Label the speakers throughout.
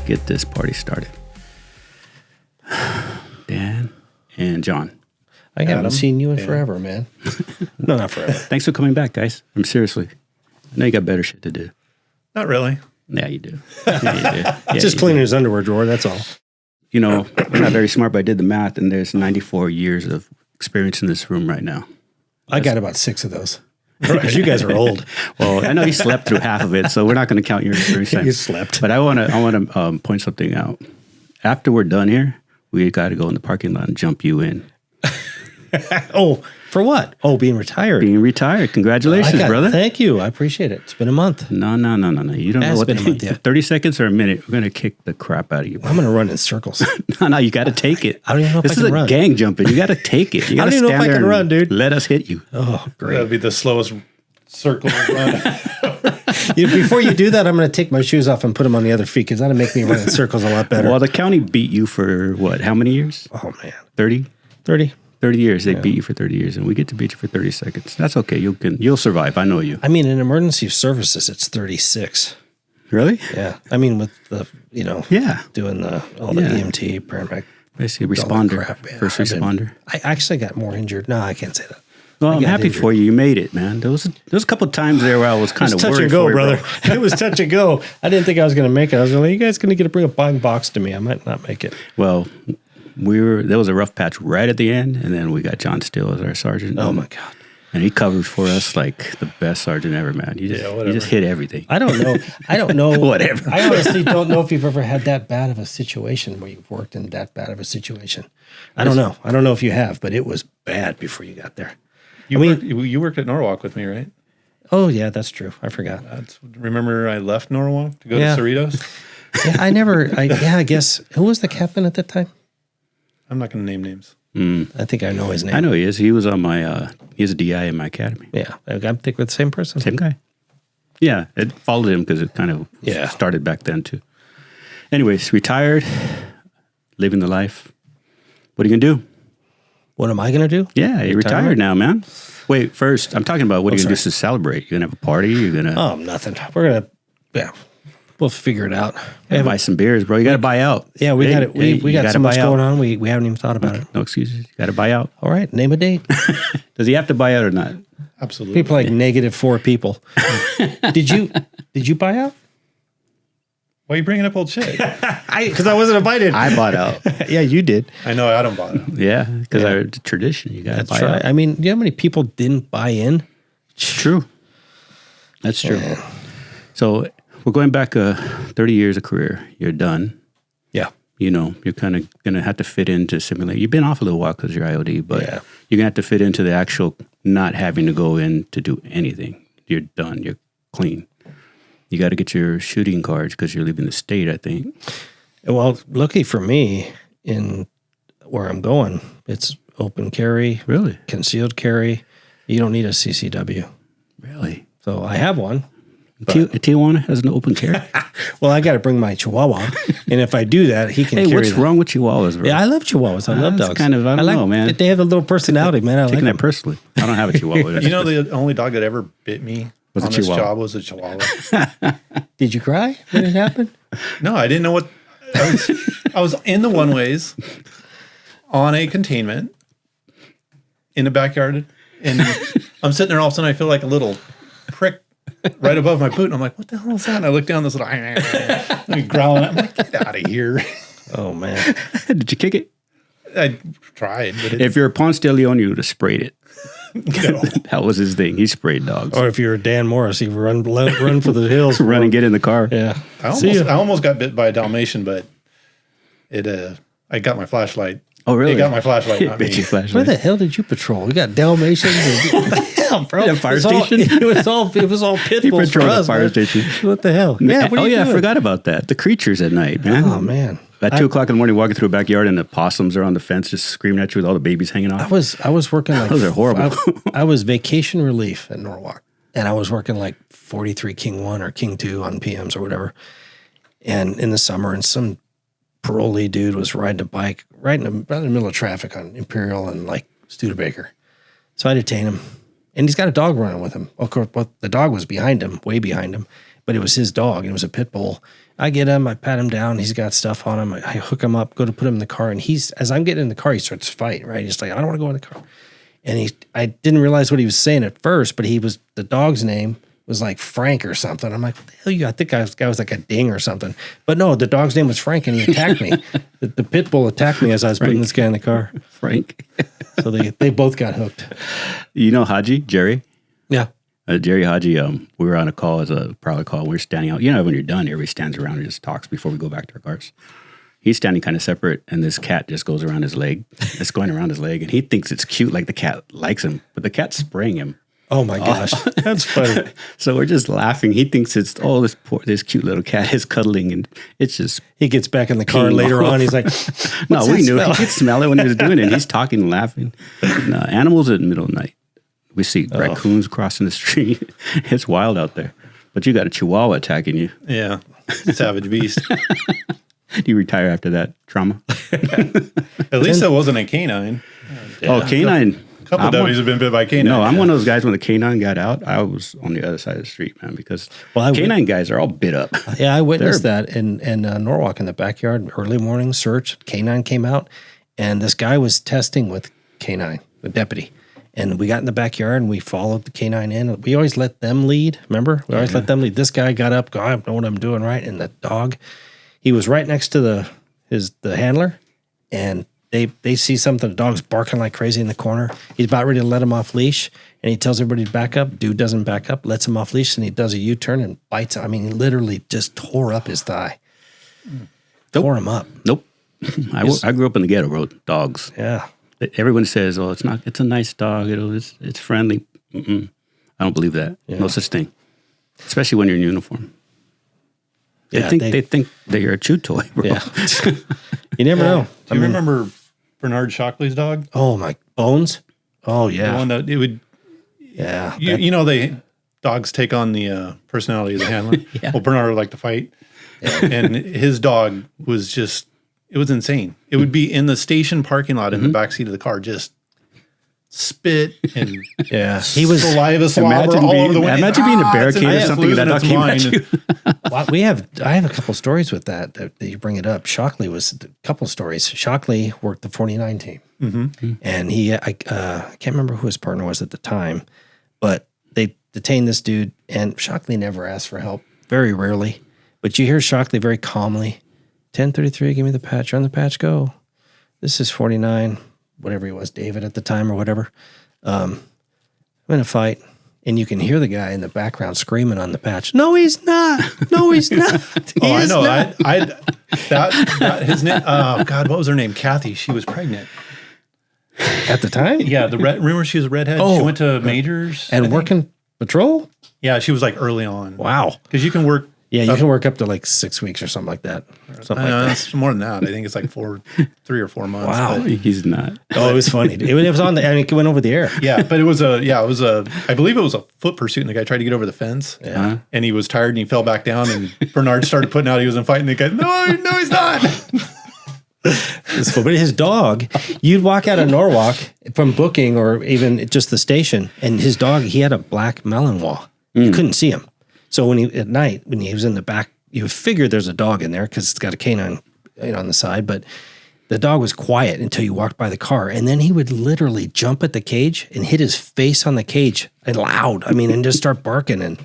Speaker 1: get this party started. Dan and John.
Speaker 2: I haven't seen you in forever, man. No, not forever.
Speaker 1: Thanks for coming back, guys. I'm seriously. I know you got better shit to do.
Speaker 3: Not really.
Speaker 1: Yeah, you do. Yeah, you do. Yeah,
Speaker 2: Just cleaning his underwear drawer, that's all.
Speaker 1: You know, I'm not very smart, but I did the math, and there's 94 years of experience in this room right now.
Speaker 2: I got about 6 of those. Because you guys are old.
Speaker 1: Well, I know you slept through half of it, so we're not going to count your experience.
Speaker 2: You slept.
Speaker 1: But I want to point something out. After we're done here, we got to go in the parking lot and jump you in.
Speaker 2: Oh, for what? Oh, being retired.
Speaker 1: Being retired. Congratulations, brother.
Speaker 2: Thank you. I appreciate it. It's been a month.
Speaker 1: No. You don't know what
Speaker 2: been a month, yeah.
Speaker 1: 30 seconds or a minute, we're going to kick the crap out of you.
Speaker 2: I'm going to run in circles.
Speaker 1: No, you got to take it.
Speaker 2: I don't even know if
Speaker 1: this
Speaker 2: I can run.
Speaker 1: This is a gang jumping. You got to take it. You
Speaker 2: I don't even know if I can run, dude.
Speaker 1: Let us hit you.
Speaker 2: Oh, great.
Speaker 3: That'd be the slowest circle to run.
Speaker 2: Before you do that, I'm going to take my shoes off and put them on the other feet because that'll make me run in circles a lot better.
Speaker 1: Well, the county beat you for what? How many years?
Speaker 2: Oh, man.
Speaker 1: 30?
Speaker 2: 30.
Speaker 1: 30 years. They beat you for 30 years, and we get to beat you for 30 seconds. That's okay. You'll survive. I know you.
Speaker 2: I mean, in emergency services, it's 36.
Speaker 1: Really?
Speaker 2: Yeah. I mean, with the, doing all the EMT, paramedic.
Speaker 1: Basically, responder, first responder.
Speaker 2: I actually got more injured. No, I can't say that.
Speaker 1: Well, I'm happy for you. You made it, man. There was a couple of times there where I was kind of worried.
Speaker 2: Touch and go, brother. It was touch and go. I didn't think I was going to make it. I was like, you guys going to bring a buying box to me? I might not make it.
Speaker 1: Well, there was a rough patch right at the end, and then we got John Steele as our sergeant.
Speaker 2: Oh my God.
Speaker 1: And he covered for us like the best sergeant ever, man. You just hit everything.
Speaker 2: I don't know.
Speaker 1: Whatever.
Speaker 2: I honestly don't know if you've ever had that bad of a situation where you've worked in that bad of a situation. I don't know. I don't know if you have, but it was bad before you got there.
Speaker 3: You worked at Norwalk with me, right?
Speaker 2: Oh, yeah, that's true. I forgot.
Speaker 3: Remember I left Norwalk to go to Cerritos?
Speaker 2: Yeah, I guess. Who was the captain at that time?
Speaker 3: I'm not going to name names.
Speaker 2: I think I know his name.
Speaker 1: I know he is. He was on my, he's a DI in my academy.
Speaker 2: Yeah. I think we're the same person.
Speaker 1: Same guy. Yeah. It followed him because it kind of started back then too. Anyways, retired, living the life. What are you going to do?
Speaker 2: What am I going to do?
Speaker 1: Yeah, you're retired now, man. Wait, first, I'm talking about what are you going to do to celebrate? You're going to have a party? You're going to...
Speaker 2: Oh, nothing. We're going to, we'll figure it out.
Speaker 1: Buy some beers, bro. You got to buy out.
Speaker 2: Yeah, we got it. We got so much going on. We haven't even thought about it.
Speaker 1: No excuses. You got to buy out.
Speaker 2: All right, name a date.
Speaker 1: Does he have to buy out or not?
Speaker 3: Absolutely.
Speaker 2: People like -4 people. Did you buy out?
Speaker 3: Why are you bringing up old shit?
Speaker 2: Because I wasn't invited.
Speaker 1: I bought out.
Speaker 2: Yeah, you did.
Speaker 3: I know I don't buy it.
Speaker 1: Yeah, because it's a tradition. You got to buy out.
Speaker 2: I mean, do you know how many people didn't buy in?
Speaker 1: It's true. That's true. So we're going back 30 years of career. You're done.
Speaker 2: Yeah.
Speaker 1: You're kind of going to have to fit into simulate. You've been off a little while because you're IOD, but you're going to have to fit into the actual not having to go in to do anything. You're done. You're clean. You got to get your shooting cards because you're leaving the state, I think.
Speaker 2: Well, lucky for me, in where I'm going, it's open carry.
Speaker 1: Really?
Speaker 2: Concealed carry. You don't need a CCW.
Speaker 1: Really?
Speaker 2: So I have one.
Speaker 1: Tijuana has an open carry?
Speaker 2: Well, I got to bring my Chihuahua. And if I do that, he can carry
Speaker 1: what's wrong with Chihuahuas, bro?
Speaker 2: Yeah, I love Chihuahuas. I love dogs.
Speaker 1: I don't know, man.
Speaker 2: They have a little personality, man.
Speaker 1: Taking that personally. I don't have a Chihuahua.
Speaker 3: The only dog that ever bit me on this job was a Chihuahua.
Speaker 2: Did you cry when it happened?
Speaker 3: No, I didn't know what... I was in the one-ways on a containment in the backyard, and I'm sitting there, all of a sudden I feel like a little prick right above my boot, and I'm like, what the hell is that? And I look down, this little growling. I'm like, get out of here.
Speaker 2: Oh, man.
Speaker 1: Did you kick it?
Speaker 3: I tried. But
Speaker 1: if you're a Ponce de Leon, you would have sprayed it.
Speaker 3: No.
Speaker 1: That was his thing. He sprayed dogs.
Speaker 2: Or if you're Dan Morris, he run for the hills.
Speaker 1: Run and get in the car.
Speaker 2: Yeah.
Speaker 3: I almost got bit by a Dalmatian, but I got my flashlight.
Speaker 1: Oh, really?
Speaker 3: It got my flashlight.
Speaker 2: Where the hell did you patrol? We got Dalmatians. What the hell, bro?
Speaker 1: Yeah, fire station?
Speaker 2: It was all pit bulls for us,
Speaker 1: fire
Speaker 2: man.
Speaker 1: station.
Speaker 2: What the hell? Yeah, what are you doing?
Speaker 1: I forgot about that. The creatures at night, man.
Speaker 2: Oh, man.
Speaker 1: At 2 o'clock in the morning, walking through a backyard, and the possums are on the fence, just screaming at you with all the babies hanging off.
Speaker 2: I was working like
Speaker 1: those are horrible.
Speaker 2: I was vacation relief at Norwalk, and I was working like 43 King 1 or King 2 on PMs or whatever. And in the summer, and some parolee dude was riding a bike right in the middle of traffic on Imperial and like Studebaker. So I detained him, and he's got a dog running with him. Of course, but the dog was behind him, way behind him. but it was his dog. It was a pit bull. I get him, I pat him down. He's got stuff on him. I hook him up, go to put him in the car. And as I'm getting in the car, he starts to fight, right? He's like, I don't want to go in the car. And I didn't realize what he was saying at first, but the dog's name was like Frank or something. I'm like, what the hell you got? I think this guy was like a ding or something. But no, the dog's name was Frank, and he attacked me. The pit bull attacked me as I was putting this guy in the car.
Speaker 1: Frank.
Speaker 2: So they both got hooked.
Speaker 1: You know Haji, Jerry?
Speaker 2: Yeah.
Speaker 1: Jerry Haji, we were on a call as a private call. We were standing out. You know, when you're done, everybody stands around and just talks before we go back to our cars. He's standing kind of separate, and this cat just goes around his leg. It's going around his leg, and he thinks it's cute, like the cat likes him, but the cat's spraying him.
Speaker 2: Oh my gosh, that's funny.
Speaker 1: So we're just laughing. He thinks it's this cute little cat is cuddling, and it's just
Speaker 2: he gets back in the car later on. He's like,
Speaker 1: "No, we knew he could smell it when he was doing it." He's talking and laughing. No, animals at the middle of the night. We see raccoons crossing the street. It's wild out there. But you got a Chihuahua attacking you.
Speaker 3: Yeah, savage beast.
Speaker 1: Do you retire after that trauma?
Speaker 3: At least that wasn't a canine.
Speaker 1: Oh, canine.
Speaker 3: A couple of W's have been bit by canine.
Speaker 1: No, I'm one of those guys when the canine got out, I was on the other side of the street, man, because canine guys are all bit up.
Speaker 2: Yeah, I witnessed that in Norwalk in the backyard, early morning search. Canine came out, and this guy was testing with canine, the deputy. And we got in the backyard, and we followed the canine in. We always let them lead, remember? We always let them lead. This guy got up, I don't know what I'm doing, right? And the dog, he was right next to the handler, and they see something. The dog's barking like crazy in the corner. He's about ready to let him off leash, and he tells everybody to back up. Dude doesn't back up, lets him off leash, and he does a U-turn and bites. I mean, he literally just tore up his thigh. Tore him up.
Speaker 1: Nope. I grew up in the ghetto, bro. Dogs.
Speaker 2: Yeah.
Speaker 1: Everyone says, "Oh, it's a nice dog. It's friendly." I don't believe that.
Speaker 2: Yeah.
Speaker 1: No such thing. Especially when you're in uniform. They think that you're a chew toy, bro.
Speaker 2: Yeah. You never know.
Speaker 3: Do you remember Bernard Shockley's dog?
Speaker 2: Oh my Bones. Oh yeah.
Speaker 3: The one that it would.
Speaker 2: Yeah.
Speaker 3: You know dogs take on the personality of the handler.
Speaker 1: Yeah.
Speaker 3: Well, Bernard would like to fight, and his dog was just. It was insane. It would be in the station parking lot in the backseat of the car, just spit and
Speaker 2: he was
Speaker 3: saliva slobber all over the window.
Speaker 1: Imagine being a barricade or something that dog came at you.
Speaker 2: Well, I have a couple stories with that you bring it up. Shockley was a couple stories. Shockley worked the 49 team, and I can't remember who his partner was at the time, but they detained this dude, and Shockley never asked for help, very rarely. But you hear Shockley very calmly. 1033, give me the patch. On the patch, go. This is 49, whatever he was, David at the time or whatever. I'm in a fight, and you can hear the guy in the background screaming on the patch. No, he's not. No, he's not.
Speaker 3: I know. That his name. Oh God, what was her name? Kathy. She was pregnant
Speaker 2: At the time?
Speaker 3: Yeah. Remember she was a redhead.
Speaker 2: Oh,
Speaker 3: she went to Majors
Speaker 2: and working patrol.
Speaker 3: Yeah, she was like early on.
Speaker 2: Wow.
Speaker 3: Because you can work.
Speaker 2: Yeah, you can work up to like 6 weeks or something like that.
Speaker 3: It's more than that. I think it's like 3 or 4 months.
Speaker 2: Wow.
Speaker 1: He's not.
Speaker 2: Oh, it was funny. It was on it went over the air.
Speaker 3: Yeah, but I believe it was a foot pursuit, and the guy tried to get over the fence.
Speaker 2: Yeah.
Speaker 3: And he was tired, and he fell back down, and Bernard started putting out he was in fighting. The guy, no, he's not.
Speaker 2: But his dog, you'd walk out of Norwalk from booking or even just the station, and his dog, he had a black Malinois. You couldn't see him. So at night, when he was in the back, you figure there's a dog in there because it's got a canine on the side, but the dog was quiet until you walked by the car. And then he would literally jump at the cage and hit his face on the cage and loud. And just start barking and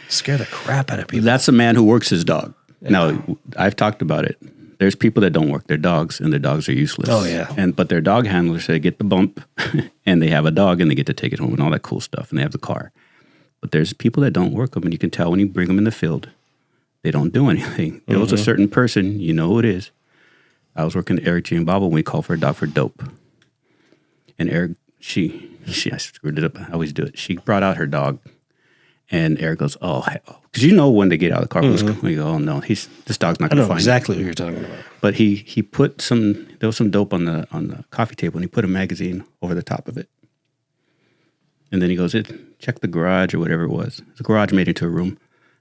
Speaker 2: scare the crap out of people.
Speaker 1: That's a man who works his dog. Yeah. Now, I've talked about it. There's people that don't work their dogs, and their dogs are useless.
Speaker 2: Oh, yeah.
Speaker 1: But their dog handlers say get the bump, and they have a dog, and they get to take it home and all that cool stuff, and they have the car. But there's people that don't work them, and you can tell when you bring them in the field, they don't do anything. There was a certain person, you know who it is. I was working at Eric G. and Bobble when we called for a dog for dope. And Eric, I screwed it up. I always do it. She brought out her dog, and Eric goes, oh, because you know when they get out of the car, we go, oh no, this dog's not going to find
Speaker 2: exactly what you're talking about.
Speaker 1: But he put there was some dope on the coffee table, and he put a magazine over the top of it. And then he goes, check the garage or whatever it was. The garage made it into a room.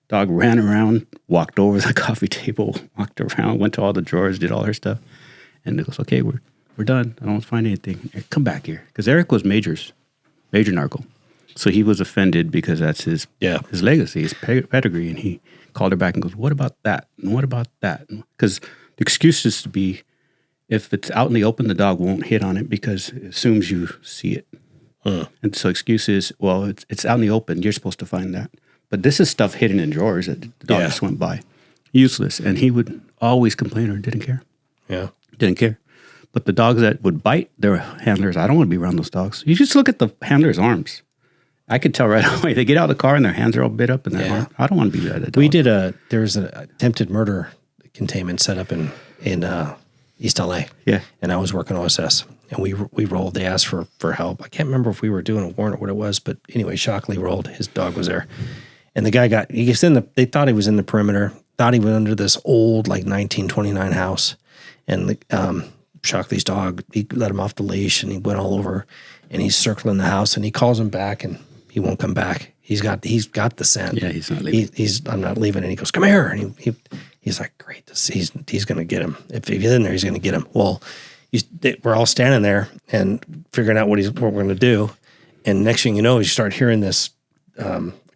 Speaker 1: Dog ran around, walked over the coffee table, walked around, went to all the drawers, did all her stuff. And it goes, okay, we're done. I don't find anything. Eric, come back here. Because Eric was Major Narco. So he was offended because that's his
Speaker 2: Yeah.
Speaker 1: his legacy, his pedigree, and he called her back and goes, "What about that? And what about that?" Because the excuse is to be, if it's out in the open, the dog won't hit on it because it assumes you see it. And so excuse is, well, it's out in the open. You're supposed to find that. But this is stuff hidden in drawers that the dog just went by. Useless. And he would always complain or didn't care.
Speaker 2: Yeah.
Speaker 1: Didn't care. But the dogs that would bite their handlers, I don't want to be around those dogs. You just look at the handler's arms. I could tell right away. They get out of the car and their hands are all bit up in their arm. I don't want to be that dog.
Speaker 2: We did there was an attempted murder containment set up in East LA.
Speaker 1: Yeah.
Speaker 2: And I was working OSS, and we rolled. They asked for help. I can't remember if we were doing a warrant or what it was, but anyway, Shockley rolled. His dog was there, and the guy he was they thought he was in the perimeter. Thought he was under this old 1929 house, and Shockley's dog, he let him off the leash, and he went all over, and he's circling the house, and he calls him back, and he won't come back. He's got the scent.
Speaker 1: Yeah, he's not leaving.
Speaker 2: I'm not leaving. And he goes, "Come here." And he's like, "Great, he's going to get him. If he's in there, he's going to get him." Well, we're all standing there and figuring out what we're going to do. And next thing you know, you start hearing this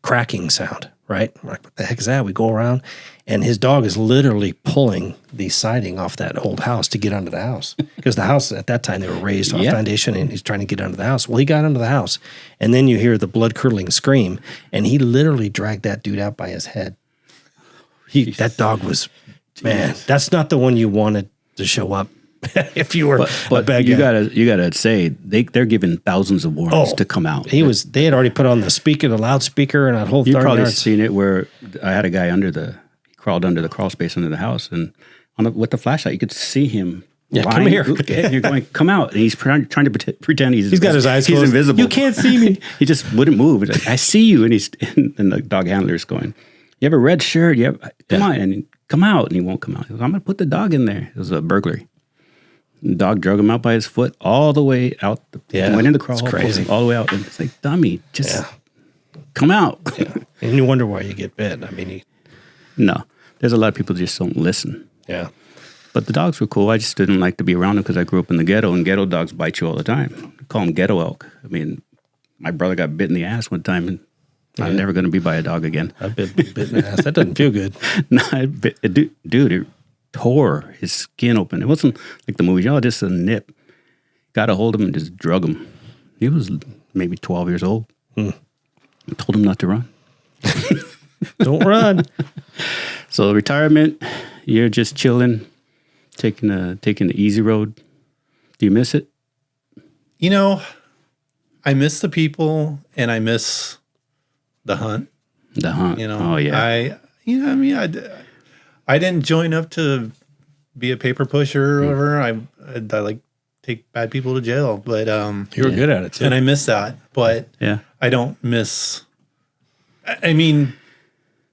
Speaker 2: cracking sound, right? We're like, what the heck is that? We go around, and his dog is literally pulling the siding off that old house to get under the house. Because the house at that time, they were raised on a foundation, and he's trying to get under the house. Well, he got under the house, and then you hear the blood-curdling scream, and he literally dragged that dude out by his head. That dog was, man, that's not the one you wanted to show up if you were a bad guy.
Speaker 1: You gotta say they're giving thousands of warrants to come out.
Speaker 2: They had already put on the loudspeaker, and that whole.
Speaker 1: You've probably seen it where I had a guy he crawled under the crawl space under the house, and with the flashlight you could see him.
Speaker 2: Yeah, come here.
Speaker 1: And you're going, come out, and he's trying to pretend he's
Speaker 2: got his eyes closed.
Speaker 1: He's invisible.
Speaker 2: You can't see me.
Speaker 1: He just wouldn't move. He's like, I see you, and and the dog handler's going, you have a red shirt. Come on, and come out, and he won't come out. He goes, I'm gonna put the dog in there. It was a burglary. The dog drug him out by his foot all the way out. Went in the crawl.
Speaker 2: It's crazy.
Speaker 1: All the way out. And it's like, dummy, just come out.
Speaker 2: Yeah. And you wonder why you get bit. I mean,
Speaker 1: no, there's a lot of people that just don't listen.
Speaker 2: Yeah.
Speaker 1: But the dogs were cool. I just didn't like to be around them because I grew up in the ghetto, and ghetto dogs bite you all the time. We call them ghetto elk. I mean, my brother got bit in the ass one time, and I'm never going to be by a dog again.
Speaker 2: I've been bit in the ass. That doesn't feel good.
Speaker 1: No, dude, it tore his skin open. It wasn't like the movies, just a nip. Got a hold of him and just drug him. He was maybe 12 years old. I told him not to run.
Speaker 2: Don't run.
Speaker 1: So retirement, you're just chilling, taking the easy road. Do you miss it?
Speaker 3: I miss the people, and I miss the hunt.
Speaker 1: The hunt. Oh yeah.
Speaker 3: I didn't join up to be a paper pusher or whatever. I like take bad people to jail, but
Speaker 2: you were good at it too.
Speaker 3: And I miss that. But I don't miss. I mean,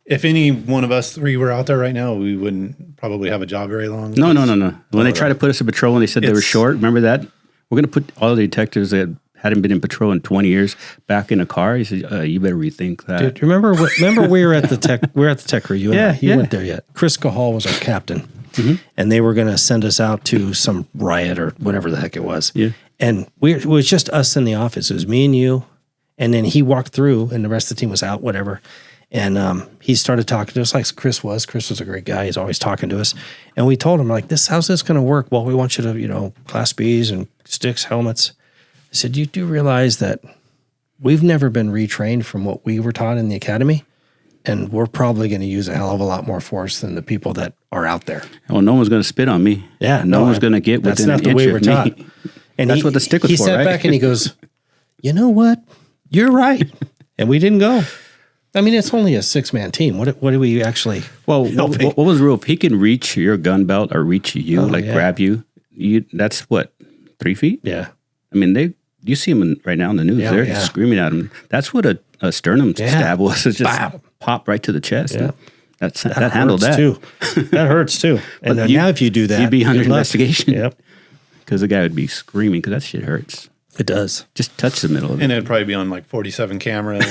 Speaker 3: if any one of us three were out there right now, we wouldn't probably have a job very long.
Speaker 1: No. When they tried to put us in patrol and they said they were short, remember that? We're going to put all the detectives that hadn't been in patrol in 20 years back in a car. He said, you better rethink that.
Speaker 2: Dude, remember we were at the tech review. You weren't there yet. Chris Cahal was our captain. And they were going to send us out to some riot or whatever the heck it was. Yeah. And it was just us in the office. It was me and you. And then he walked through, and the rest of the team was out, whatever. And he started talking to us like Chris was. Chris was a great guy. He's always talking to us. And we told him, like, how's this going to work? Well, we want you to, Class Bs and sticks, helmets. I said, you do realize that we've never been retrained from what we were taught in the academy, and we're probably going to use a hell of a lot more force than the people that are out there.
Speaker 1: Well, no one's going to spit on me.
Speaker 2: Yeah.
Speaker 1: No one's going to get within an inch of me.
Speaker 2: And
Speaker 1: that's what the stick was for,
Speaker 2: He sat back and he goes, you know what? You're right. And we didn't go. I mean, it's only a 6-man team. What do we actually?
Speaker 1: Well, what was the rule? If he can reach your gun belt or reach you, grab you, that's what, 3 feet?
Speaker 2: Yeah.
Speaker 1: I mean, you see them right now in the news. They're screaming at him. That's what a sternum stab was. It's just pop right to the chest.
Speaker 2: Yeah.
Speaker 1: That handled that
Speaker 2: too. That hurts too. And now if you do that,
Speaker 1: you'd be under investigation.
Speaker 2: Yep.
Speaker 1: Because the guy would be screaming because that shit hurts.
Speaker 2: It does.
Speaker 1: Just touch the middle of it.
Speaker 3: And it'd probably be on like 47 cameras.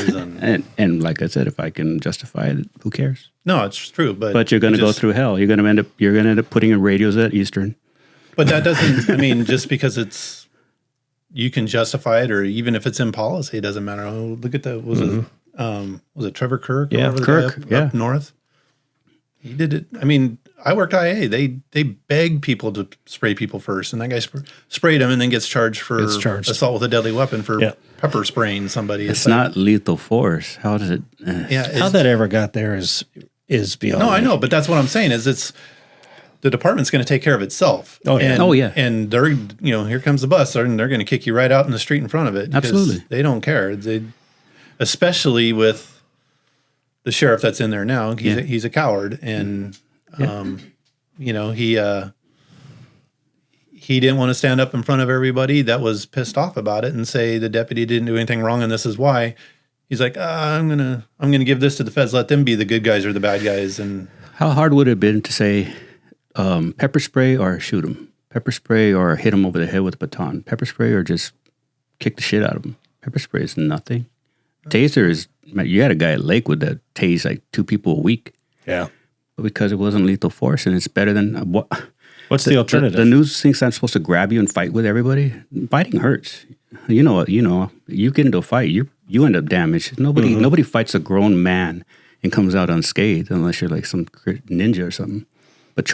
Speaker 1: And like I said, if I can justify it, who cares?
Speaker 3: No, it's true. But
Speaker 1: you're going to go through hell. You're going to end up putting in radios at Eastern.
Speaker 3: But that doesn't, just because it's you can justify it, or even if it's in policy, it doesn't matter. Oh, look at that. Was it Trevor Kirk?
Speaker 2: Yeah,
Speaker 3: Kirk. Up north. He did it. I mean, I worked IA. They beg people to spray people first, and that guy sprayed him, and then gets charged for assault with a deadly weapon for pepper spraying somebody.
Speaker 1: It's not lethal force. How does it?
Speaker 2: How that ever got there is beyond.
Speaker 3: No, I know, but that's what I'm saying. Is it's the department's going to take care of itself.
Speaker 2: Oh yeah.
Speaker 3: And they're here comes the bus, and they're going to kick you right out in the street in front of it.
Speaker 1: Absolutely,
Speaker 3: they don't care. Especially with the sheriff that's in there now. He's a coward, and he didn't want to stand up in front of everybody that was pissed off about it and say the deputy didn't do anything wrong and this is why. He's like, I'm gonna give this to the feds. Let them be the good guys or the bad guys. And
Speaker 1: how hard would it have been to say pepper spray or shoot him? Pepper spray or hit him over the head with a baton? Pepper spray or just kick the shit out of him? Pepper spray is nothing. Taser is. You had a guy at Lakewood that tased like 2 people a week.
Speaker 2: Yeah.
Speaker 1: But because it wasn't lethal force, and it's better than what?
Speaker 2: What's the alternative?
Speaker 1: The news thinks I'm supposed to grab you and fight with everybody. Fighting hurts. You know. You get into a fight, you end up damaged. Nobody fights a grown man and comes out unscathed unless you're like some ninja or something. But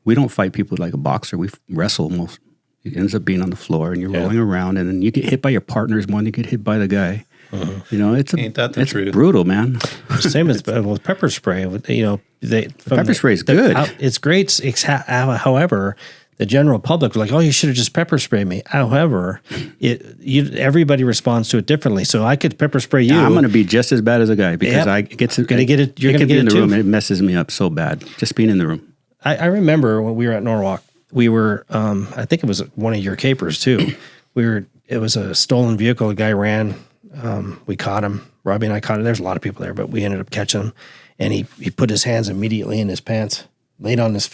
Speaker 1: we don't fight people like a boxer. We wrestle most. It ends up being on the floor and you're rolling around, and then you get hit by your partners more than you get hit by the guy.
Speaker 3: Ain't that the truth?
Speaker 1: Brutal, man.
Speaker 2: Same as with pepper spray.
Speaker 1: Pepper spray is good.
Speaker 2: It's great. However, the general public was like, "Oh, you should have just pepper sprayed me." However, everybody responds to it differently. So I could pepper spray you.
Speaker 1: I'm going to be just as bad as a guy because You're going to get it in the room, and it messes me up so bad just being in the room.
Speaker 2: I remember when we were at Norwalk. We were, I think it was one of your capers too. It was a stolen vehicle. A guy ran. We caught him. Robbie and I caught him. There's a lot of people there, but we ended up catching him. And he put his hands immediately in his pants, laid on his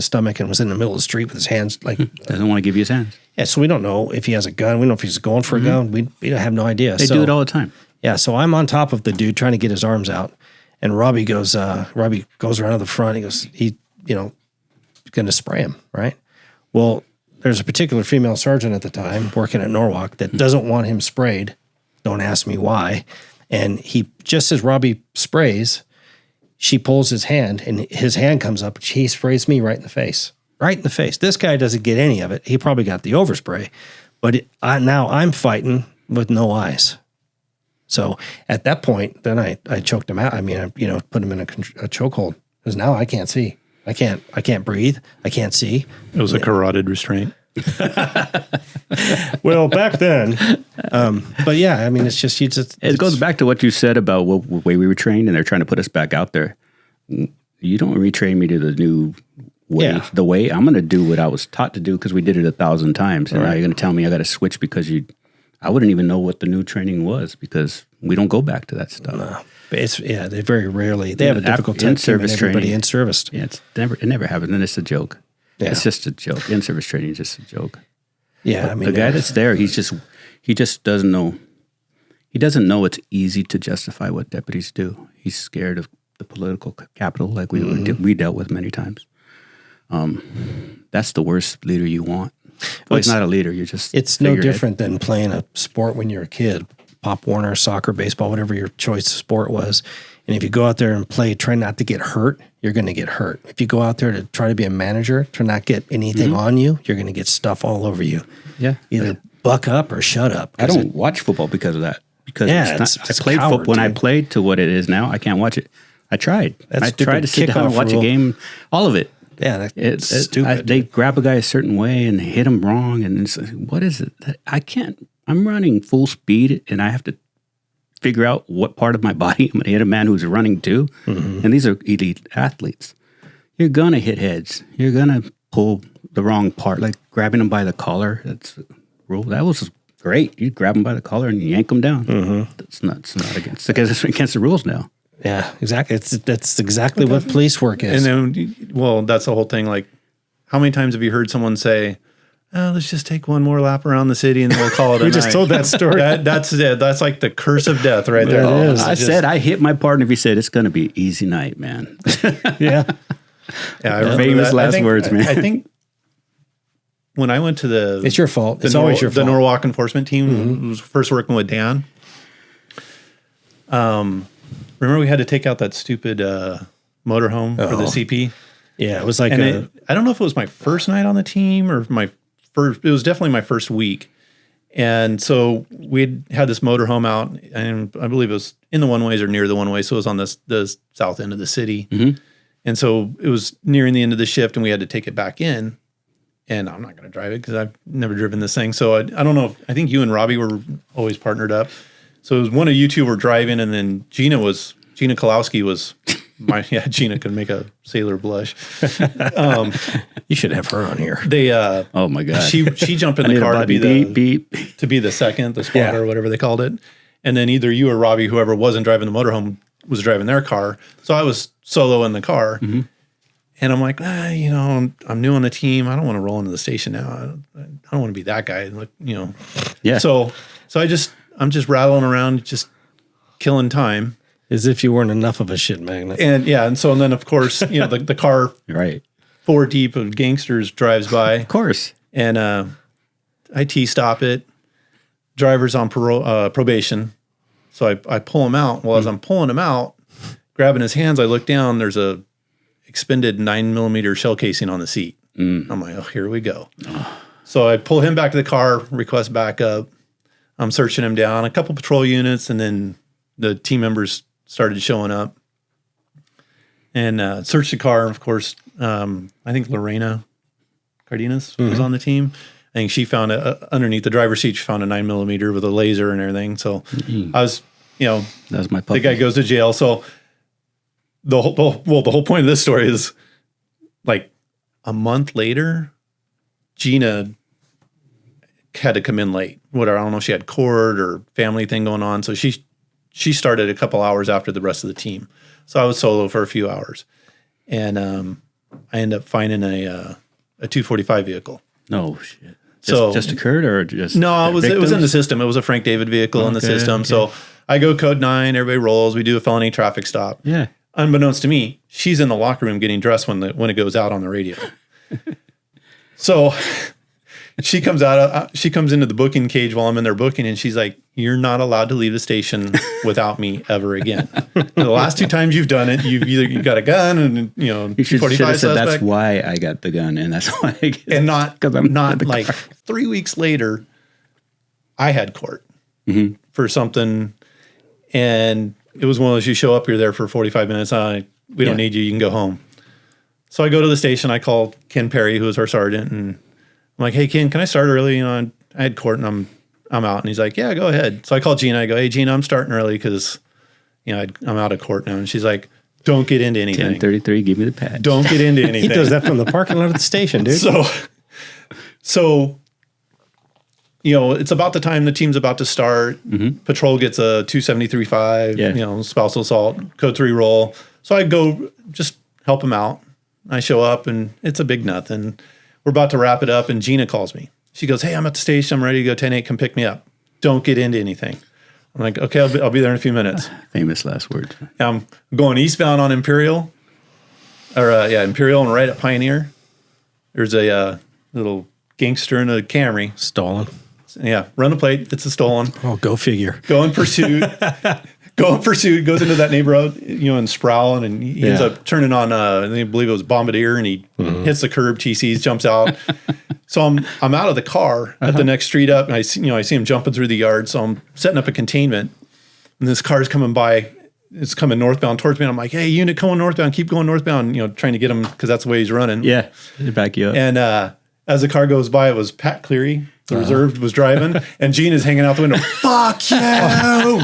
Speaker 2: stomach, and was in the middle of the street with his hands like
Speaker 1: doesn't want to give you his hands.
Speaker 2: Yeah, so we don't know if he has a gun. We don't know if he's going for a gun. We have no idea.
Speaker 1: They do it all the time.
Speaker 2: Yeah, so I'm on top of the dude trying to get his arms out, and Robbie goes around to the front. He goes, going to spray him, right? Well, there's a particular female sergeant at the time working at Norwalk that doesn't want him sprayed. Don't ask me why. And just as Robbie sprays, she pulls his hand and his hand comes up. He sprays me right in the face. Right in the face. This guy doesn't get any of it. He probably got the overspray. But now I'm fighting with no eyes. So at that point, then I choked him out. I mean, put him in a chokehold because now I can't see. I can't breathe. I can't see.
Speaker 3: It was a carotid restraint.
Speaker 2: Well, back then. But yeah, I mean, it
Speaker 1: goes back to what you said about what way we were trained, and they're trying to put us back out there. You don't retrain me to the new way. Yeah. The way I'm going to do what I was taught to do because we did it 1,000 times, and now you're going to tell me I got to switch because I wouldn't even know what the new training was because we don't go back to that stuff.
Speaker 2: No. They very rarely. They have a difficult time keeping everybody in service.
Speaker 1: Yeah, it never happens, and it's a joke. Yeah. It's just a joke. In service training is just a joke.
Speaker 2: Yeah,
Speaker 1: but I mean, the guy that's there, he just doesn't know. He doesn't know it's easy to justify what deputies do. He's scared of the political capital, like we dealt with many times. That's the worst leader you want. Well, he's not a leader. You're just.
Speaker 2: It's no different than playing a sport when you're a kid. Pop Warner, soccer, baseball, whatever your choice sport was. And if you go out there and play, try not to get hurt, you're going to get hurt. If you go out there to try to be a manager, to not get anything on you, you're going to get stuff all over you.
Speaker 1: Yeah.
Speaker 2: Either buck up or shut up.
Speaker 1: I don't watch football because of that. Because I played football when I played to what it is now. I can't watch it. I tried. I tried to sit down and watch a game, all of it.
Speaker 2: Yeah, it's stupid.
Speaker 1: They grab a guy a certain way and hit him wrong. And it's, what is it? I can't. I'm running full speed and I have to figure out what part of my body I'm going to hit a man who's running to. Mm-hmm. And these are elite athletes. You're going to hit heads. You're going to pull the wrong part, like grabbing them by the collar. That's rule. That was great. You grab them by the collar and you yank them down. Mm-hmm. That's not against, because it's against the rules now.
Speaker 2: Yeah, exactly. That's exactly what police work is.
Speaker 3: And then, that's the whole thing. Like, how many times have you heard someone say, let's just take one more lap around the city and then we'll call it a night.
Speaker 2: We just told that story.
Speaker 3: That's it. That's like the curse of death right there.
Speaker 2: It is.
Speaker 1: I said, I hit my partner if he said, it's going to be easy night, man.
Speaker 2: Yeah.
Speaker 3: Yeah.
Speaker 1: Famous last words, man.
Speaker 3: I think when I went to the,
Speaker 2: It's your fault. It's always your
Speaker 3: the
Speaker 2: fault.
Speaker 3: Norwalk enforcement team, was first working with Dan. Remember we had to take out that stupid motorhome for the CP?
Speaker 2: Yeah, it was like
Speaker 3: And I don't know if it was my first night on the team or it was definitely my first week. And so we had this motorhome out, and I believe it was in the one-ways or near the one-way. So it was on the south end of the city. And so it was nearing the end of the shift, and we had to take it back in. And I'm not going to drive it because I've never driven this thing. So I don't know. I think you and Robbie were always partnered up. So it was one of you two were driving, and then Gina Kalowski was Gina could make a sailor blush.
Speaker 2: you should have her on here.
Speaker 3: They
Speaker 1: Oh my God.
Speaker 3: she jumped in the car to be the second, the spotter, or whatever they called it. And then either you or Robbie, whoever wasn't driving the motorhome, was driving their car. So I was solo in the car. And I'm like, I'm new on the team. I don't want to roll into the station now. I don't want to be that guy. Like,
Speaker 1: Yeah.
Speaker 3: So I'm just rattling around, just killing time.
Speaker 2: As if you weren't enough of a shit magnet.
Speaker 3: And then of course, the car
Speaker 1: Right.
Speaker 3: 4 deep of gangsters drives by.
Speaker 1: Of course.
Speaker 3: And I T-stop it. Driver's on probation. So I pull him out. Well, as I'm pulling him out, grabbing his hands, I look down. There's a expended 9mm shell casing on the seat. I'm like, oh, here we go. So I pull him back to the car, request backup. I'm searching him down. A couple patrol units, and then the team members started showing up. And searched the car. Of course, I think Lorena Cardenas was on the team. I think she found underneath the driver's seat, she found a 9mm with a laser and everything. So I was,
Speaker 1: that was my puppy.
Speaker 3: the guy goes to jail. So the whole point of this story is like a month later, Gina had to come in late. Whatever, I don't know if she had court or family thing going on. So she started a couple hours after the rest of the team. So I was solo for a few hours. And I ended up finding a 245 vehicle.
Speaker 1: No shit.
Speaker 3: So
Speaker 1: just occurred or just
Speaker 3: no, it was in
Speaker 1: victims?
Speaker 3: the system. It was a Frank David vehicle in the system. Okay. So I go code 9, everybody rolls, we do a felony traffic stop.
Speaker 1: Yeah.
Speaker 3: Unbeknownst to me, she's in the locker room getting dressed when it goes out on the radio. So she comes out, she comes into the booking cage while I'm in there booking, and she's like, "You're not allowed to leave the station without me ever again. The last 2 times you've done it, you got a gun and
Speaker 1: you should have said suspect. That's why I got the gun, and that's why I get
Speaker 3: and not like car. 3 weeks later, I had court for something, and it was one of those, you show up, you're there for 45 minutes. We don't need you. You can go home. So I go to the station. I call Ken Perry, who is our sergeant, and I'm like, "Hey, Ken, can I start early? I had court and I'm out." And he's like, "Yeah, go ahead." So I call Gina. I go, "Hey, Gina, I'm starting early because, I'm out of court now." And she's like, "Don't get into anything.
Speaker 1: 10:33, give me the pad.
Speaker 3: Don't get into anything."
Speaker 2: He does that from the parking lot of the station, dude.
Speaker 3: So it's about the time the team's about to start. Patrol gets a 273.5, spousal assault, code 3 roll. So I go just help him out. I show up and it's a big nothing. We're about to wrap it up, and Gina calls me. She goes, "Hey, I'm at the station. I'm ready to go 10-8. Come pick me up. Don't get into anything." I'm like, "Okay, I'll be there in a few minutes."
Speaker 1: Famous last words.
Speaker 3: I'm going eastbound on Imperial, Imperial, and right at Pioneer. There's a little gangster in a Camry.
Speaker 2: Stolen.
Speaker 3: Yeah, run the plate. It's a stolen.
Speaker 2: Oh, go figure.
Speaker 3: Go in pursuit. Goes into that neighborhood, and Sproul, and he ends up turning on, I believe it was Bombardier, and he hits the curb, TCs, jumps out. So I'm out of the car at the next street up, and I see him jumping through the yard. So I'm setting up a containment, and this car's coming by. It's coming northbound towards me. And I'm like, "Hey, unit, going northbound. Keep going northbound." Trying to get him because that's the way he's running.
Speaker 1: Yeah, back you up.
Speaker 3: And as the car goes by, it was Pat Cleary, the reserve, was driving, and Gene is hanging out the window. "Fuck you!"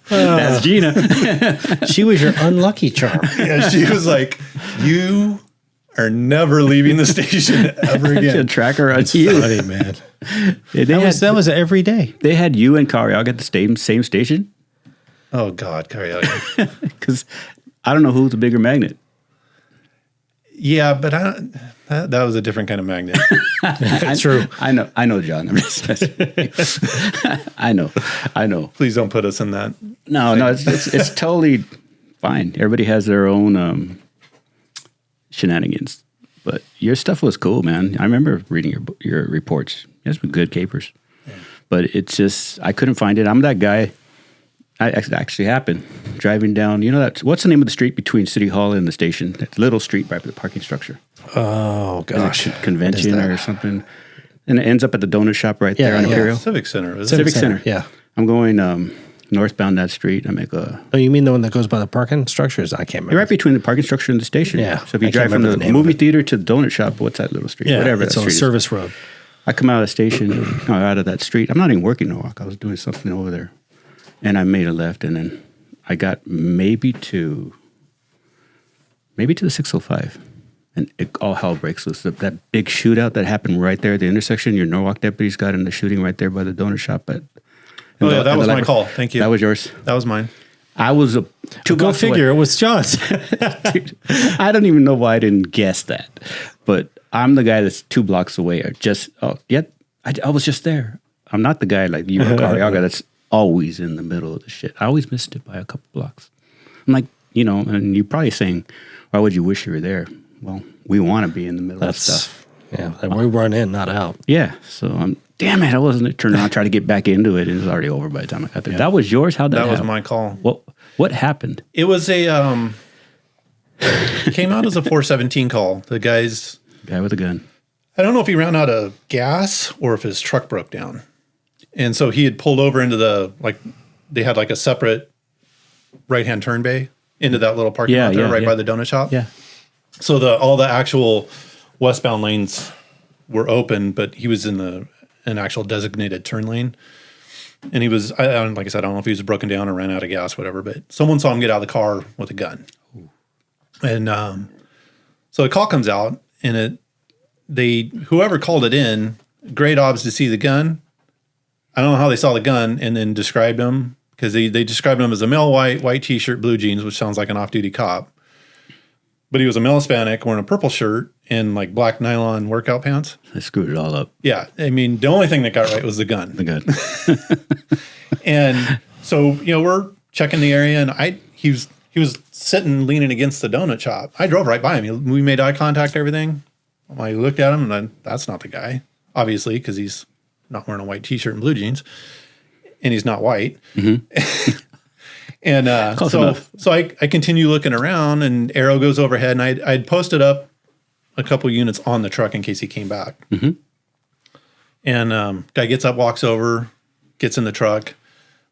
Speaker 1: That's Gina.
Speaker 2: She was your unlucky charm.
Speaker 3: Yeah, she was like, "You are never leaving the station ever again."
Speaker 1: Should track her on you.
Speaker 2: Funny, man.
Speaker 1: Yeah,
Speaker 2: that was every day.
Speaker 1: They had you and Kariag at the same station?
Speaker 3: Oh, God, Kariag.
Speaker 1: Because I don't know who's a bigger magnet.
Speaker 3: Yeah, but that was a different kind of magnet.
Speaker 2: That's true.
Speaker 1: I know, John. I'm just I know.
Speaker 3: Please don't put us in that.
Speaker 1: No, it's totally fine. Everybody has their own shenanigans. But your stuff was cool, man. I remember reading your reports. You guys were good capers. Yeah. But it's just, I couldn't find it. I'm that guy. It actually happened. Driving down, what's the name of the street between City Hall and the station? That little street right by the parking structure.
Speaker 2: Oh, gosh.
Speaker 1: Convention or something. And it ends up at the donut shop right there on Imperial.
Speaker 3: Civic Center.
Speaker 1: Civic Center.
Speaker 2: Yeah.
Speaker 1: I'm going northbound that street. I make a...
Speaker 2: Oh, you mean the one that goes by the parking structures? I can't remember.
Speaker 1: You're right between the parking structure and the station.
Speaker 2: Yeah.
Speaker 1: So if you drive from the movie theater to the donut shop, what's that little street?
Speaker 2: Yeah,
Speaker 1: Whatever
Speaker 2: it's
Speaker 1: that
Speaker 2: on
Speaker 1: street
Speaker 2: Service
Speaker 1: is.
Speaker 2: Road.
Speaker 1: I come out of the station, or out of that street. I'm not even working Norwalk. I was doing something over there. And I made a left, and then I got maybe to the 605. And all hell breaks loose. That big shootout that happened right there at the intersection, your Norwalk deputies got in the shooting right there by the donut shop.
Speaker 3: That was my call. Thank you.
Speaker 1: That was yours?
Speaker 3: That was mine.
Speaker 1: I was two
Speaker 2: Go figure. It was John's.
Speaker 1: Dude, I don't even know why I didn't guess that. But I'm the guy that's 2 blocks away. I was just there. I'm not the guy like you, Cariaga, that's always in the middle of the shit. I always missed it by a couple blocks. I'm like, and you're probably saying, why would you wish you were there? Well, we want to be in the middle of stuff.
Speaker 2: Yeah, we run in, not out.
Speaker 1: Yeah, so damn it, I wasn't turning around, trying to get back into it. It was already over by the time I got there. Yeah. That was yours? How'd that happen?
Speaker 3: That was my call.
Speaker 1: What happened?
Speaker 3: It was a, came out as a 417 call. The guy
Speaker 1: with a gun.
Speaker 3: I don't know if he ran out of gas or if his truck broke down. And so he had pulled over into they had like a separate right-hand turn bay into that little parking lot there by the donut shop.
Speaker 1: Yeah.
Speaker 3: So all the actual westbound lanes were open, but he was in an actual designated turn lane. And he was, like I said, I don't know if he was broken down or ran out of gas, whatever, but someone saw him get out of the car with a gun. Ooh. And so the call comes out, and whoever called it in, great obs to see the gun. I don't know how they saw the gun and then described him, because they described him as a male white t-shirt, blue jeans, which sounds like an off-duty cop. But he was a male Hispanic wearing a purple shirt and like black nylon workout pants.
Speaker 1: I screwed it all up.
Speaker 3: Yeah. I mean, the only thing that got right was the gun.
Speaker 1: The gun.
Speaker 3: And so, we're checking the area, and he was sitting leaning against the donut shop. I drove right by him. We made eye contact, everything. I looked at him, and that's not the guy, obviously, because he's not wearing a white t-shirt and blue jeans, and he's not white. Mm-hmm. And so I continue looking around, and Arrow goes overhead, and I'd posted up a couple units on the truck in case he came back. Mm-hmm. And guy gets up, walks over, gets in the truck.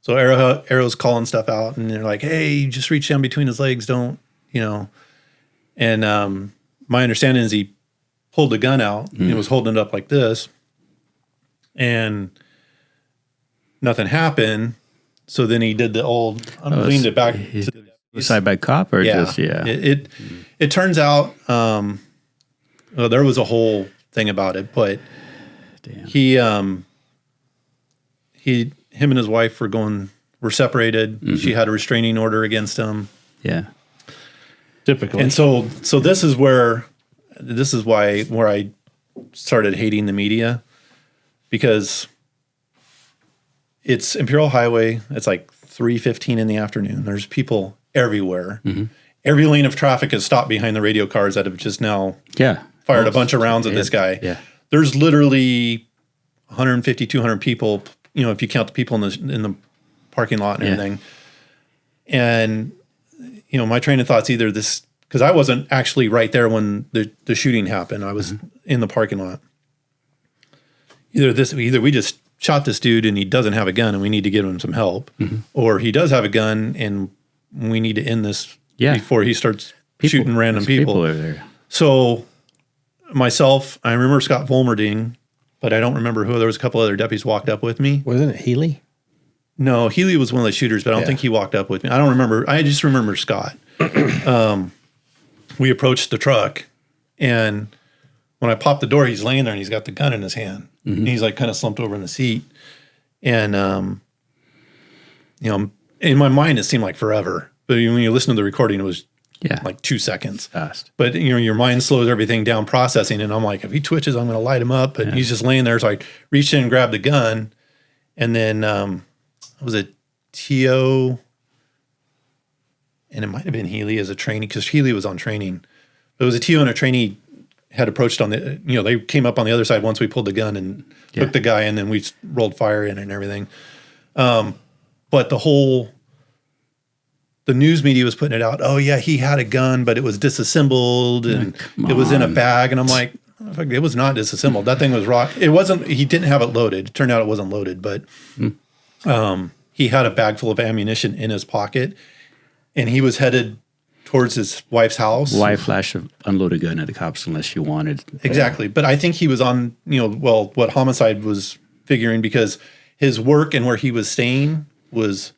Speaker 3: So Arrow's calling stuff out, and they're like, "Hey, just reach down between his legs, don't." And my understanding is he pulled the gun out and was holding it up like this, and nothing happened. So then he did the old, leaned it back to the
Speaker 1: side by cop, or
Speaker 3: It turns out, there was a whole thing about it, but him and his wife were separated. Mm-hmm. She had a restraining order against him.
Speaker 1: Yeah.
Speaker 2: Typically.
Speaker 3: And so this is where I started hating the media, because it's Imperial Highway. It's like 3:15 in the afternoon. There's people everywhere. Mm-hmm. Every lane of traffic is stopped behind the radio cars that have just now fired a bunch of rounds at this guy. Yeah. There's literally 150, 200 people, if you count the people in the parking lot and everything. And, my train of thought's either this, because I wasn't actually right there when the shooting happened. I was in the parking lot. Either we just shot this dude and he doesn't have a gun and we need to give him some help, or he does have a gun and we need to end this before he starts shooting random people
Speaker 1: over there.
Speaker 3: So myself, I remember Scott Volmerding, but I don't remember who. There was a couple other deputies walked up with me.
Speaker 2: Wasn't it Healy?
Speaker 3: No, Healy was one of the shooters, but I don't think he walked up with me. I don't remember. I just remember Scott. We approached the truck, and when I popped the door, he's laying there and he's got the gun in his hand. Mm-hmm. And he's like kind of slumped over in the seat. And, in my mind, it seemed like forever. But when you listen to the recording, it was like 2 seconds.
Speaker 1: Fast.
Speaker 3: But, your mind slows everything down processing. And I'm like, if he twitches, I'm going to light him up. But he's just laying there. So I reached in and grabbed the gun. And then it was a TO. And it might have been Healy as a trainee, because Healy was on training. But it was a TO and a trainee had approached on the, they came up on the other side once we pulled the gun and hooked the guy, and then we rolled fire in and everything. But the news media was putting it out. Oh yeah, he had a gun, but it was disassembled and it was in a bag. And I'm like, it was not disassembled. That thing was raw. It wasn't. He didn't have it loaded. It turned out it wasn't loaded, but he had a bag full of ammunition in his pocket, and he was headed towards his wife's house.
Speaker 1: Why flash an unloaded gun at the cops unless you wanted?
Speaker 3: Exactly. But I think he was on, what homicide was figuring, because his work and where he was staying was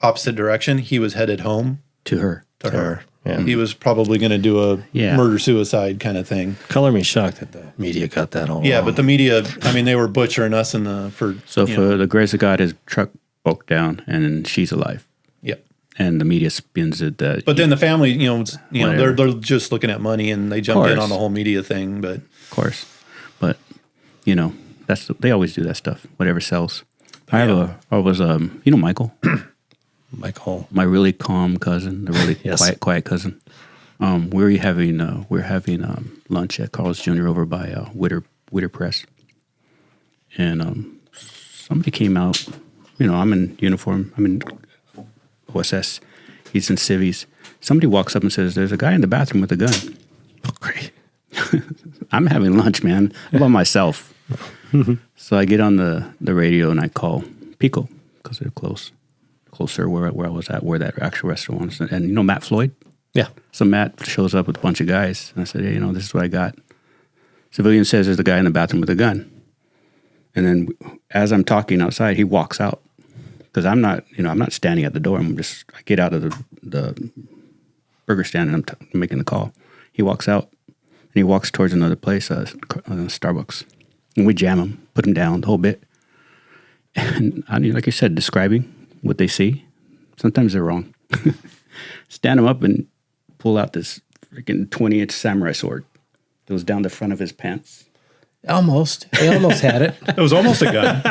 Speaker 3: opposite direction. He was headed home
Speaker 1: To her.
Speaker 3: to her.
Speaker 2: Yeah.
Speaker 3: He was probably going to do a murder-suicide kind of thing.
Speaker 2: Color me shocked that the media got that all
Speaker 3: Yeah,
Speaker 2: wrong.
Speaker 3: but the media, they were butchering us for
Speaker 1: the grace of God, his truck broke down and she's alive.
Speaker 3: Yeah.
Speaker 1: And the media spins it that.
Speaker 3: But then the family, they're just looking at money, and they jumped in on the whole media thing. But
Speaker 1: of course, but they always do that stuff. Whatever sells. I was Michael,
Speaker 2: Michael,
Speaker 1: my really calm cousin, the really quiet cousin. We're having lunch at Carl's Jr. over by Witter Press, and somebody came out. I'm in uniform. I'm in OSS. He's in civvies. Somebody walks up and says, "There's a guy in the bathroom with a gun."
Speaker 2: Oh, great.
Speaker 1: I'm having lunch, man. I'm by myself. So I get on the radio and I call Pico because they're closer where I was at, where that actual restaurant was. And Matt Floyd?
Speaker 2: Yeah.
Speaker 1: So Matt shows up with a bunch of guys. And I said, hey, this is what I got. Civilian says there's a guy in the bathroom with a gun. And then as I'm talking outside, he walks out. Because I'm not standing at the door. I get out of the burger stand and I'm making the call. He walks out and he walks towards another place, Starbucks. And we jam him, put him down the whole bit. And like you said, describing what they see, sometimes they're wrong. Stand him up and pull out this freaking 20-inch samurai sword that was down the front of his pants.
Speaker 2: Almost. He almost had it.
Speaker 3: it was almost a gun.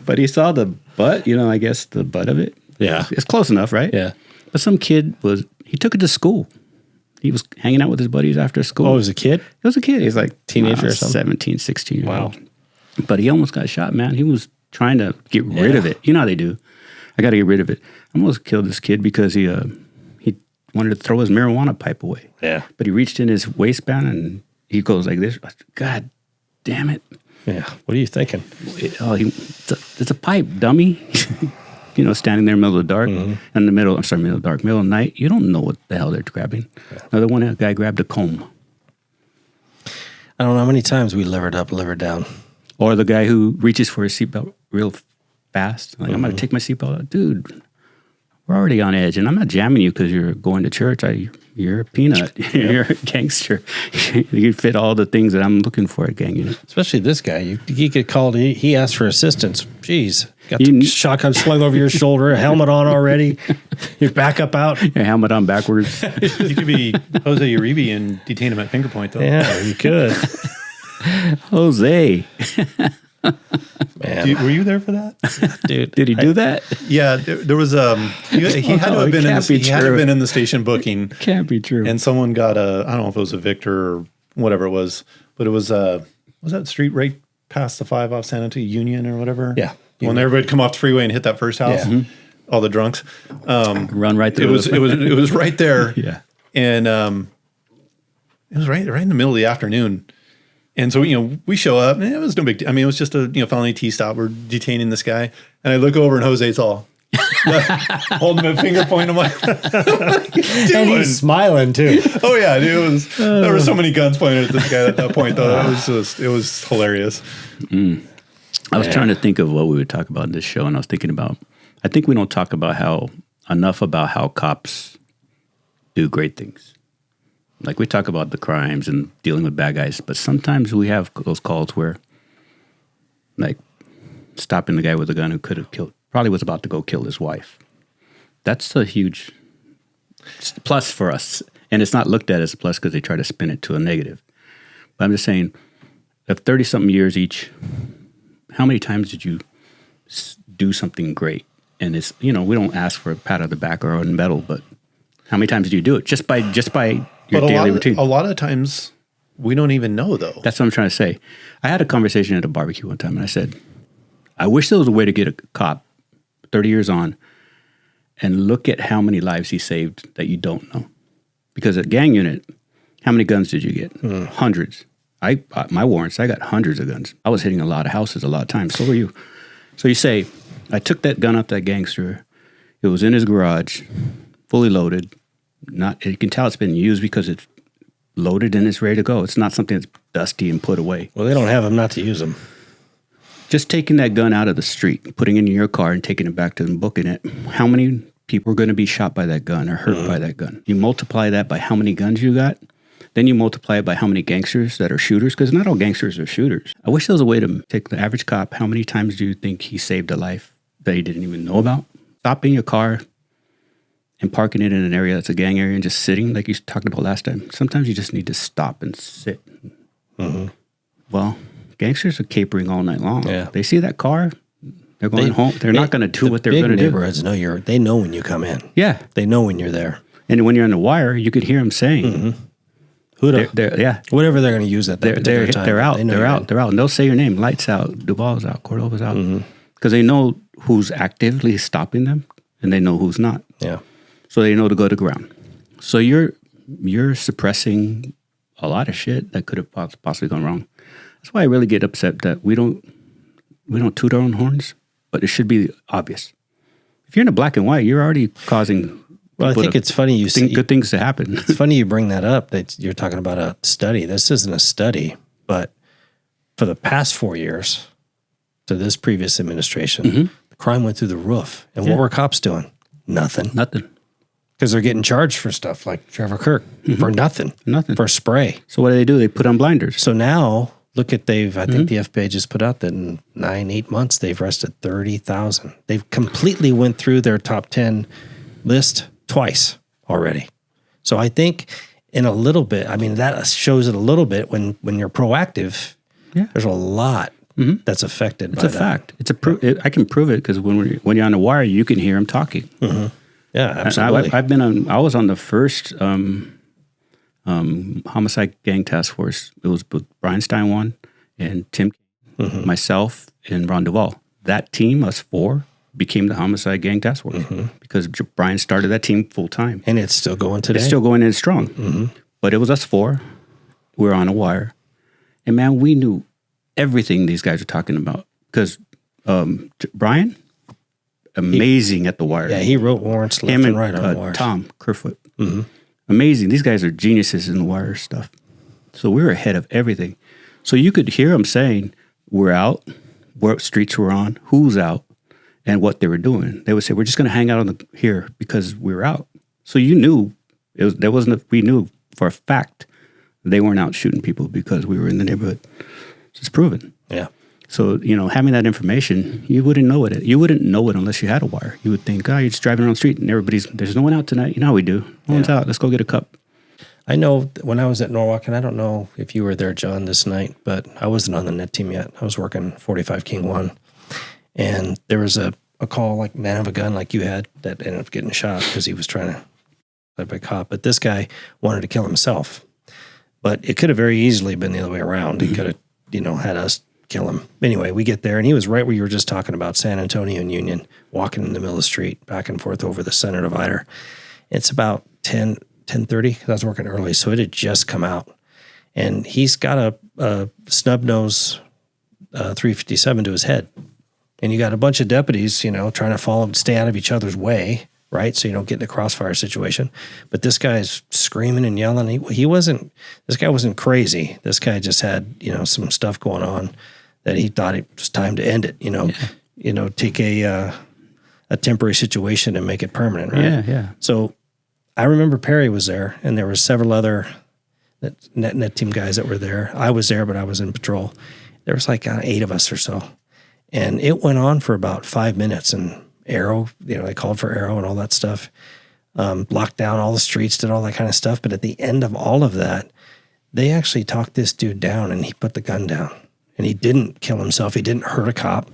Speaker 1: But he saw the butt, I guess the butt of it.
Speaker 2: Yeah.
Speaker 1: It's close enough, right?
Speaker 2: Yeah.
Speaker 1: But some kid he took it to school. He was hanging out with his buddies after school.
Speaker 2: Oh, it was a kid?
Speaker 1: It was a kid. He's like
Speaker 2: teenager or something?
Speaker 1: 17, 16 years
Speaker 2: Wow.
Speaker 1: old. But he almost got shot, man. He was trying to get rid of it. You know how they do. I got to get rid of it. I almost killed this kid because he wanted to throw his marijuana pipe away.
Speaker 2: Yeah.
Speaker 1: But he reached in his waistband and he goes like this. God damn it.
Speaker 2: Yeah. What are you thinking?
Speaker 1: It's a pipe, dummy. Standing there in the middle of the dark. Mm-hmm. In the middle of the night. You don't know what the hell they're grabbing. Yeah. Another one, a guy grabbed a comb.
Speaker 2: I don't know how many times we livered up, livered down.
Speaker 1: Or the guy who reaches for his seatbelt real fast. Like, I'm going to take my seatbelt out. Dude, we're already on edge. And I'm not jamming you because you're going to church. You're a peanut. You're a gangster. You fit all the things that I'm looking for at gang unit.
Speaker 2: Especially this guy. He get called. He asked for assistance. Jeez. Got the shotgun slung over your shoulder, a helmet on already. Your backup out.
Speaker 1: Your helmet on backwards.
Speaker 3: You could be Jose Uribe and detain him at finger point, though.
Speaker 2: Yeah, you could.
Speaker 1: Jose.
Speaker 2: Man.
Speaker 3: Were you there for that?
Speaker 2: Dude.
Speaker 1: Did he do that?
Speaker 3: Yeah, there was he had to have been in the station booking.
Speaker 1: Can't be true.
Speaker 3: And someone got I don't know if it was a Victor or whatever it was, but it was that street right past the 5 off Santa Fe Union or whatever?
Speaker 2: Yeah.
Speaker 3: When everybody would come off the freeway and hit that first house, all the drunks.
Speaker 1: Run right through.
Speaker 3: It was right there.
Speaker 1: Yeah.
Speaker 3: And it was right in the middle of the afternoon. And so, we show up, and it was no big deal. I mean, it was just a, felony T-stop. We're detaining this guy. And I look over, and Jose's all holding him at finger point. I'm like, what are you doing?
Speaker 2: And he's smiling, too.
Speaker 3: Oh, yeah. Dude, there were so many guns pointed at this guy at that point, though. It was hilarious.
Speaker 1: I was trying to think of what we would talk about in this show, and I was thinking about, I think we don't talk about enough about how cops do great things. Like, we talk about the crimes and dealing with bad guys, but sometimes we have those calls where, like, stopping the guy with a gun who could have probably was about to go kill his wife. That's a huge plus for us. And it's not looked at as a plus because they try to spin it to a negative. But I'm just saying, of 30-something years each, how many times did you do something great? And it's, we don't ask for a pat on the back or a medal, but how many times do you do it? Just by your daily routine.
Speaker 3: A lot of times We don't even know, though.
Speaker 1: That's what I'm trying to say. I had a conversation at a barbecue one time, and I said, I wish there was a way to get a cop 30 years on and look at how many lives he saved that you don't know. Because at gang unit, how many guns did you get? Hundreds. My warrants, I got hundreds of guns. I was hitting a lot of houses a lot of times. So were you. So you say, I took that gun off that gangster. It was in his garage, fully loaded. You can tell it's been used because it's loaded and it's ready to go. It's not something that's dusty and put away.
Speaker 2: Well, they don't have them not to use them.
Speaker 1: Just taking that gun out of the street, putting it in your car and taking it back to them, booking it. How many people are going to be shot by that gun or hurt by that gun? You multiply that by how many guns you got. Then you multiply it by how many gangsters that are shooters, because not all gangsters are shooters. I wish there was a way to take the average cop. How many times do you think he saved a life that he didn't even know about? Stopping your car and parking it in an area that's a gang area and just sitting, like you talked about last time. Sometimes you just need to stop and sit. Well, gangsters are capering all night long.
Speaker 2: Yeah.
Speaker 1: They see that car, they're going home. They're not going to do what they're going to do.
Speaker 2: Neighborhoods they know when you come in.
Speaker 1: Yeah.
Speaker 2: They know when you're there.
Speaker 1: And when you're on the wire, you could hear them saying,
Speaker 2: Whatever they're going to use at that particular time.
Speaker 1: They're out. And they'll say your name. Light's out. Duval's out. Cordova's out. Because they know who's actively stopping them, and they know who's not.
Speaker 2: Yeah.
Speaker 1: So they know to go to ground. So you're suppressing a lot of shit that could have possibly gone wrong. That's why I really get upset that we don't toot our own horns, but it should be obvious. If you're in a black and white, you're already causing.
Speaker 2: Well, I think it's funny you see
Speaker 1: good things to happen.
Speaker 2: It's funny you bring that up. That you're talking about a study. This isn't a study, but for the past 4 years, to this previous administration, the crime went through the roof. And what were cops doing? Nothing. Because they're getting charged for stuff like Trevor Kirk for nothing. For spray.
Speaker 1: So what do? They put on blinders.
Speaker 2: So now look at I think the FBI just put out that in 8 months they've arrested 30,000. They've completely went through their top 10 list twice already. So I think in a little bit, I mean, that shows it a little bit when you're proactive, there's a lot that's affected by that. It's a fact.
Speaker 1: I can prove it because when you're on the wire, you can hear them talking.
Speaker 2: Yeah, absolutely.
Speaker 1: I was on the first homicide gang task force. It was Brian Stein one and Tim, myself, and Ron Duvall. That team, us four, became the homicide gang task force because Brian started that team full time.
Speaker 2: And it's still going today.
Speaker 1: It's still going in strong. But it was us four. We were on a wire. And man, we knew everything these guys were talking about because Brian, amazing at the wire.
Speaker 2: Yeah, he wrote warrants left and right on wires.
Speaker 1: Tom Kerfoot. Amazing. These guys are geniuses in the wire stuff. So we were ahead of everything. So you could hear them saying, we're out, what streets we're on, who's out, and what they were doing. They would say, we're just going to hang out here because we were out. So you knew, we knew for a fact they weren't out shooting people because we were in the neighborhood. So it's proven.
Speaker 2: Yeah.
Speaker 1: So, having that information, you wouldn't know it. You wouldn't know it unless you had a wire. You would think, you're just driving around the street and there's no one out tonight. You know how we do. No one's out. Let's go get a cup.
Speaker 2: I know when I was at Norwalk, and I don't know if you were there, John, this night, but I wasn't on the net team yet. I was working 45 King 1. And there was a call like man of a gun like you had that ended up getting shot because he was trying to fight by cop. But this guy wanted to kill himself. But it could have very easily been the other way around. He could have, had us kill him. Anyway, we get there, and he was right where you were just talking about, San Antonio and Union, walking in the middle of the street, back and forth over the center divider. It's about 10:30, because I was working early, so it had just come out. And he's got a snub nose 357 to his head. And you got a bunch of deputies, trying to follow him, stay out of each other's way, right? So you don't get in a crossfire situation. But this guy's screaming and yelling. This guy wasn't crazy. This guy just had, some stuff going on that he thought it was time to end it, take a temporary situation and make it permanent, right?
Speaker 1: Yeah.
Speaker 2: So I remember Perry was there, and there were several other net team guys that were there. I was there, but I was in patrol. There was like 8 of us or so. And it went on for about 5 minutes, and Arrow, they called for Arrow and all that stuff, locked down all the streets, did all that kind of stuff. But at the end of all of that, they actually talked this dude down, and he put the gun down. and he didn't kill himself. He didn't hurt a cop.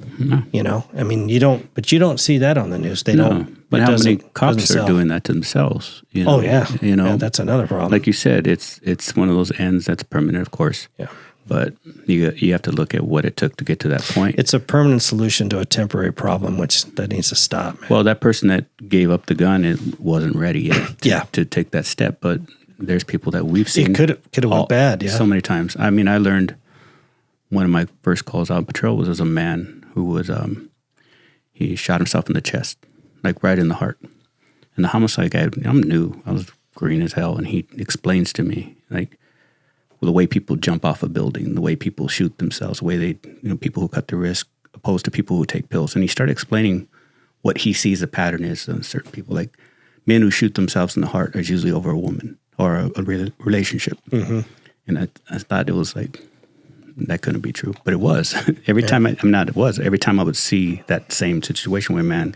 Speaker 2: You know, I mean, you don't see that on the news. They don't.
Speaker 1: But
Speaker 2: it
Speaker 1: how many
Speaker 2: doesn't
Speaker 1: cops are
Speaker 2: sell.
Speaker 1: doing that to themselves? You know?
Speaker 2: Oh yeah,
Speaker 1: You know,
Speaker 2: yeah, that's another problem.
Speaker 1: like you said, it's one of those ends that's permanent, of course.
Speaker 2: Yeah.
Speaker 1: But you have to look at what it took to get to that point.
Speaker 2: It's a permanent solution to a temporary problem, which that needs to stop. Man.
Speaker 1: Well, that person that gave up the gun, it wasn't ready yet to take that step. But there's people that we've seen.
Speaker 2: It could have went bad. Yeah.
Speaker 1: So many times. I mean, I learned one of my first calls out on patrol was as a man who was he shot himself in the chest, like right in the heart. And the homicide guy, I'm new. I was green as hell, and he explains to me like the way people jump off a building, the way people shoot themselves, the way they, people who cut the wrist opposed to people who take pills. And he started explaining what he sees the pattern is in certain people. Like men who shoot themselves in the heart are usually over a woman or a relationship. Mm-hmm. And I thought it was like, that couldn't be true. But it was. Every time every time I would see that same situation where a man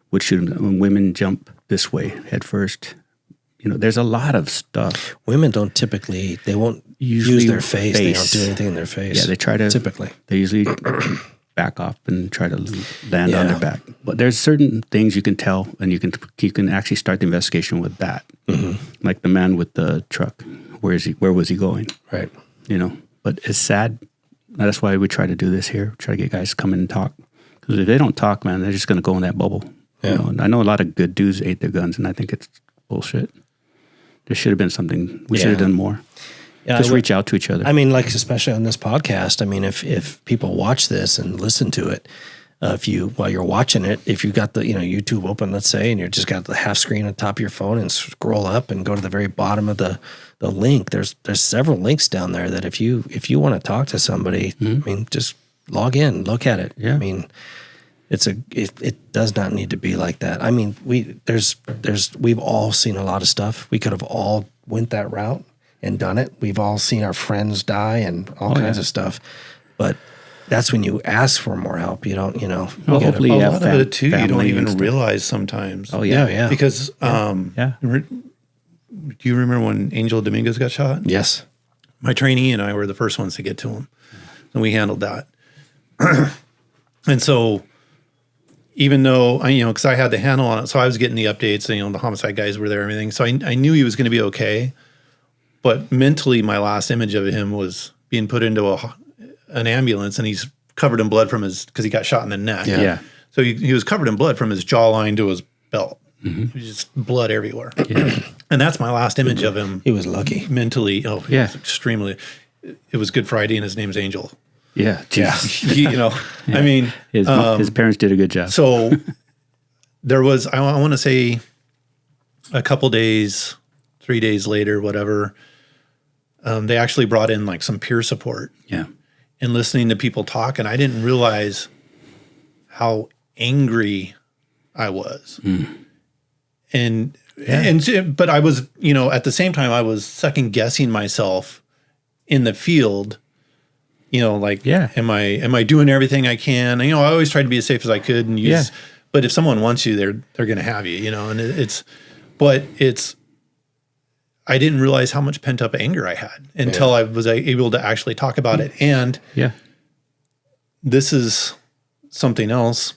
Speaker 1: would shoot him, when women jump this way head first, there's a lot of stuff.
Speaker 2: Women don't typically, they won't use their face. They don't do anything in their face.
Speaker 1: Yeah, they try to.
Speaker 2: Typically.
Speaker 1: They usually back off and try to land on their back. But there's certain things you can tell, and you can actually start the investigation with that. Mm-hmm. Like the man with the truck. Where was he going?
Speaker 2: Right.
Speaker 1: But it's sad. That's why we try to do this here. Try to get guys to come in and talk. Because if they don't talk, man, they're just going to go in that bubble.
Speaker 2: Yeah.
Speaker 1: I know a lot of good dudes ate their guns, and I think it's bullshit. There should have been something. We should have done more. Yeah, just reach out to each other.
Speaker 2: I mean, like, especially on this podcast, I mean, if people watch this and listen to it, while you're watching it, if you've got the, YouTube open, let's say, and you just got the half screen on top of your phone and scroll up and go to the very bottom of the link, there's several links down there that if you want to talk to somebody, I mean, just log in, look at it. Yeah. I mean, it does not need to be like that. I mean, we've all seen a lot of stuff. We could have all went that route and done it. We've all seen our friends die and all kinds of stuff. But that's when you ask for more help. You don't,
Speaker 1: Well, hopefully
Speaker 3: a lot of it too, you don't even realize sometimes.
Speaker 1: Oh yeah, yeah.
Speaker 3: Because do you remember when Angel Dominguez got shot?
Speaker 2: Yes.
Speaker 3: My trainee and I were the first ones to get to him, and we handled that. And so, even though because I had the handle on it, so I was getting the updates. The homicide guys were there, and everything. So I knew he was going to be okay. But mentally, my last image of him was being put into an ambulance, and he's covered in blood because he got shot in the neck.
Speaker 1: Yeah.
Speaker 3: So he was covered in blood from his jawline to his belt. Mm-hmm. Just blood everywhere. Yeah. And that's my last image of him.
Speaker 2: He was lucky.
Speaker 3: Mentally. Oh, he was extremely. It was Good Friday, and his name's Angel.
Speaker 1: Yeah.
Speaker 3: Yeah. I mean.
Speaker 1: His parents did a good job.
Speaker 3: So there was, I want to say, a couple days, 3 days later, whatever, they actually brought in like some peer support.
Speaker 1: Yeah.
Speaker 3: And listening to people talk, and I didn't realize how angry I was. But I was, at the same time, I was second guessing myself in the field. Am I doing everything I can? I always tried to be as safe as I could and use. Yeah. But if someone wants you, they're going to have you. And I didn't realize how much pent up anger I had until I was able to actually talk about it. And this is something else.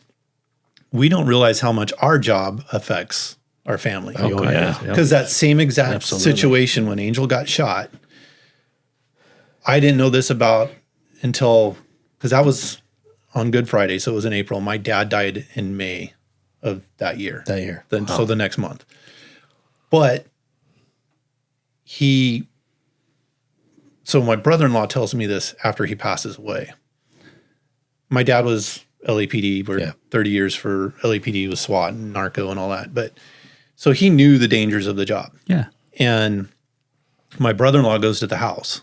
Speaker 3: We don't realize how much our job affects our family.
Speaker 2: Oh, yeah.
Speaker 3: Because that same exact situation when Angel got shot, I didn't know this about until, because that was on Good Friday, so it was in April. My dad died in May of that year. So the next month. But so my brother-in-law tells me this after he passes away. My dad was LAPD, worked 30 years for LAPD with SWAT and narco and all that. But so he knew the dangers of the job.
Speaker 1: Yeah.
Speaker 3: And my brother-in-law goes to the house,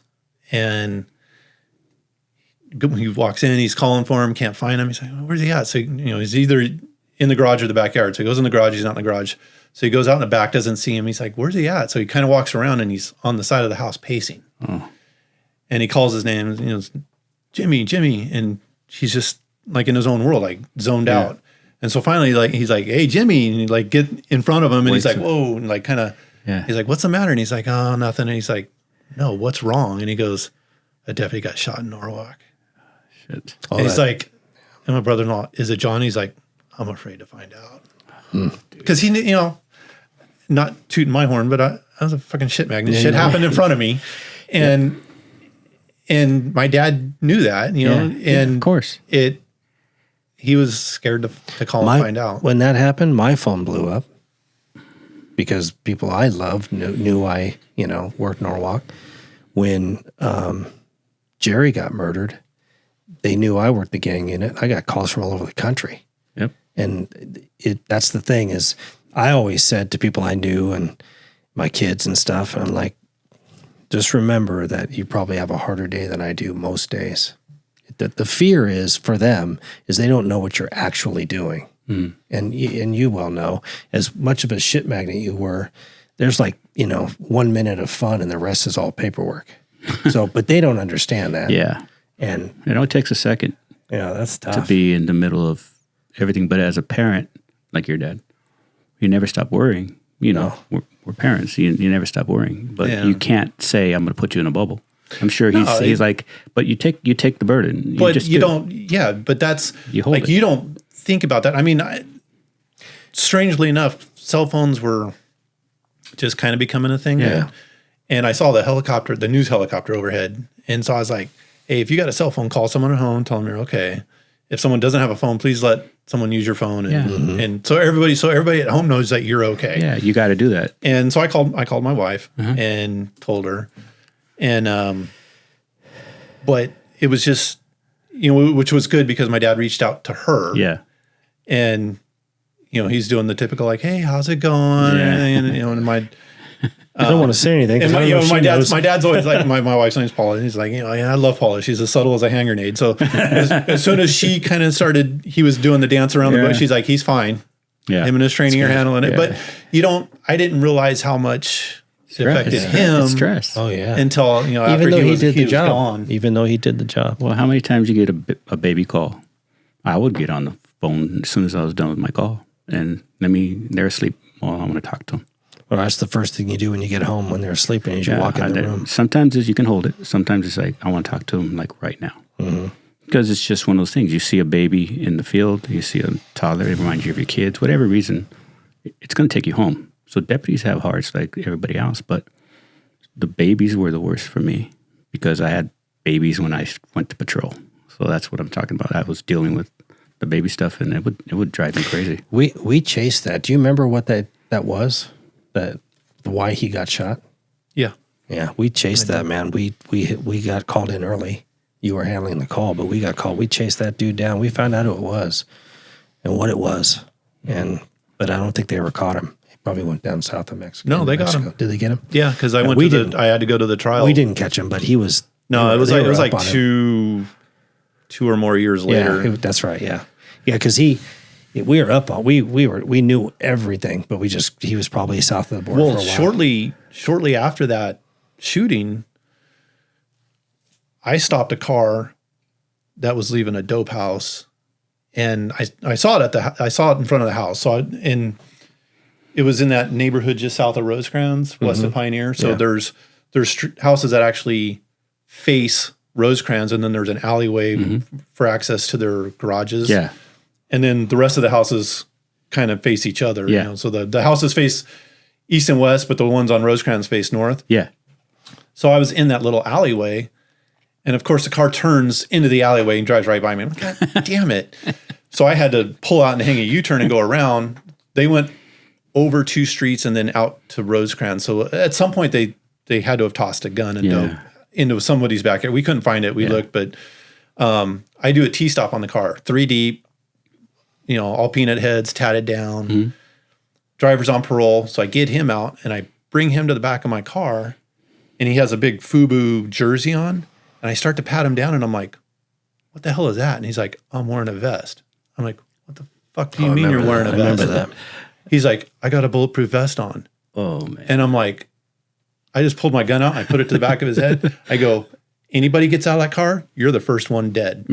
Speaker 3: and he walks in, he's calling for him, can't find him. He's like, where's he at? So, he's either in the garage or the backyard. So he goes in the garage, he's not in the garage. So he goes out in the back, doesn't see him. He's like, where's he at? So he kind of walks around, and he's on the side of the house pacing. Oh. And he calls his name, Jimmy. And he's just like in his own world, like zoned out. And so finally, he's like, hey, Jimmy. And he get in front of him, and he's like, whoa. And he's like, what's the matter? And he's like, oh, nothing. And he's like, no, what's wrong? And he goes, a deputy got shot in Norwalk.
Speaker 1: Shit.
Speaker 3: And he's like, and my brother-in-law, is it John? He's like, I'm afraid to find out. Because he, not tooting my horn, but I was a fucking shit magnet. Shit happened in front of me. And my dad knew that, and
Speaker 1: of course.
Speaker 3: He was scared to call and find out.
Speaker 2: When that happened, my phone blew up because people I loved knew I, worked Norwalk. When Jerry got murdered, they knew I worked the gang unit. I got calls from all over the country.
Speaker 1: Yep.
Speaker 2: And that's the thing is I always said to people I knew and my kids and stuff, I'm like, just remember that you probably have a harder day than I do most days. The fear is for them is they don't know what you're actually doing. And you well know, as much of a shit magnet you were, there's 1 minute of fun and the rest is all paperwork. So, but they don't understand that.
Speaker 1: Yeah.
Speaker 2: And
Speaker 1: it only takes a second.
Speaker 2: Yeah, that's tough.
Speaker 1: To be in the middle of everything. But as a parent, like your dad, you never stop worrying. We're parents. You never stop worrying. But you can't say, I'm going to put you in a bubble. I'm sure he's like, but you take the burden.
Speaker 3: But you don't. Yeah, but that's
Speaker 1: you hold it.
Speaker 3: You don't think about that. I mean, strangely enough, cell phones were just kind of becoming a thing.
Speaker 2: Yeah.
Speaker 3: And I saw the news helicopter overhead, and so I was like, hey, if you got a cell phone, call someone at home, tell them you're okay. If someone doesn't have a phone, please let someone use your phone. And, and so everybody at home knows that you're okay.
Speaker 1: Yeah, you got to do that.
Speaker 3: And so I called my wife and told her. And, but it was just, which was good because my dad reached out to her.
Speaker 1: Yeah.
Speaker 3: And, he's doing the typical like, hey, how's it going?
Speaker 1: Yeah.
Speaker 3: And my,
Speaker 2: I don't want to say anything.
Speaker 3: and my dad's always like, my wife's name's Paula. And he's like, I love Paula. She's as subtle as a hand grenade. So as soon as she kind of started, he was doing the dance around the bush. She's like, he's fine.
Speaker 1: Yeah.
Speaker 3: Him and his training are handling it. But I didn't realize how much it affected him.
Speaker 1: It's stress.
Speaker 2: Oh yeah.
Speaker 3: Until, after
Speaker 2: even though he did the
Speaker 3: was
Speaker 2: job.
Speaker 3: gone.
Speaker 2: Even though he did the job.
Speaker 1: Well, how many times you get a baby call? I would get on the phone as soon as I was done with my call. And they're asleep. Well, I want to talk to them.
Speaker 2: Well, that's the first thing you do when you get home when they're sleeping is you walk in the room.
Speaker 1: Sometimes you can hold it. Sometimes it's like, I want to talk to them like right now. Because it's just one of those things. You see a baby in the field, you see a toddler, it reminds you of your kids, whatever reason, it's going to take you home. So deputies have hearts like everybody else, but the babies were the worst for me because I had babies when I went to patrol. So that's what I'm talking about. I was dealing with the baby stuff and it would drive me crazy.
Speaker 2: We chased that. Do you remember what that was? Why he got shot?
Speaker 3: Yeah.
Speaker 2: Yeah, we chased that, man. We got called in early. You were handling the call, but we got called. We chased that dude down. We found out who it was and what it was. But I don't think they ever caught him. He probably went down south of Mexico.
Speaker 3: No, they got him.
Speaker 2: Did they get him?
Speaker 3: Yeah, because I had to go to the trial.
Speaker 2: We didn't catch him, but he was.
Speaker 3: No, it was like two or more years later.
Speaker 2: Yeah, that's right. Yeah, because we were up on we knew everything, but he was probably south of the border.
Speaker 3: Well,
Speaker 2: for a while.
Speaker 3: shortly after that shooting, I stopped a car that was leaving a dope house, and I saw it I saw it in front of the house. It was in that neighborhood just south of Rosecrans, west of Pioneer. So there's houses that actually face Rosecrans, and then there's an alleyway for access to their garages.
Speaker 1: Yeah.
Speaker 3: And then the rest of the houses kind of face each other.
Speaker 1: Yeah.
Speaker 3: So the houses face east and west, but the ones on Rosecrans face north.
Speaker 1: Yeah.
Speaker 3: So I was in that little alleyway, and of course the car turns into the alleyway and drives right by me. I'm like, God damn it. So I had to pull out and hang a U-turn and go around. They went over 2 streets and then out to Rosecrans. So at some point they had to have tossed a gun and dope into somebody's backyard. We couldn't find it. We looked, but I do a T-stop on the car, 3 deep, all peanut heads, tatted down, driver's on parole. So I get him out and I bring him to the back of my car, and he has a big FUBU jersey on, and I start to pat him down, and I'm like, what the hell is that? And he's like, I'm wearing a vest. I'm like, what the fuck do you mean you're wearing a vest?
Speaker 2: I remember that.
Speaker 3: He's like, I got a bulletproof vest on.
Speaker 1: Oh, man.
Speaker 3: And I'm like, I just pulled my gun out, I put it to the back of his head. I go, anybody gets out of that car, you're the first one dead.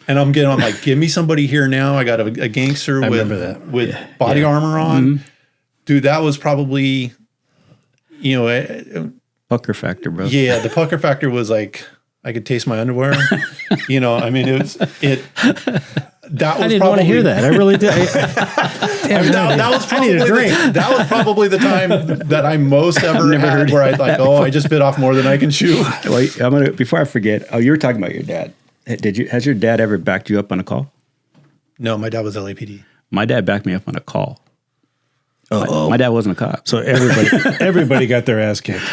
Speaker 3: And I'm like, give me somebody here now. I got a gangster with body armor on. Dude, that was probably,
Speaker 1: pucker factor, bro.
Speaker 3: Yeah, the pucker factor was like, I could taste my underwear. You know, I mean, that was
Speaker 2: I didn't want to hear that. I really did.
Speaker 3: that was probably that was probably the time that I most ever had where I thought, I just bit off more than I can chew.
Speaker 1: Wait, before I forget, you were talking about your dad. Has your dad ever backed you up on a call?
Speaker 3: No, my dad was LAPD.
Speaker 1: My dad backed me up on a call.
Speaker 2: Oh,
Speaker 1: my dad wasn't a cop.
Speaker 2: so everybody got their ass kicked.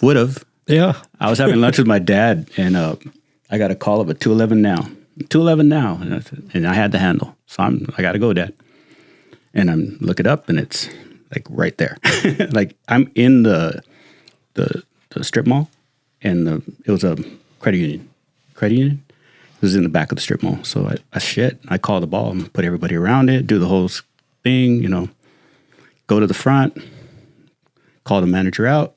Speaker 1: Would have.
Speaker 2: Yeah.
Speaker 1: I was having lunch with my dad, and I got a call of a 211 now. 211 now. And I had the handle. So I got to go, Dad. And I'm looking up, and it's like right there. Like I'm in the strip mall, and it was a credit union. Credit union? It was in the back of the strip mall. So I call the ball and put everybody around it, do the whole thing, you know, go to the front, call the manager out.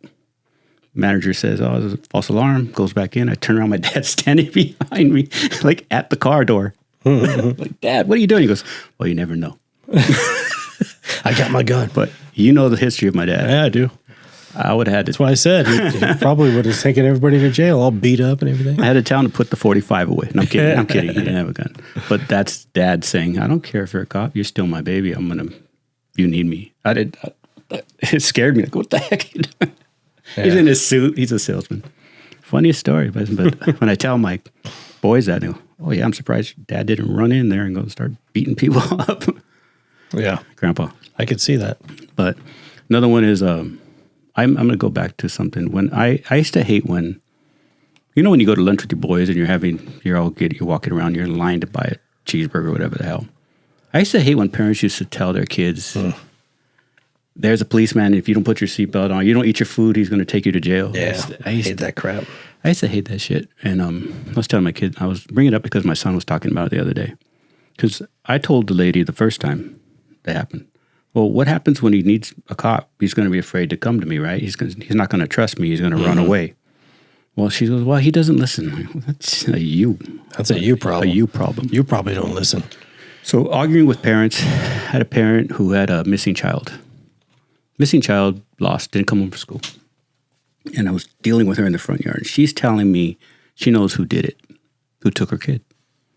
Speaker 1: Manager says, "Oh, there's a false alarm." Goes back in. I turn around. My dad's standing behind me, like at the car door. Like, "Dad, what are you doing?" He goes, "Well, you never know."
Speaker 2: I got my gun.
Speaker 1: But you know the history of my dad.
Speaker 2: Yeah, I do.
Speaker 1: I would have had to.
Speaker 2: That's why I said he probably would have taken everybody to jail, all beat up and everything.
Speaker 1: I had to tell him to put the 45 away. No, I'm kidding. I'm kidding. He didn't have a gun. But that's Dad saying, "I don't care if you're a cop. You're still my baby. You need me." It scared me. Like, what the heck are you doing? Yeah. He's in his suit. He's a salesman. Funniest story. But when I tell my boys that, they go, "Oh, yeah, I'm surprised Dad didn't run in there and go start beating people up."
Speaker 2: Yeah.
Speaker 1: Grandpa.
Speaker 2: I could see that.
Speaker 1: But another one is, I'm going to go back to something. When I used to hate when you go to lunch with your boys and you're walking around, you're in line to buy a cheeseburger or whatever the hell. I used to hate when parents used to tell their kids, "There's a policeman. If you don't put your seatbelt on, you don't eat your food, he's going to take you to jail."
Speaker 2: Yeah, I hate that crap.
Speaker 1: I used to hate that shit. And I was telling my kid, I was bringing it up because my son was talking about it the other day. Because I told the lady the first time that happened, "Well, what happens when he needs a cop? He's going to be afraid to come to me, right? He's not going to trust me. He's going to run away." Well, she goes, "Well, he doesn't listen." Like, well, that's a you.
Speaker 2: That's a you problem.
Speaker 1: A you problem.
Speaker 2: You probably don't listen.
Speaker 1: So arguing with parents, I had a parent who had a missing child. Missing child, lost, didn't come home from school. And I was dealing with her in the front yard. She's telling me she knows who did it, who took her kid.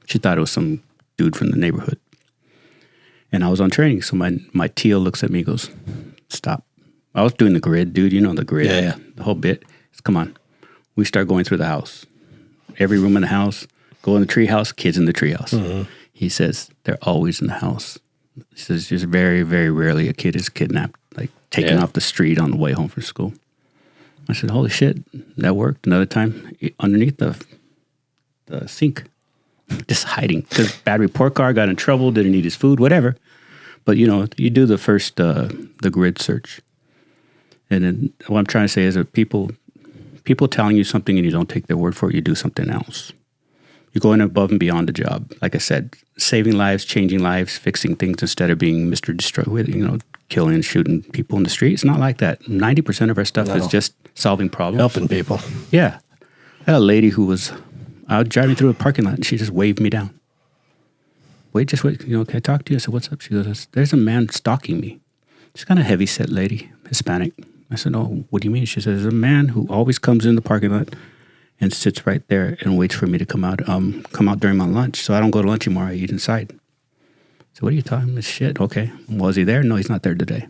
Speaker 1: She thought it was some dude from the neighborhood. And I was on training, so my TL looks at me and goes, "Stop." I was doing the grid, dude. You know the grid.
Speaker 2: Yeah.
Speaker 1: The whole bit. Come on. We start going through the house. Every room in the house. Go in the tree house, kids in the tree house. Mm-hmm. He says, "They're always in the house." He says, "Just very, very rarely a kid is kidnapped, like taken off the street on the way home from school." I said, "Holy shit, that worked." Another time, underneath the sink, just hiding. Because bad report card, got in trouble, didn't eat his food, whatever. But, you do the first, the grid search. And then what I'm trying to say is that people telling you something and you don't take their word for it, you do something else. You're going above and beyond the job. Like I said, saving lives, changing lives, fixing things instead of being Mr. Destroy, killing and shooting people in the street. It's not like that. 90% of our stuff is just solving problems.
Speaker 2: Helping people.
Speaker 1: Yeah. I had a lady who was out driving through a parking lot and she just waved me down. Just wait. Can I talk to you? I said, "What's up?" She goes, "There's a man stalking me." She's kind of heavy set lady, Hispanic. I said, "Oh, what do you mean?" She says, "There's a man who always comes in the parking lot and sits right there and waits for me to come out during my lunch. So I don't go to lunch anymore. I eat inside." So what are you talking about? Shit. Okay. Was he there? No, he's not there today.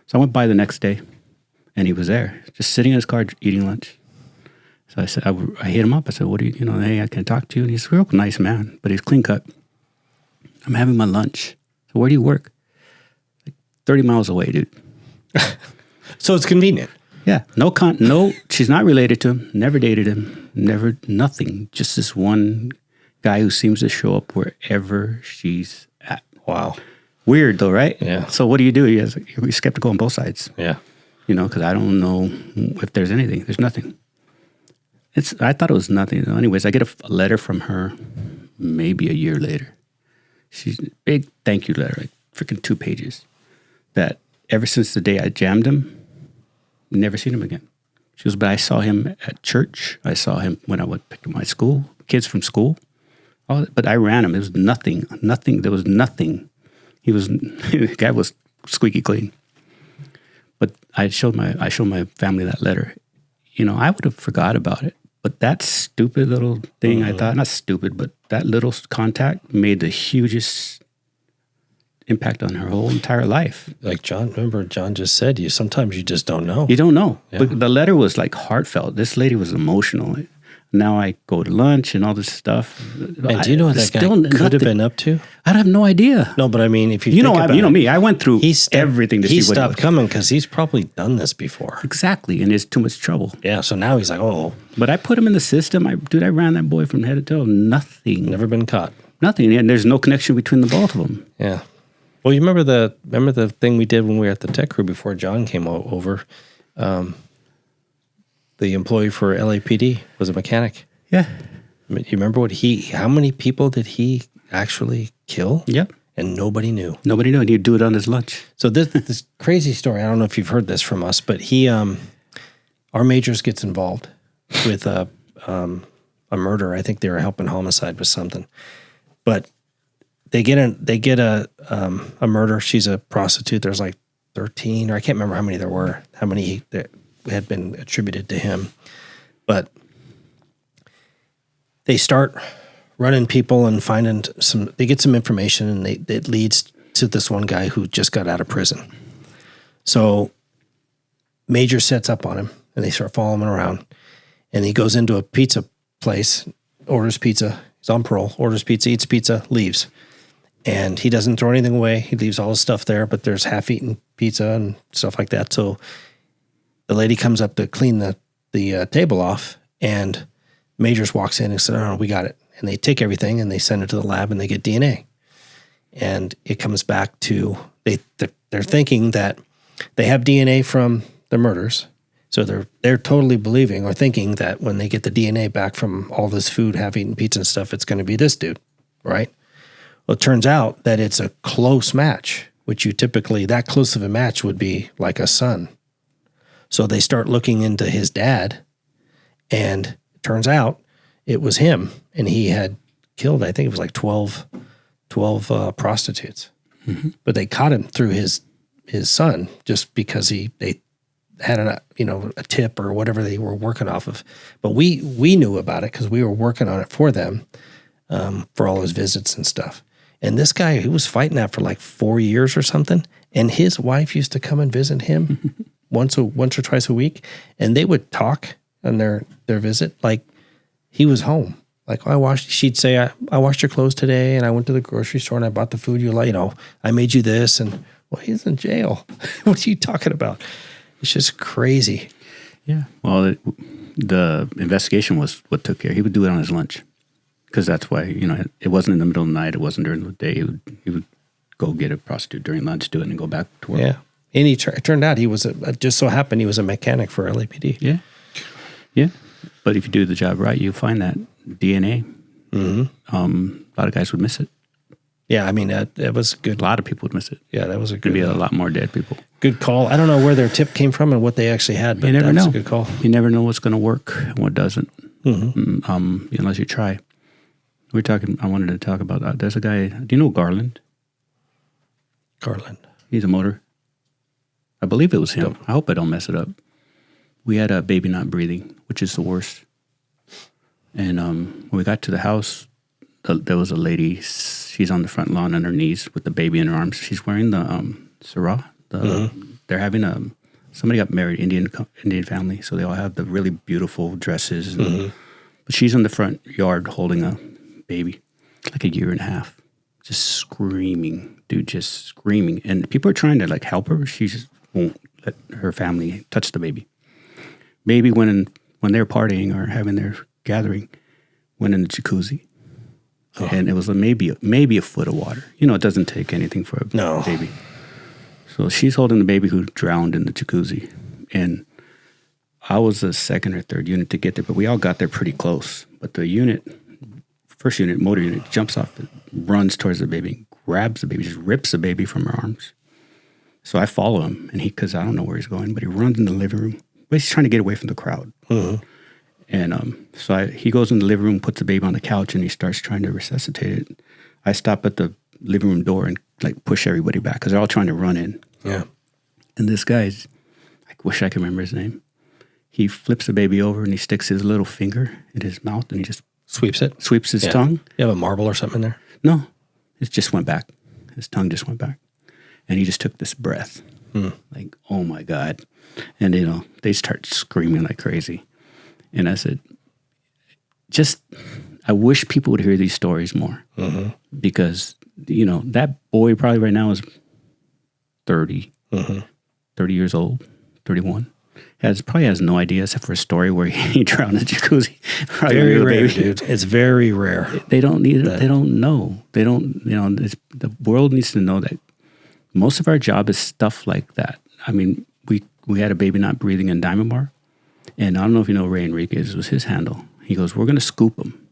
Speaker 1: So I went by the next day and he was there, just sitting in his car eating lunch. So I said, I hit him up. I said, "What do you, hey, I can talk to you." And he's a real nice man, but he's clean cut. "I'm having my lunch." So where do you work? Like 30 miles away, dude.
Speaker 2: So it's convenient.
Speaker 1: Yeah. No, she's not related to him. Never dated him. Never, nothing. Just this one guy who seems to show up wherever she's at.
Speaker 2: Wow.
Speaker 1: Weird though, right?
Speaker 2: Yeah.
Speaker 1: So what do? You're skeptical on both sides.
Speaker 2: Yeah.
Speaker 1: Because I don't know if there's anything. There's nothing. I thought it was nothing. Anyways, I get a letter from her maybe a year later. She's a big thank you letter, like freaking 2 pages, that ever since the day I jammed him, never seen him again. She goes, "But I saw him at church. I saw him when I went pick up my kids from school. But I ran him. There was nothing. There was nothing. The guy was squeaky clean." But I showed my family that letter. I would have forgot about it. But that stupid little thing, I thought, not stupid, but that little contact made the hugest impact on her whole entire life.
Speaker 2: Like John just said, sometimes you just don't know.
Speaker 1: You don't know.
Speaker 2: Yeah.
Speaker 1: But the letter was like heartfelt. This lady was emotional. Now I go to lunch and all this stuff.
Speaker 2: And do you know what that guy could have been up to?
Speaker 1: I have no idea.
Speaker 2: No, but I mean, if you
Speaker 1: you know me. I went through everything to see what
Speaker 2: he stopped coming because he's probably done this before.
Speaker 1: Exactly, and there's too much trouble.
Speaker 2: Yeah, so now he's like, oh.
Speaker 1: But I put him in the system. I ran that boy from head to toe. Nothing.
Speaker 2: Never been caught.
Speaker 1: Nothing, and there's no connection between the both of them.
Speaker 2: Yeah. Well, you remember the thing we did when we were at the tech crew before John came over? The employee for LAPD was a mechanic.
Speaker 1: Yeah.
Speaker 2: You remember how many people did he actually kill?
Speaker 1: Yep.
Speaker 2: And nobody knew.
Speaker 1: Nobody knew. And he'd do it on his lunch.
Speaker 2: So this crazy story, I don't know if you've heard this from us, but our majors gets involved with a murder. I think they were helping homicide with something. But they get a murder. She's a prostitute. There's like 13, or I can't remember how many there were, how many that had been attributed to him. But they start running people and finding they get some information, and it leads to this one guy who just got out of prison. So Major sets up on him, and they start following him around, and he goes into a pizza place, orders pizza. He's on parole, orders pizza, eats pizza, leaves. And he doesn't throw anything away. He leaves all his stuff there, but there's half-eaten pizza and stuff like that. So the lady comes up to clean the table off, and Majors walks in and says, "No, we got it." And they take everything and they send it to the lab, and they get DNA. And it comes back to they're thinking that they have DNA from the murders, so they're totally believing or thinking that when they get the DNA back from all this food, half-eaten pizza and stuff, it's going to be this dude, right? Well, it turns out that it's a close match, which that close of a match would be like a son. So they start looking into his dad, and it turns out it was him, and he had killed, I think it was like 12 prostitutes. Mm-hmm. But they caught him through his son just because they had a tip or whatever they were working off of. But we knew about it because we were working on it for them for all his visits and stuff. And this guy, he was fighting that for like 4 years or something. And his wife used to come and visit him once or twice a week. And they would talk on their visit like he was home. Like, she'd say, I washed your clothes today, and I went to the grocery store and I bought the food you like, I made you this. And well, he's in jail. What are you talking about? It's just crazy.
Speaker 1: Yeah. Well, the investigation was what took care. He would do it on his lunch. Because that's why, it wasn't in the middle of the night. It wasn't during the day. He would go get a prostitute during lunch, do it, and go back to work.
Speaker 2: Yeah. And it turned out he was just so happened he was a mechanic for LAPD.
Speaker 1: Yeah. Yeah. But if you do the job right, you find that DNA. Mm-hmm. A lot of guys would miss it.
Speaker 2: Yeah, I mean, that was good.
Speaker 1: A lot of people would miss it.
Speaker 2: Yeah, that was a good.
Speaker 1: Could be a lot more dead people.
Speaker 2: Good call. I don't know where their tip came from and what they actually had, but that's a good call.
Speaker 1: You never know what's going to work and what doesn't, unless you try. I wanted to talk about that. There's a guy, do you know Garland?
Speaker 2: Garland.
Speaker 1: He's a motor. I believe it was him. I hope I don't mess it up. We had a baby not breathing, which is the worst. And when we got to the house, there was a lady. She's on the front lawn on her knees with the baby in her arms. She's wearing the sarong. They're having somebody got married, Indian family, so they all have the really beautiful dresses. But she's in the front yard holding a baby, like 1.5 years, just screaming, dude, just screaming. And people are trying to like help her. She just won't let her family touch the baby. Baby went in, when they were partying or having their gathering, went in the jacuzzi. Oh. And it was maybe a foot of water. It doesn't take anything for a baby. So she's holding the baby who drowned in the jacuzzi. And I was the second or third unit to get there, but we all got there pretty close. But the first unit, motor unit, jumps off, runs towards the baby, grabs the baby, just rips the baby from her arms. So I follow him, and because I don't know where he's going, but he runs in the living room. But he's trying to get away from the crowd. Mm-hmm. And so he goes in the living room, puts the baby on the couch, and he starts trying to resuscitate it. I stop at the living room door and like push everybody back because they're all trying to run in.
Speaker 2: Yeah.
Speaker 1: And this guy's, I wish I could remember his name. he flips the baby over and he sticks his little finger in his mouth and he just
Speaker 2: Sweeps it.
Speaker 1: sweeps his tongue.
Speaker 2: You have a marble or something in there?
Speaker 1: No, it just went back. His tongue just went back. And he just took this breath. Like, oh my God. And, they start screaming like crazy. And I said, I wish people would hear these stories more. Because, that boy probably right now is 30 years old, 31. Probably has no idea except for a story where he drowned in a jacuzzi.
Speaker 2: Very rare, dude. It's very rare.
Speaker 1: They don't need it. They don't know. They don't, the world needs to know that most of our job is stuff like that. I mean, we had a baby not breathing in Diamond Bar. And I don't know if you know Ray Enriquez, was his handle. He goes, we're going to scoop him.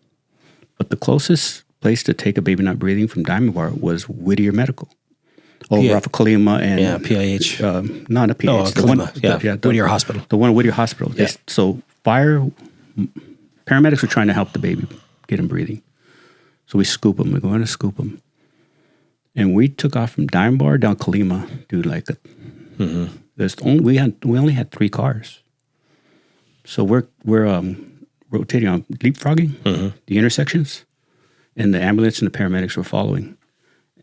Speaker 1: But the closest place to take a baby not breathing from Diamond Bar was Whittier Medical. Over off of Colima and
Speaker 2: PIH.
Speaker 1: Not a PIH.
Speaker 2: Oh, Colima. Whittier Hospital.
Speaker 1: The one at Whittier Hospital.
Speaker 2: Yeah.
Speaker 1: So paramedics were trying to help the baby get him breathing. So we scoop him. We're going to scoop him. And we took off from Diamond Bar down Colima, dude. We only had 3 cars. So we're rotating on leapfrogging the intersections, and the ambulance and the paramedics were following.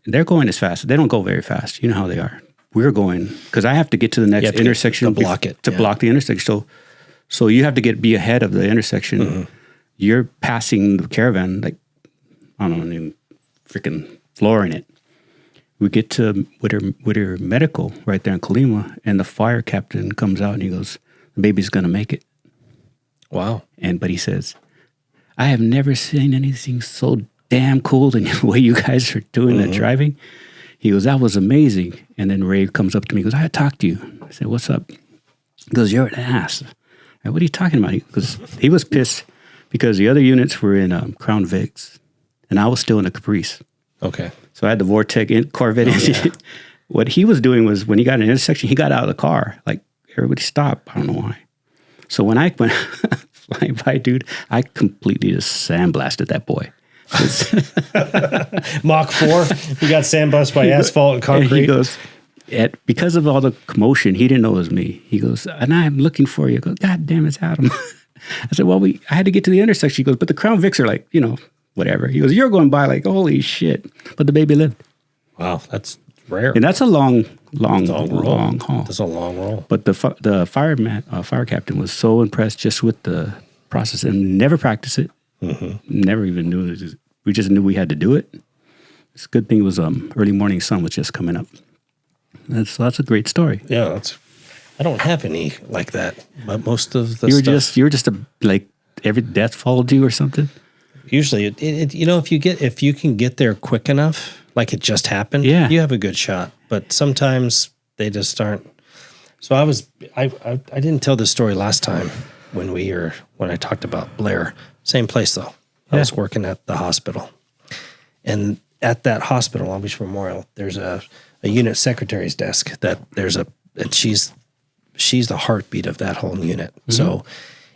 Speaker 1: They're going as fast. They don't go very fast. You know how they are. We're going because I have to get to the next intersection
Speaker 2: to block it.
Speaker 1: To block the intersection. So you have to be ahead of the intersection. You're passing the caravan like, I don't know, freaking flooring it. We get to Whittier Medical right there in Colima, and the fire captain comes out and he goes, "The baby's gonna make it."
Speaker 2: Wow.
Speaker 1: But he says, "I have never seen anything so damn cool than the way you guys are doing that driving." He goes, "That was amazing." And then Ray comes up to me and goes, "I had to talk to you." I said, "What's up?" He goes, "You're an ass." I, "What are you talking about?" Because he was pissed because the other units were in Crown Vics and I was still in a Caprice.
Speaker 2: Okay.
Speaker 1: So I had the Vortec Corvette engine. What he was doing was when he got in an intersection, he got out of the car. Like, everybody stopped. I don't know why. So when I went flying by, dude, I completely just sandblasted that boy.
Speaker 2: Mach 4. You got sandblasted by asphalt and concrete.
Speaker 1: And he goes, because of all the commotion, he didn't know it was me. He goes, "And I'm looking for you." I go, "God damn, it's Adam." I said, "Well, I had to get to the intersection." He goes, "But the Crown Vics are like, whatever." He goes, "You're going by like, holy shit." But the baby lived.
Speaker 2: Wow, that's rare.
Speaker 1: And that's a long haul.
Speaker 2: That's a long roll.
Speaker 1: But the fire captain was so impressed just with the process and never practiced it. Never even knew it. We just knew we had to do it. It's a good thing it was early morning sun was just coming up. That's a great story.
Speaker 2: Yeah, I don't have any like that. But most of the
Speaker 1: you were just every death followed you or something.
Speaker 2: Usually, if you can get there quick enough, like it just happened, you have a good shot. But sometimes they just aren't. So I didn't tell this story last time when I talked about Blair. Same place though. I was working at the hospital, and at that hospital, Long Beach Memorial, there's a unit secretary's desk and she's the heartbeat of that whole unit. So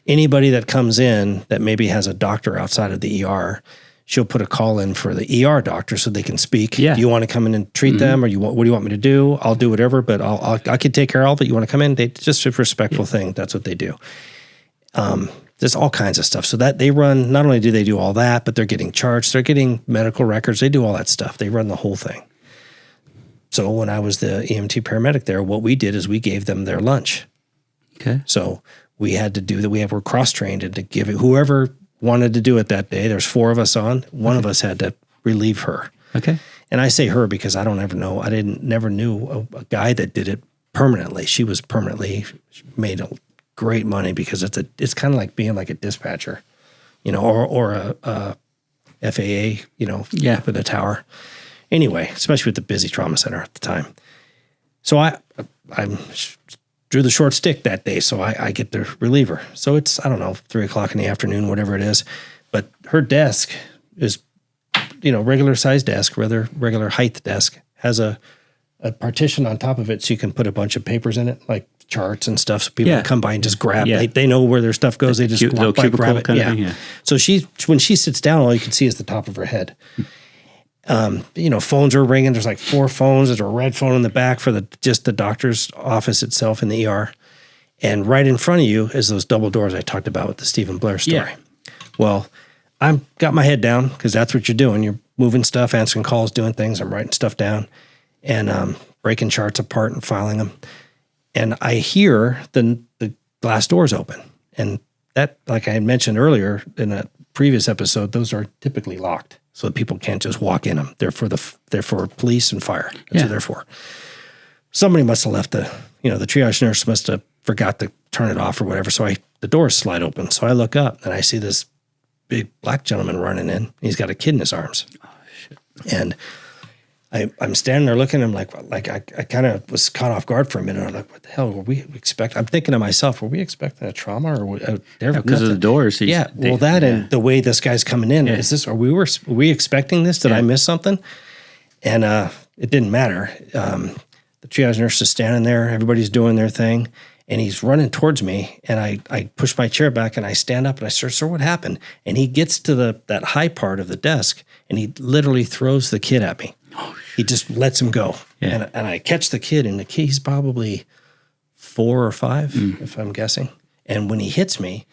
Speaker 2: anybody that comes in that maybe has a doctor outside of the ER, she'll put a call in for the ER doctor so they can speak. Yeah. Do you want to come in and treat them, or what do you want me to do? I'll do whatever, but I can take care of all of it. You want to come in? Just a respectful thing. That's what they do. There's all kinds of stuff. So that they run, not only do they do all that, but they're getting charged. They're getting medical records. They do all that stuff. They run the whole thing. So when I was the EMT paramedic there, what we did is we gave them their lunch.
Speaker 1: Okay.
Speaker 2: So we had to do that. We're cross-trained and to give it, whoever wanted to do it that day, there's 4 of us on, one of us had to relieve her. Okay. And I say her because I don't ever know, never knew a guy that did it permanently. She was permanently made a great money because it's kind of like being like a dispatcher, or a FAA, up in the tower. Anyway, especially with the busy trauma center at the time. So I drew the short stick that day, so I get the reliever. So it's, 3:00 in the afternoon, whatever it is. But her desk is, regular size desk, regular height desk, has a partition on top of it so you can put a bunch of papers in it, like charts and stuff, so people can come by and just grab. They know where their stuff goes. They just walk by, grab it. Yeah. So when she sits down, all you can see is the top of her head. Phones are ringing. There's like 4 phones. There's a red phone in the back for just the doctor's office itself in the ER. And right in front of you is those double doors I talked about with the Stephen Blair story.
Speaker 1: Yeah.
Speaker 2: Well, I'm got my head down because that's what you're doing. You're moving stuff, answering calls, doing things. I'm writing stuff down and breaking charts apart and filing them. And I hear the glass doors open. And that, like I had mentioned earlier in a previous episode, those are typically locked so that people can't just walk in them. They're for police and fire. That's what they're for. Somebody must have left the triage nurse must have forgot to turn it off or whatever. So the doors slide open. So I look up and I see this big black gentleman running in. He's got a kid in his arms. Oh, shit. And I'm standing there looking at him like I kind of was caught off guard for a minute. I'm like, what the hell were we expect? I'm thinking to myself, were we expecting a trauma or
Speaker 1: because of the doors?
Speaker 2: And the way this guy's coming in, is this? Were we expecting this? Did I miss something? And it didn't matter. The triage nurse is standing there. Everybody's doing their thing. And he's running towards me. And I push my chair back and I stand up and I start, sir, what happened? And he gets to that high part of the desk and he literally throws the kid at me. Oh, he just lets him go. Yeah. And I catch the kid and the kid, he's probably 4 or 5, if I'm guessing. And when he hits me,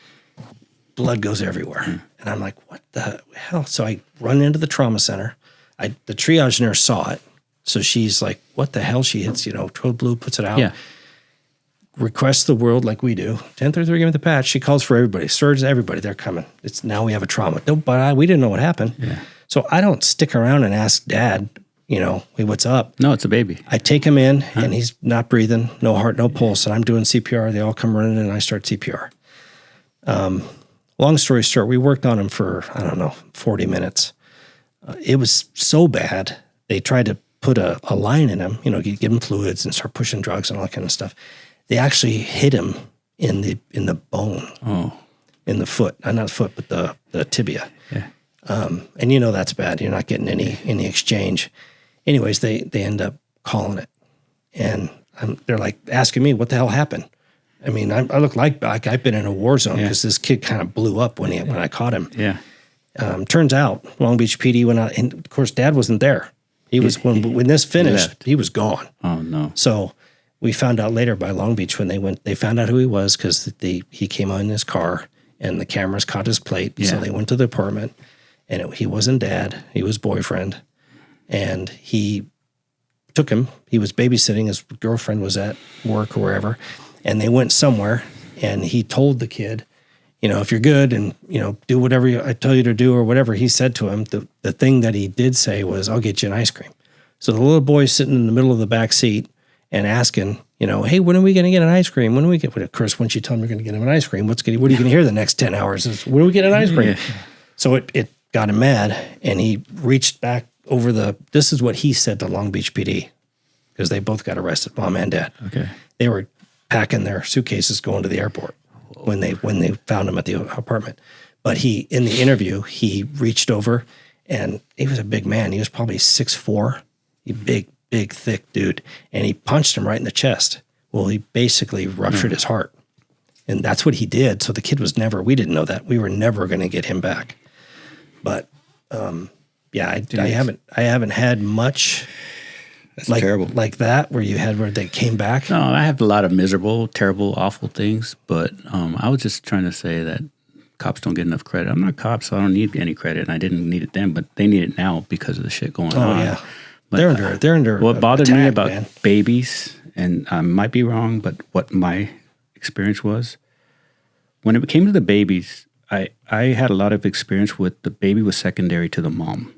Speaker 2: blood goes everywhere. And I'm like, what the hell? So I run into the trauma center. The triage nurse saw it. So she's like, what the hell? She hits, code blue, puts it out.
Speaker 1: Yeah.
Speaker 2: Requests the world like we do. 1033, give me the patch. She calls for everybody. Surgeons, everybody, they're coming. It's now we have a trauma. No, but we didn't know what happened. Yeah. So I don't stick around and ask Dad, hey, what's up?
Speaker 1: No, it's a baby.
Speaker 2: I take him in and he's not breathing, no heart, no pulse. And I'm doing CPR. They all come running in and I start CPR. Long story short, we worked on him for, 40 minutes. It was so bad. They tried to put a line in him, give him fluids and start pushing drugs and all that kind of stuff. They actually hit him in the bone, in the foot, not the foot, but the tibia. Yeah. And that's bad. You're not getting any exchange. Anyways, they end up calling it, and they're like asking me what the hell happened. I mean, I look like I've been in a war zone because this kid kind of blew up when I caught him. Yeah. Turns out Long Beach PD went out, and of course Dad wasn't there. He was when this finished, he was gone. Oh no! So we found out later by Long Beach when they found out who he was because he came on in his car and the cameras caught his plate. Yeah. So they went to the apartment, and he wasn't Dad. He was boyfriend, and he took him. He was babysitting. His girlfriend was at work or wherever, and they went somewhere. And he told the kid, if you're good and, do whatever I tell you to do or whatever he said to him, the thing that he did say was, I'll get you an ice cream. So the little boy's sitting in the middle of the back seat and asking, hey, when are we going to get an ice cream? When do we get, of course, once you tell him you're going to get him an ice cream, what are you going to hear the next 10 hours is, when do we get an ice cream? Yeah. So it got him mad and he reached back over this is what he said to Long Beach PD because they both got arrested, Mom and Dad. Okay. They were packing their suitcases going to the airport. When they found him at the apartment. But in the interview, he reached over and he was a big man. He was probably 6'4", a big, thick dude. And he punched him right in the chest. Well, he basically ruptured his heart. And that's what he did. So the kid we didn't know that. We were never going to get him back. But I haven't had much terrible like that where they came back.
Speaker 1: No, I have a lot of miserable, terrible, awful things, but I was just trying to say that cops don't get enough credit. I'm not cops, so I don't need any credit, and I didn't need it then, but they need it now because of the shit going on. Oh yeah,
Speaker 2: but they're under.
Speaker 1: What bothered me about babies, and I might be wrong, but what my experience was when it came to the babies, I had a lot of experience with the baby was secondary to the mom.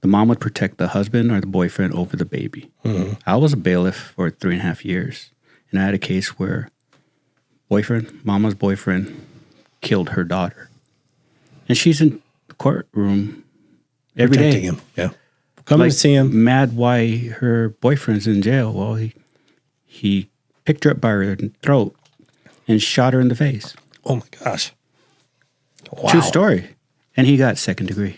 Speaker 1: The mom would protect the husband or the boyfriend over the baby. Mm-hmm. I was a bailiff for 3.5 years, and I had a case where mama's boyfriend, killed her daughter. And she's in the courtroom every
Speaker 2: protecting
Speaker 1: day.
Speaker 2: Him, yeah. Coming to see him.
Speaker 1: Mad why her boyfriend's in jail. Well, he picked her up by her throat and shot her in the face.
Speaker 2: Oh, my gosh. Wow.
Speaker 1: True story. And he got 2nd degree.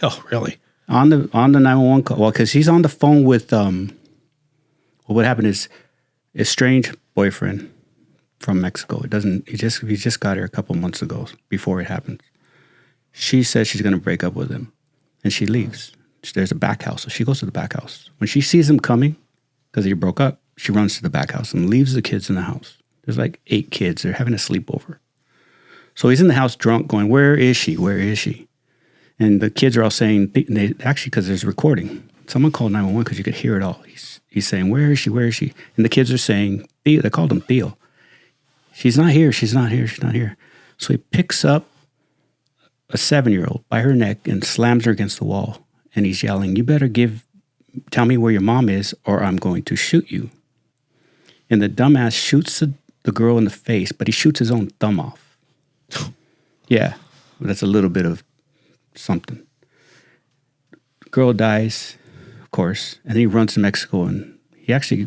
Speaker 2: Oh, really?
Speaker 1: On the 911 call, well, because he's on the phone with what happened is estranged boyfriend from Mexico. He just got here a couple months ago before it happened. She says she's going to break up with him, and she leaves. There's a back house, so she goes to the back house. When she sees him coming, because he broke up, she runs to the back house and leaves the kids in the house. There's like 8 kids. They're having a sleepover. So he's in the house drunk going, where is she? Where is she? And the kids are all saying, actually, because there's recording. Someone called 911 because you could hear it all. He's saying, where is she? Where is she? And the kids are saying, Theo, they called him Theo. She's not here. She's not here. She's not here. So he picks up a 7-year-old by her neck and slams her against the wall. And he's yelling, you better tell me where your mom is or I'm going to shoot you. And the dumbass shoots the girl in the face, but he shoots his own thumb off. Yeah, that's a little bit of something. Girl dies, of course, and then he runs to Mexico, and he actually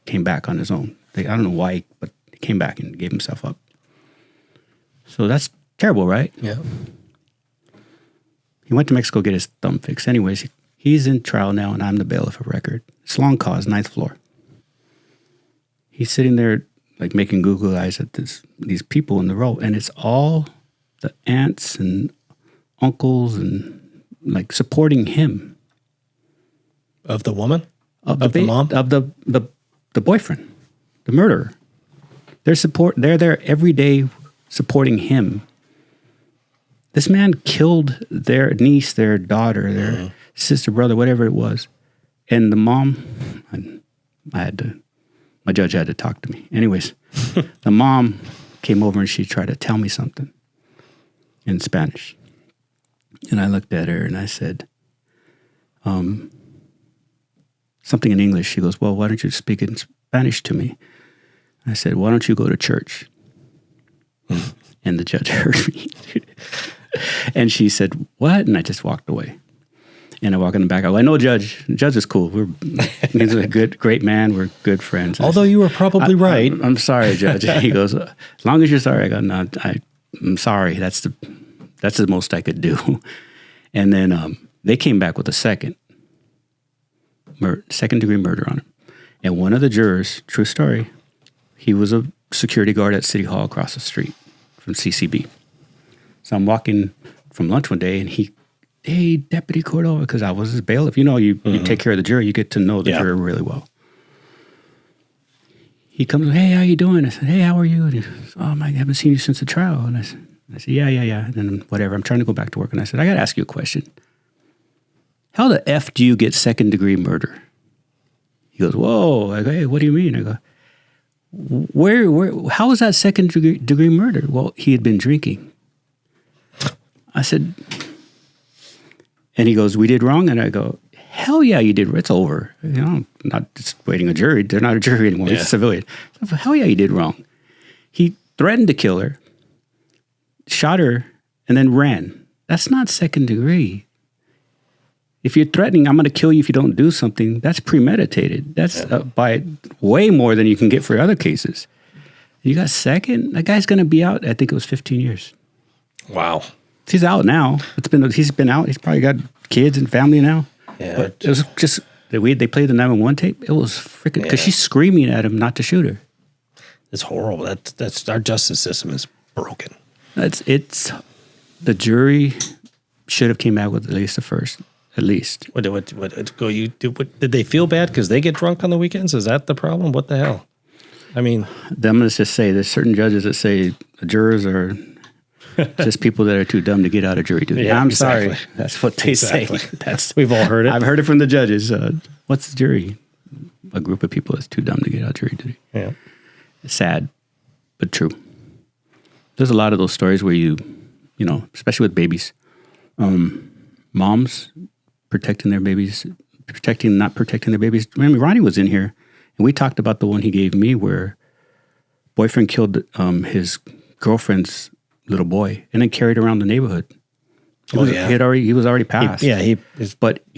Speaker 1: came back on his own. I don't know why, but he came back and gave himself up. So that's terrible, right?
Speaker 2: Yeah.
Speaker 1: He went to Mexico to get his thumb fixed. Anyways, he's in trial now, and I'm the bailiff of record. It's long cause, 9th floor. He's sitting there like making Google eyes at these people in the row, and it's all the aunts and uncles and like supporting him.
Speaker 2: Of the woman?
Speaker 1: Of the
Speaker 2: mom?
Speaker 1: Of the boyfriend, the murderer. They're there every day supporting him. This man killed their niece, their daughter, their sister, brother, whatever it was. And the mom, my judge had to talk to me. Anyways, the mom came over and she tried to tell me something in Spanish. And I looked at her and I said, something in English. She goes, well, why don't you speak in Spanish to me? I said, why don't you go to church? And the judge heard me. And she said, what? And I just walked away. And I walk in the back. I go, I know Judge. The judge is cool. He's a great man. We're good friends.
Speaker 2: Although you were probably right.
Speaker 1: I'm sorry, Judge. He goes, as long as you're sorry. I go, no, I'm sorry. That's the most I could do. And then they came back with a second-degree murder on him. And one of the jurors, true story, he was a security guard at City Hall across the street from CCB. So I'm walking from lunch one day, and hey, Deputy Cordova, because I was his bailiff. You know, you take care of the jury. You get to know the jury really well. He comes, hey, how you doing? I said, hey, how are you? And he goes, oh, I haven't seen you since the trial. And I said, yeah. And then whatever, I'm trying to go back to work. And I said, I got to ask you a question. How the F do you get second-degree murder? He goes, whoa. I go, hey, what do you mean? I go, how is that second-degree murder? Well, he had been drinking. I said, and he goes, we did wrong? And I go, hell yeah, you did. It's over. You know, I'm not just waiting a jury. They're not a jury anymore. It's a civilian. So, hell yeah, you did wrong. He threatened to kill her, shot her, and then ran. That's not second degree. If you're threatening, I'm going to kill you if you don't do something, that's premeditated. That's by way more than you can get for other cases. You got second? That guy's going to be out, I think it was 15 years.
Speaker 2: Wow.
Speaker 1: He's out now. He's been out. He's probably got kids and family now.
Speaker 2: Yeah.
Speaker 1: But it was just they played the 911 tape. It was freaking because she's screaming at him not to shoot her.
Speaker 2: It's horrible. That's our justice system is broken.
Speaker 1: It's the jury should have came out with at least the first. At least.
Speaker 2: What did they feel bad because they get drunk on the weekends? Is that the problem? What the hell? I mean,
Speaker 1: I'm going to just say there's certain judges that say the jurors are just people that are too dumb to get out of jury duty.
Speaker 2: Yeah,
Speaker 1: I'm sorry. That's what they say.
Speaker 2: We've all heard it.
Speaker 1: I've heard it from the judges. What's the jury? A group of people that's too dumb to get out of jury duty.
Speaker 2: Yeah.
Speaker 1: It's sad, but true. There's a lot of those stories where you know, especially with babies, moms protecting their babies, not protecting their babies. I mean, Ronnie was in here, and we talked about the one he gave me where boyfriend killed his girlfriend's little boy and then carried around the neighborhood. He was already passed.
Speaker 2: He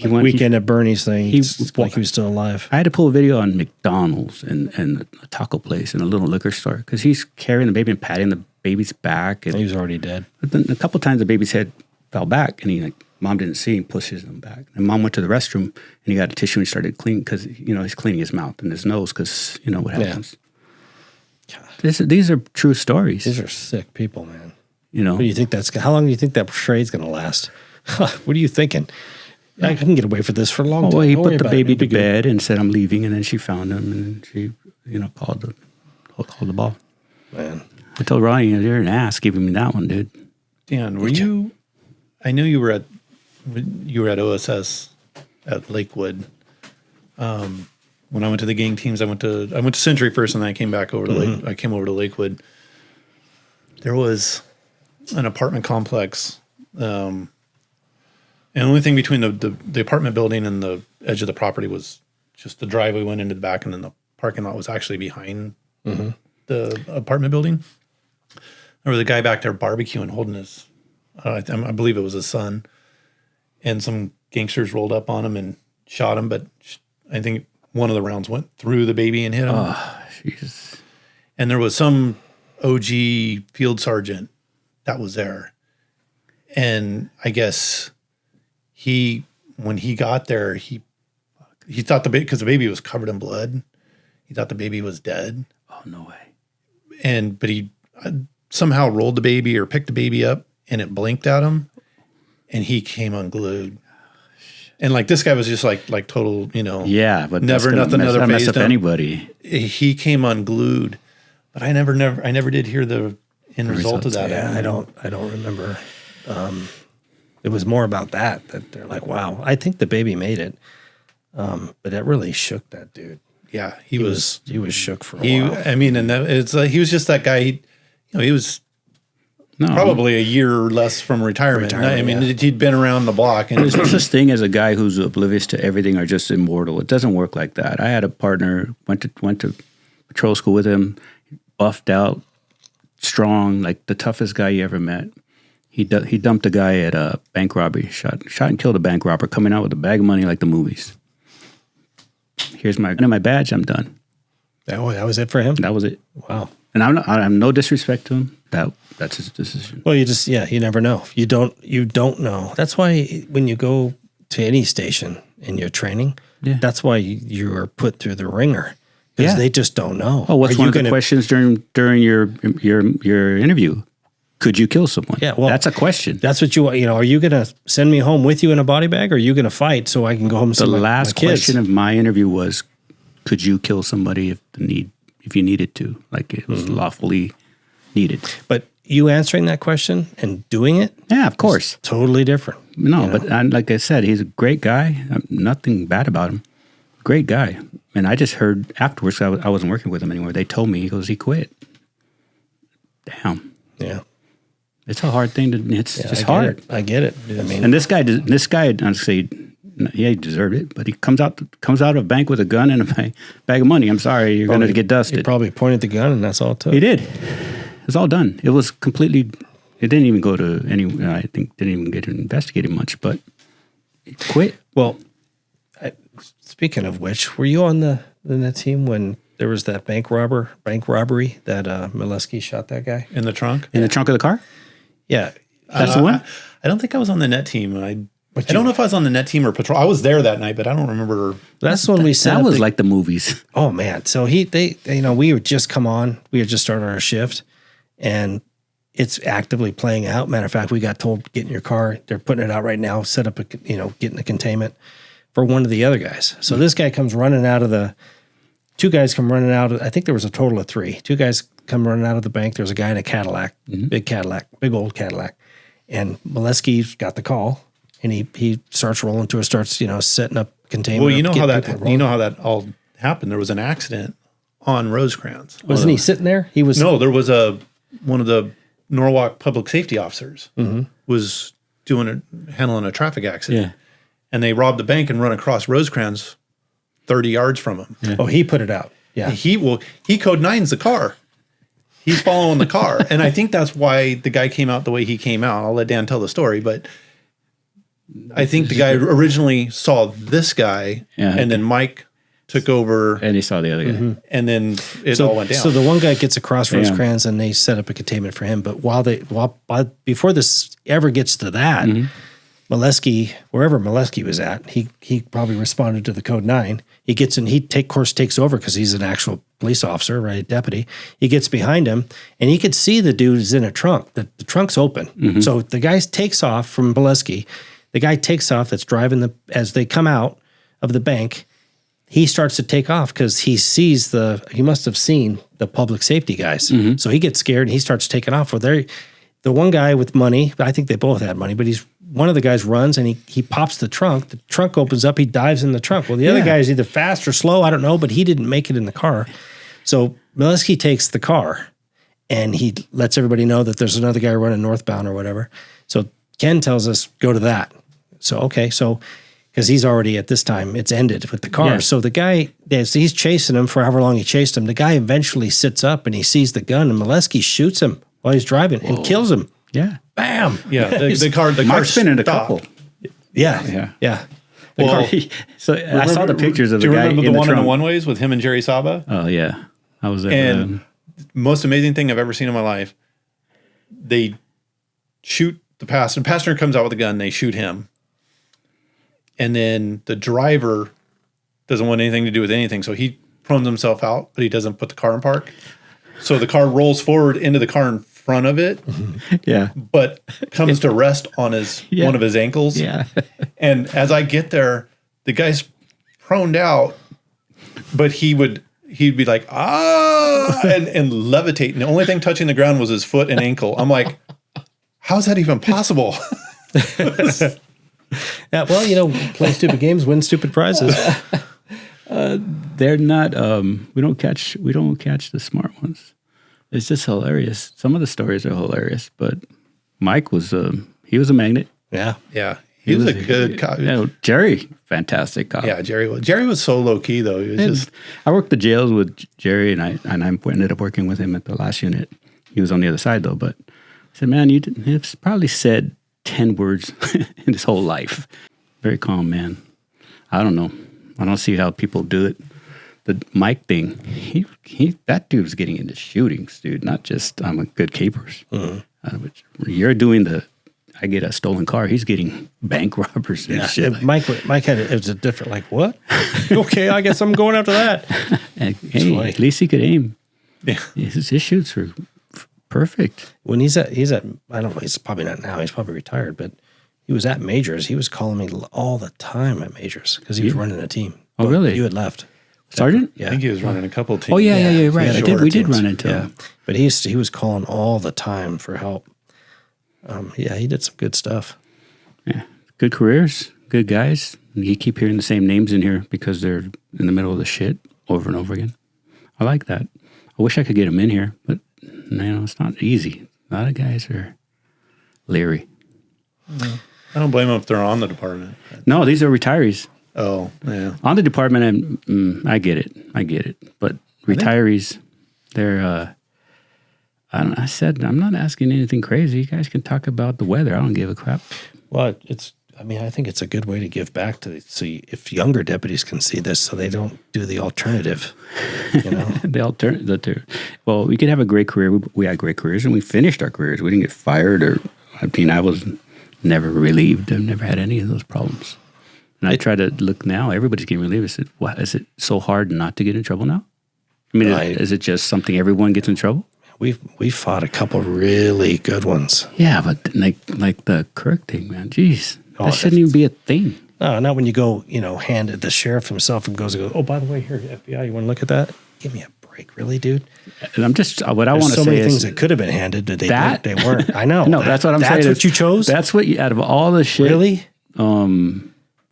Speaker 1: went
Speaker 2: weekend at Bernie's thing. He was still alive.
Speaker 1: I had to pull a video on McDonald's and a taco place and a little liquor store because he's carrying the baby and patting the baby's back. And
Speaker 2: he was already dead.
Speaker 1: But then a couple times the baby's head fell back and mom didn't see him, pushes him back. And mom went to the restroom and he got a tissue and started cleaning because, he's cleaning his mouth and his nose because, what happens. Yeah. These are true stories.
Speaker 2: These are sick people, man.
Speaker 1: What
Speaker 2: do you think how long do you think that trade's going to last? What are you thinking? I can get away for this for a long time.
Speaker 1: Well, he put the baby to bed and said, I'm leaving. And then she found him and she, called the ball.
Speaker 2: Man.
Speaker 1: I told Ronnie, you're an ass giving me that one, dude.
Speaker 3: Dan, were you? I knew you were at OSS at Lakewood. When I went to the gang teams, I went to Century first, and then I came back over to I came over to Lakewood. There was an apartment complex, and the only thing between the apartment building and the edge of the property was just the driveway went into the back, and then the parking lot was actually behind the apartment building. There was a guy back there barbecuing, holding his, I believe it was his son, and some gangsters rolled up on him and shot him, but I think one of the rounds went through the baby and hit him.
Speaker 1: Oh, Jesus.
Speaker 3: And there was some OG field sergeant that was there. And I guess when he got there, he thought because the baby was covered in blood, he thought the baby was dead.
Speaker 1: Oh, no way.
Speaker 3: But he somehow rolled the baby or picked the baby up, and it blinked at him, and he came unglued. And like this guy was just like total,
Speaker 1: Yeah, but
Speaker 3: nothing other
Speaker 1: mess
Speaker 3: phased
Speaker 1: up
Speaker 3: him.
Speaker 1: anybody.
Speaker 3: He came unglued, but I never did hear the end result of that.
Speaker 2: Yeah, I don't remember. It was more about that they're like, wow, I think the baby made it. But it really shook that dude.
Speaker 3: Yeah, he was
Speaker 2: shook for a while.
Speaker 3: I mean, and it's he was just that guy. He was probably a year or less from retirement. I mean, he'd been around the block. And
Speaker 1: there's no such thing as a guy who's oblivious to everything or just immortal. It doesn't work like that. I had a partner, went to patrol school with him, buffed out, strong, like the toughest guy you ever met. He dumped a guy at a bank robbery, shot and killed a bank robber, coming out with a bag of money like the movies. Here's my badge. I'm done.
Speaker 2: That was it for him?
Speaker 1: That was it.
Speaker 2: Wow.
Speaker 1: And I'm no disrespect to him. That's his decision.
Speaker 2: Well, you never know. You don't know. That's why when you go to any station and you're training, that's why you are put through the ringer because they just don't know.
Speaker 1: Oh, what's one of the questions during your interview? Could you kill someone?
Speaker 2: Yeah, well,
Speaker 1: that's a question.
Speaker 2: That's what are you going to send me home with you in a body bag, or are you going to fight so I can go home and see my kids?
Speaker 1: The last question of my interview was, could you kill somebody if you needed to, like it was lawfully needed?
Speaker 2: But you answering that question and doing it,
Speaker 1: yeah, of course,
Speaker 2: totally different.
Speaker 1: No, but like I said, he's a great guy. Nothing bad about him. Great guy. And I just heard afterwards, I wasn't working with him anymore. They told me he quit. Damn.
Speaker 2: Yeah.
Speaker 1: It's a hard thing it's just hard.
Speaker 2: I get it. I mean,
Speaker 1: and this guy, honestly, he deserved it. But he comes out of a bank with a gun and a bag of money. I'm sorry, you're going to get dusted.
Speaker 2: He probably pointed the gun, and that's all it took.
Speaker 1: He did. It was all done. It was completely. It didn't even go to any. I think didn't even get investigated much. But he quit.
Speaker 2: Well, speaking of which, were you on the team when there was that bank robbery that Molesky shot that guy
Speaker 3: in the trunk?
Speaker 1: In the trunk of the car?
Speaker 2: Yeah.
Speaker 1: That's the one?
Speaker 3: I don't think I was on the net team. I don't know if I was on the net team or patrol. I was there that night, but I don't remember.
Speaker 2: That's when we set
Speaker 1: That was like the movies.
Speaker 2: Oh, man. So we had just come on. We had just started our shift, and it's actively playing out. Matter of fact, we got told, get in your car. They're putting it out right now. Set up get in the containment for one of the other guys. So this guy comes running out of two guys come running out. I think there was a total of three. Two guys come running out of the bank. There's a guy in a Cadillac, big old Cadillac. And Molesky's got the call, and he starts rolling to it, starts, setting up containment.
Speaker 3: Well, you know how that all happened. There was an accident on Rosecrans.
Speaker 2: Wasn't he sitting there? He was.
Speaker 3: No, there was one of the Norwalk public safety officers was handling a traffic accident.
Speaker 1: Yeah.
Speaker 3: And they robbed the bank and run across Rosecrans 30 yards from him.
Speaker 2: Yeah. Oh, he put it out. Yeah.
Speaker 3: He code 9's the car. He's following the car. And I think that's why the guy came out the way he came out. I'll let Dan tell the story, but I think the guy originally saw this guy and then Mike took over.
Speaker 1: And he saw the other guy.
Speaker 3: And then it all went down.
Speaker 2: So the one guy gets across Rosecrans and they set up a containment for him. But before this ever gets to that, Molesky, wherever Molesky was at, he probably responded to the code 9. He gets in, takes over because he's an actual police officer, right? Deputy. He gets behind him and he could see the dude is in a trunk. The trunk's open. So the guy takes off from Molesky. The guy takes off that's driving as they come out of the bank. he starts to take off because he must have seen the public safety guys. So he gets scared and he starts taking off. Well, the one guy with money, I think they both had money, but one of the guys runs and he pops the trunk. The trunk opens up. He dives in the trunk. Well, the other guy is either fast or slow. I don't know, but he didn't make it in the car. So Mileski takes the car and he lets everybody know that there's another guy running northbound or whatever. So Ken tells us, go to that. So, okay. So, because he's already at this time, it's ended with the car. Yeah. So the guy, he's chasing him for however long he chased him. The guy eventually sits up and he sees the gun and Mileski shoots him while he's driving and kills him.
Speaker 1: Yeah.
Speaker 2: Bam.
Speaker 3: Yeah. The car
Speaker 1: spin in a couple.
Speaker 2: Yeah.
Speaker 1: Well, so I saw the pictures of the guy.
Speaker 3: Do you remember the one in the
Speaker 1: one
Speaker 3: one-ways with him and Jerry Saba?
Speaker 1: Oh, yeah. I was there.
Speaker 3: And most amazing thing I've ever seen in my life, they shoot the passenger. The passenger comes out with a gun. They shoot him. And then the driver doesn't want anything to do with anything. So he prones himself out, but he doesn't put the car in park. So the car rolls forward into the car in front of it.
Speaker 1: Yeah.
Speaker 3: But comes to rest on one of his ankles.
Speaker 1: Yeah.
Speaker 3: And as I get there, the guy's proned out, but he'd be like, and levitate. And the only thing touching the ground was his foot and ankle. I'm like, how's that even possible?
Speaker 2: Yeah, well, play stupid games, win stupid prizes.
Speaker 1: They're not. We don't catch the smart ones. It's just hilarious. Some of the stories are hilarious, but Mike was he was a magnet.
Speaker 2: Yeah,
Speaker 3: yeah. He was a good cop.
Speaker 1: Jerry, fantastic cop.
Speaker 3: Yeah, Jerry was so low key though. He was
Speaker 1: I worked the jails with Jerry, and I ended up working with him at the last unit. He was on the other side though, but I said, man, you've probably said 10 words in his whole life. Very calm man. I don't know. I don't see how people do it. The Mike thing, that dude's getting into shootings, dude. Not just a good capers. You're doing I get a stolen car. He's getting bank robbers and shit.
Speaker 2: Mike had it was a different. Like what? Okay, I guess I'm going after that.
Speaker 1: And, hey, at least he could aim.
Speaker 3: Yeah,
Speaker 1: his shoots were perfect.
Speaker 2: When he's at I don't know, he's probably not now, he's probably retired, but he was at Majors. He was calling me all the time at Majors because he was running a team.
Speaker 1: Oh, really?
Speaker 2: You had left.
Speaker 1: Sergeant?
Speaker 3: Yeah. I think he was running a couple of teams.
Speaker 1: Oh, yeah, right. We did run into him.
Speaker 2: But he was calling all the time for help. He did some good stuff.
Speaker 1: Yeah. Good careers, good guys. You keep hearing the same names in here because they're in the middle of the shit over and over again. I like that. I wish I could get them in here, but it's not easy. A lot of guys are leery.
Speaker 3: I don't blame them if they're on the department.
Speaker 1: No, these are retirees.
Speaker 3: Oh, yeah.
Speaker 1: On the department, I get it. But retirees, they're, I said, I'm not asking anything crazy. You guys can talk about the weather. I don't give a crap.
Speaker 2: Well, I think it's a good way to give back if younger deputies can see this so they don't do the alternative,
Speaker 1: Well, we could have a great career. We had great careers and we finished our careers. We didn't get fired I was never relieved. I've never had any of those problems. And I try to look now, everybody's getting relieved. I said, what, is it so hard not to get in trouble now? I mean, is it just something everyone gets in trouble?
Speaker 2: We fought a couple really good ones.
Speaker 1: Yeah, but like the Kirk thing, man. Jeez, that shouldn't even be a thing.
Speaker 2: No, not when you go, hand it the sheriff himself and goes, oh, by the way, here, FBI, you want to look at that? Give me a break, really, dude.
Speaker 1: And I'm just what I want to say.
Speaker 2: So many things that could have been handed that they weren't. I know.
Speaker 1: No, that's what I'm saying.
Speaker 2: That's what you chose.
Speaker 1: That's what out of all the shit.
Speaker 2: Really?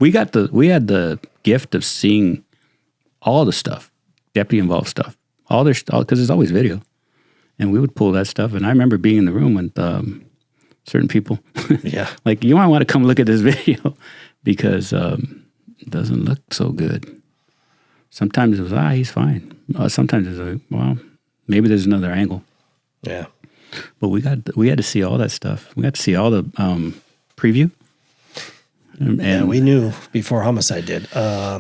Speaker 1: We had the gift of seeing all the stuff, deputy involved stuff, all because there's always video. And we would pull that stuff. And I remember being in the room with certain people.
Speaker 2: Yeah.
Speaker 1: Like, you might want to come look at this video because it doesn't look so good. Sometimes it was, he's fine. Sometimes it was like, well, maybe there's another angle.
Speaker 2: Yeah.
Speaker 1: But we had to see all that stuff. We got to see all the preview.
Speaker 2: And we knew before Homicide did. I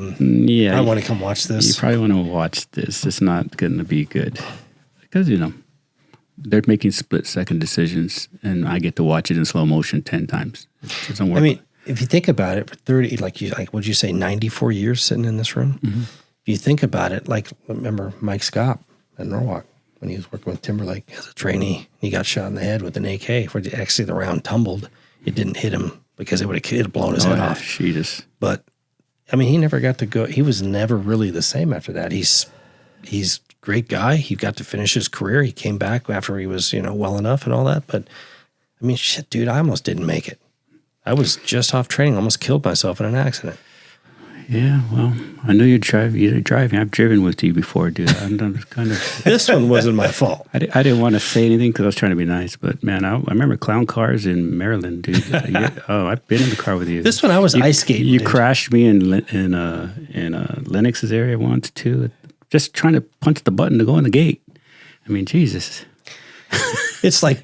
Speaker 2: want to come watch this.
Speaker 1: You probably want to watch this. It's not going to be good. Because, they're making split-second decisions, and I get to watch it in slow motion 10 times. It doesn't work.
Speaker 2: I mean, if you think about it, for 30, what'd you say, 94 years sitting in this room? Mm-hmm. If you think about it, remember Mike Scott at Norwalk when he was working with Timberlake as a trainee, he got shot in the head with an AK. Where actually the round tumbled. It didn't hit him because it would have blown his head off.
Speaker 1: Jesus.
Speaker 2: But I mean, he never got to go. He was never really the same after that. He's a great guy. He got to finish his career. He came back after he was, well enough and all that. But I mean, shit, dude, I almost didn't make it. I was just off training, almost killed myself in an accident.
Speaker 1: Yeah, well, I know you're driving. I've driven with you before, dude. I'm kind of.
Speaker 2: This one wasn't my fault.
Speaker 1: I didn't want to say anything because I was trying to be nice, but man, I remember clown cars in Maryland, dude. I've been in the car with you.
Speaker 2: This one I was ice skating.
Speaker 1: You crashed me in Lennox's area once too, just trying to punch the button to go in the gate. I mean, Jesus.
Speaker 2: It's like,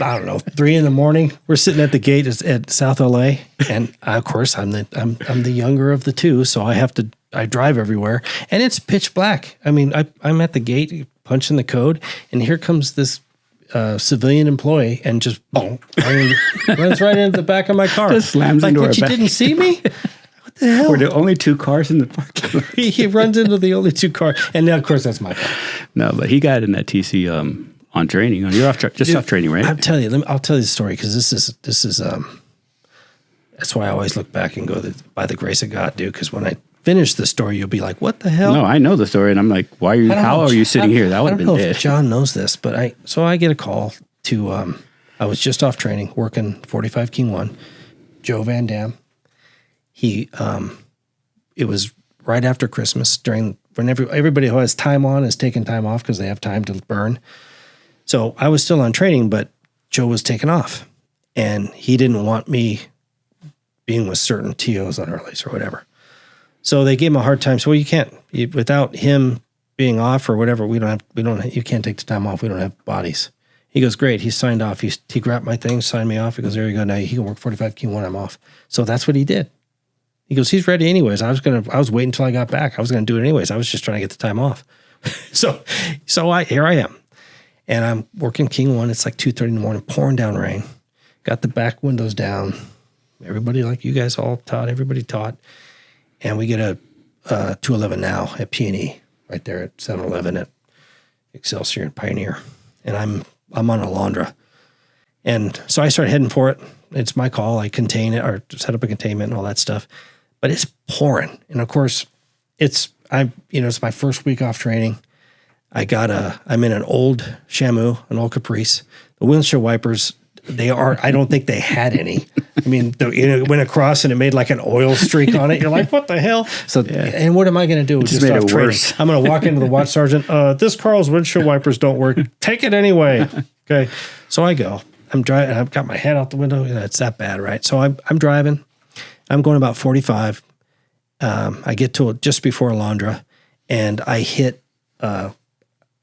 Speaker 2: I don't know, 3 a.m. We're sitting at the gate at South LA, and of course I'm the younger of the two, so I drive everywhere, and it's pitch black. I mean, I'm at the gate punching the code, and here comes this civilian employee, and just boom, runs right into the back of my car.
Speaker 1: Just slams into our
Speaker 2: back. You didn't see me? What the hell?
Speaker 1: Were there only 2 cars in the parking lot?
Speaker 2: He runs into the only 2 cars, and now of course that's my car.
Speaker 1: No, but he got in that TC on training. You're off training, right?
Speaker 2: I'll tell you the story because this is that's why I always look back and go by the grace of God, dude. Because when I finish the story, you'll be like, "What the hell?"
Speaker 1: No, I know the story, and I'm like, "Why are you? How are you sitting here? That would have been dead."
Speaker 2: If John knows this, but I get a call to. I was just off training, working 45 King 1. Joe Van Dam. He. It was right after Christmas when everybody who has time on is taking time off because they have time to burn. So I was still on training, but Joe was taking off, and he didn't want me being with certain TOs on earlys or whatever. So they gave him a hard time. So, well, you can't without him being off or whatever. You can't take the time off. We don't have bodies. He goes, great. He signed off. He grabbed my thing, signed me off. He goes, there you go. Now he can work 45 Q1. I'm off. So that's what he did. He goes, he's ready anyways. I was waiting until I got back. I was going to do it anyways. I was just trying to get the time off. so here I am. And I'm working King 1. It's like 2:30 in the morning, pouring down rain. Got the back windows down. Everybody, like you guys all taught, everybody taught. And we get a 211 now at P&E, right there at 7-Eleven at Excelsior and Pioneer. And I'm on Alondra. And so I start heading for it. It's my call. I contain it or set up a containment and all that stuff. But it's pouring. And of course, it's my first week off training. I'm in an old Shamu, an old Caprice. The windshield wipers, I don't think they had any. I mean, it went across and it made like an oil streak on it. You're like, what the hell? So, and what am I going to do?
Speaker 1: Just made it worse.
Speaker 2: I'm going to walk into the watch sergeant. This car's windshield wipers don't work. Take it anyway. Okay. So I go. I'm driving. I've got my head out the window. It's that bad, right? So I'm driving. I'm going about 45. I get to just before Alondra, and I hit.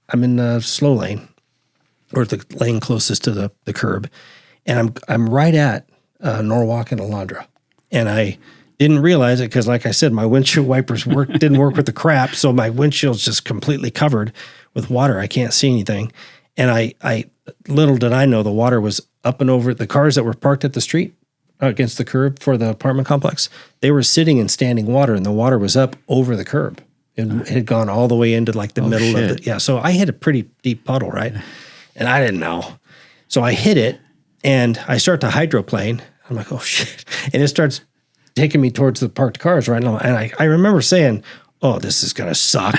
Speaker 2: I'm in the slow lane, or the lane closest to the curb, and I'm right at Norwalk and Alondra, and I didn't realize it because, like I said, my windshield wipers didn't work with the crap, so my windshield's just completely covered with water. I can't see anything, and I little did I know the water was up and over the cars that were parked at the street against the curb for the apartment complex. They were sitting in standing water, and the water was up over the curb. It had gone all the way into like the middle of it. Yeah. So I hit a pretty deep puddle, right? And I didn't know. So I hit it and I start to hydroplane. I'm like, oh shit. And it starts taking me towards the parked cars right now. And I remember saying, oh, this is going to suck.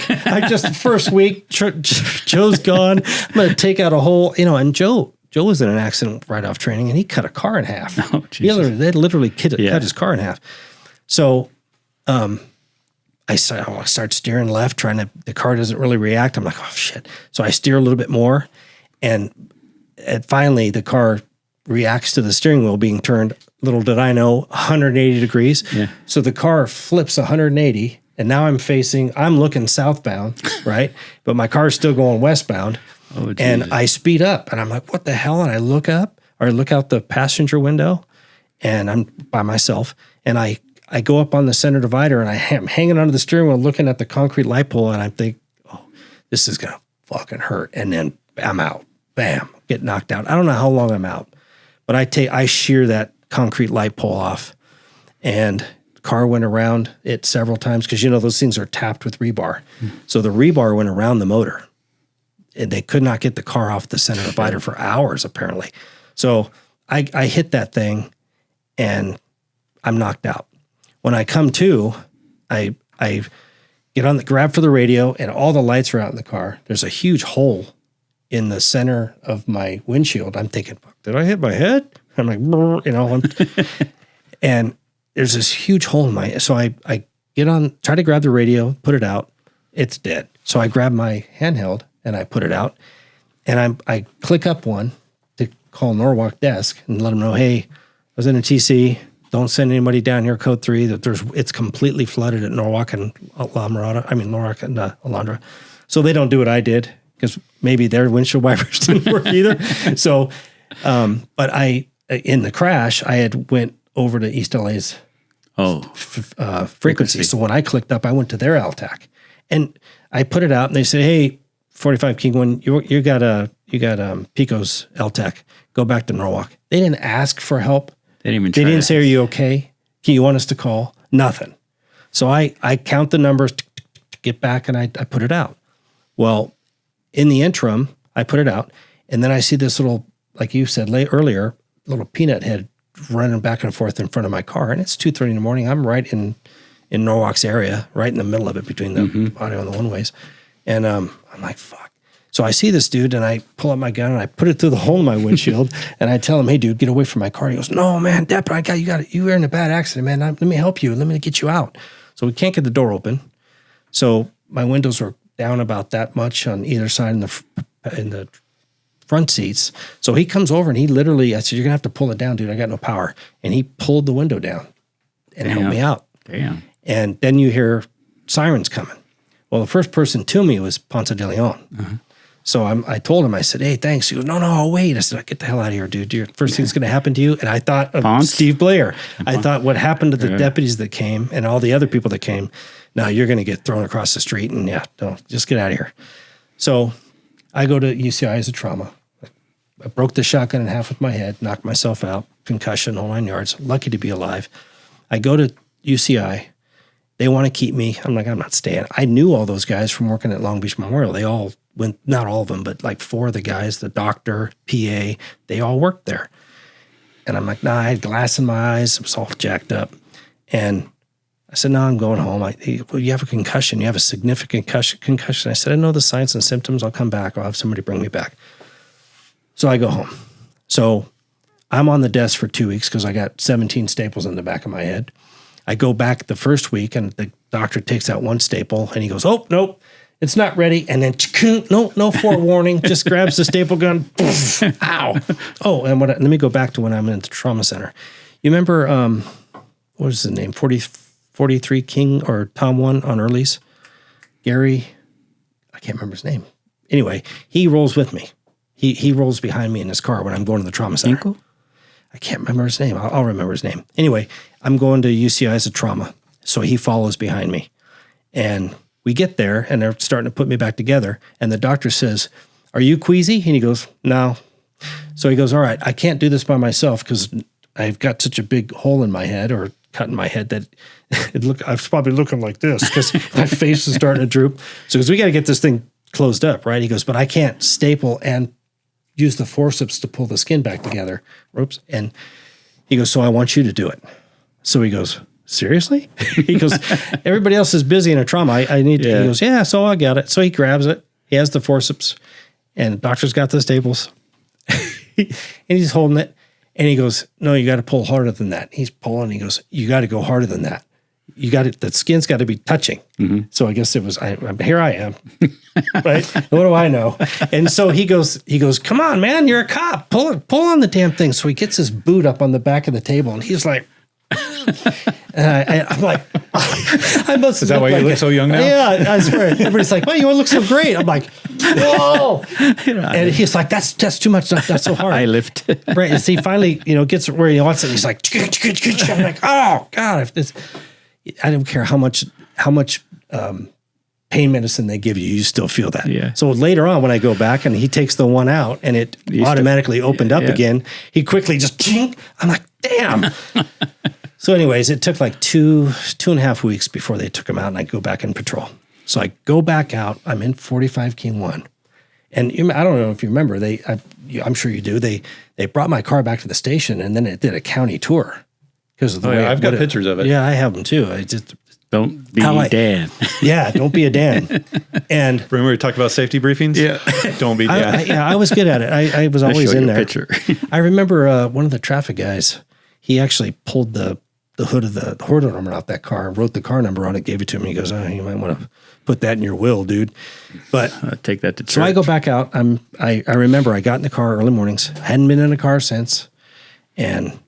Speaker 2: First week, Joe's gone. I'm going to take out a whole, and Joe was in an accident right off training and he cut a car in half.
Speaker 1: Oh, Jesus.
Speaker 2: They literally cut his car in half. So, I start steering left, the car doesn't really react. I'm like, oh shit. So I steer a little bit more and finally the car reacts to the steering wheel being turned, little did I know, 180 degrees.
Speaker 1: Yeah.
Speaker 2: So the car flips 180 and now I'm looking southbound, right? But my car's still going westbound.
Speaker 1: Oh,
Speaker 2: and I speed up and I'm like, what the hell? And I look up or I look out the passenger window and I'm by myself and I go up on the center divider and I'm hanging onto the steering wheel looking at the concrete light pole and I think, oh, this is going to fucking hurt. And then I'm out. Bam. Get knocked out. I don't know how long I'm out, but I shear that concrete light pole off and the car went around it several times because, those things are tapped with rebar. So the rebar went around the motor and they could not get the car off the center divider for hours apparently. So I hit that thing and I'm knocked out. When I come to, I get on the grab for the radio, and all the lights are out in the car. There's a huge hole in the center of my windshield. I'm thinking, did I hit my head? I'm like, you know, and there's this huge hole in my, so I get on, try to grab the radio, put it out. It's dead. So I grab my handheld and I put it out, and I click up one to call Norwalk desk and let them know, hey, I was in a TC. Don't send anybody down here, code 3, that it's completely flooded at Norwalk and Norwalk and Alondra. So they don't do what I did, because maybe their windshield wipers didn't work either. So, but in the crash, I had went over to East LA's frequency. So when I clicked up, I went to their LTAC, and I put it out, and they said, hey, 45 King 1, you got Pico's LTAC. Go back to Norwalk. They didn't ask for help.
Speaker 1: They didn't even
Speaker 2: They didn't say, are you okay? Can you want us to call? Nothing. So I count the numbers, get back, and I put it out. Well, in the interim, I put it out, and then I see this little, like you said earlier, little peanut head running back and forth in front of my car, and it's 2:30 in the morning. I'm right in Norwalk's area, right in the middle of it, between the audio and the one-ways. And I'm like, fuck. So I see this dude, and I pull up my gun, and I put it through the hole in my windshield, and I tell him, hey, dude, get away from my car. He goes, no, man, Dep, you were in a bad accident, man. Let me help you. Let me get you out. So we can't get the door open. So my windows were down about that much on either side in the front seats. So he comes over, and he literally, I said, you're going to have to pull it down, dude. I got no power. And he pulled the window down and helped me out.
Speaker 1: Damn.
Speaker 2: And then you hear sirens coming. Well, the first person to me was Ponce de Leon. Uh-huh. So I told him, I said, hey, thanks. He goes, no, I'll wait. I said, get the hell out of here, dude. Your first thing's going to happen to you. And I thought of Steve Blair. I thought what happened to the deputies that came and all the other people that came, now you're going to get thrown across the street, and just get out of here. So I go to UCI as a trauma. I broke the shotgun in half with my head, knocked myself out, concussion, whole 9 yards. Lucky to be alive. I go to UCI. They want to keep me. I'm like, I'm not staying. I knew all those guys from working at Long Beach Memorial. They all went, not all of them, but like 4 of the guys, the doctor, PA, they all worked there. And I'm like, nah, I had glass in my eyes. It was all jacked up. And I said, no, I'm going home. Well, you have a concussion. You have a significant concussion. I said, I know the signs and symptoms. I'll come back. I'll have somebody bring me back. So I go home. So I'm on the desk for 2 weeks because I got 17 staples in the back of my head. I go back the first week, and the doctor takes out one staple, and he goes, oh, nope, it's not ready. And then, no forewarning, just grabs the staple gun. Ow. Oh, and let me go back to when I'm in the trauma center. You remember, what was his name? 43 King or Tom 1 on Early's? Gary, I can't remember his name. Anyway, he rolls with me. He rolls behind me in his car when I'm going to the trauma center.
Speaker 1: Inkle?
Speaker 2: I can't remember his name. I'll remember his name. Anyway, I'm going to UCI as a trauma. So he follows behind me. And we get there, and they're starting to put me back together. And the doctor says, are you queasy? And he goes, no. So he goes, all right, I can't do this by myself because I've got such a big hole in my head, or cut in my head, that I was probably looking like this because my face is starting to droop. So we got to get this thing closed up, right? He goes, but I can't staple and use the forceps to pull the skin back together. Oops. And he goes, so I want you to do it. So he goes, seriously? He goes, everybody else is busy in a trauma. I need to. He goes, yeah, so I got it. So he grabs it. He has the forceps, and the doctor's got the staples. And he's holding it. And he goes, no, you got to pull harder than that. He's pulling. He goes, you got to go harder than that. You got it. The skin's got to be touching. Mm-hmm. So I guess it was, here I am. Right? What do I know? And so he goes, come on, man, you're a cop. Pull on the damn thing. So he gets his boot up on the back of the table, and he's like, and I'm like, I must.
Speaker 3: Is that why you look so young now?
Speaker 2: Yeah, I swear. Everybody's like, well, you look so great. I'm like, whoa. And he's like, that's too much. That's so hard.
Speaker 1: I lift.
Speaker 2: Right. And so he finally, gets where he wants it. He's like, I'm like, oh God, I don't care how much pain medicine they give you, you still feel that.
Speaker 1: Yeah.
Speaker 2: So later on, when I go back and he takes the one out and it automatically opened up again, he quickly just, I'm like, damn. So anyways, it took like 2.5 weeks before they took him out, and I go back in patrol. So I go back out. I'm in 45 King 1. And I don't know if you remember, I'm sure you do. They brought my car back to the station, and then it did a county tour. Because of the way
Speaker 3: I've got pictures of it.
Speaker 2: Yeah, I have them too.
Speaker 1: Don't be
Speaker 2: How I-
Speaker 1: Dan.
Speaker 2: Yeah, don't be a Dan. And
Speaker 3: Remember we talked about safety briefings?
Speaker 1: Yeah.
Speaker 3: Don't be Dan.
Speaker 2: I was good at it. I was always
Speaker 1: Show
Speaker 2: in
Speaker 1: you a
Speaker 2: there.
Speaker 1: picture.
Speaker 2: I remember one of the traffic guys, he actually pulled the hood of the order number off that car, wrote the car number on it, gave it to me. He goes, oh, you might want to put that in your will, dude. But
Speaker 1: Take that to church.
Speaker 2: so I go back out. I remember I got in the car early mornings. I hadn't been in a car since. And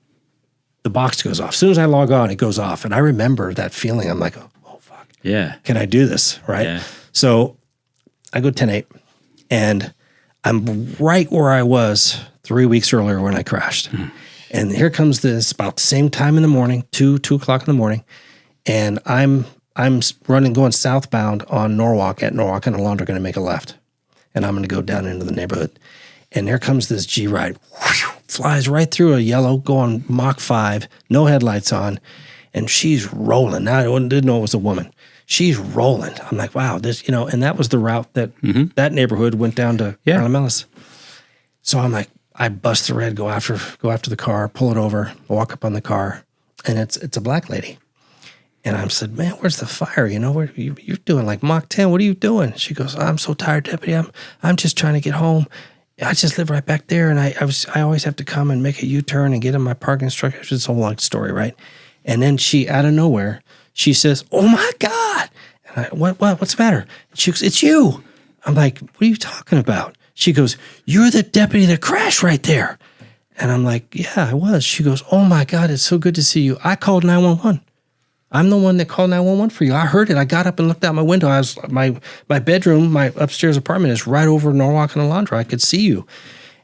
Speaker 2: the box goes off. As soon as I log on, it goes off. And I remember that feeling. I'm like, oh, fuck.
Speaker 1: Yeah.
Speaker 2: Can I do this? Right.
Speaker 1: Yeah.
Speaker 2: So I go 10-8 and I'm right where I was 3 weeks earlier when I crashed. And here comes this about the same time in the morning, 2 o'clock in the morning. And I'm running, going southbound on Norwalk and Alondra going to make a left. And I'm going to go down into the neighborhood. And there comes this G-Ride, flies right through a yellow, going Mach 5, no headlights on. And she's rolling. Now I didn't know it was a woman. She's rolling. I'm like, wow, this, and that was the route that that neighborhood went down to Carlamelis. So I'm like, I bust the red, go after the car, pull it over, walk up on the car, and it's a black lady. And I said, man, where's the fire? What you're doing like Mach 10. What are you doing? She goes, I'm so tired, deputy. I'm just trying to get home. I just live right back there, and I always have to come and make a U-turn and get in my parking structure. It's a whole long story, right? And then she, out of nowhere, she says, oh my God. And I, what's the matter? She goes, it's you. I'm like, what are you talking about? She goes, you're the deputy that crashed right there. And I'm like, yeah, I was. She goes, oh my God, it's so good to see you. I called 911. I'm the one that called 911 for you. I heard it. I got up and looked out my window. My bedroom, my upstairs apartment is right over Norwalk and Alondra. I could see you.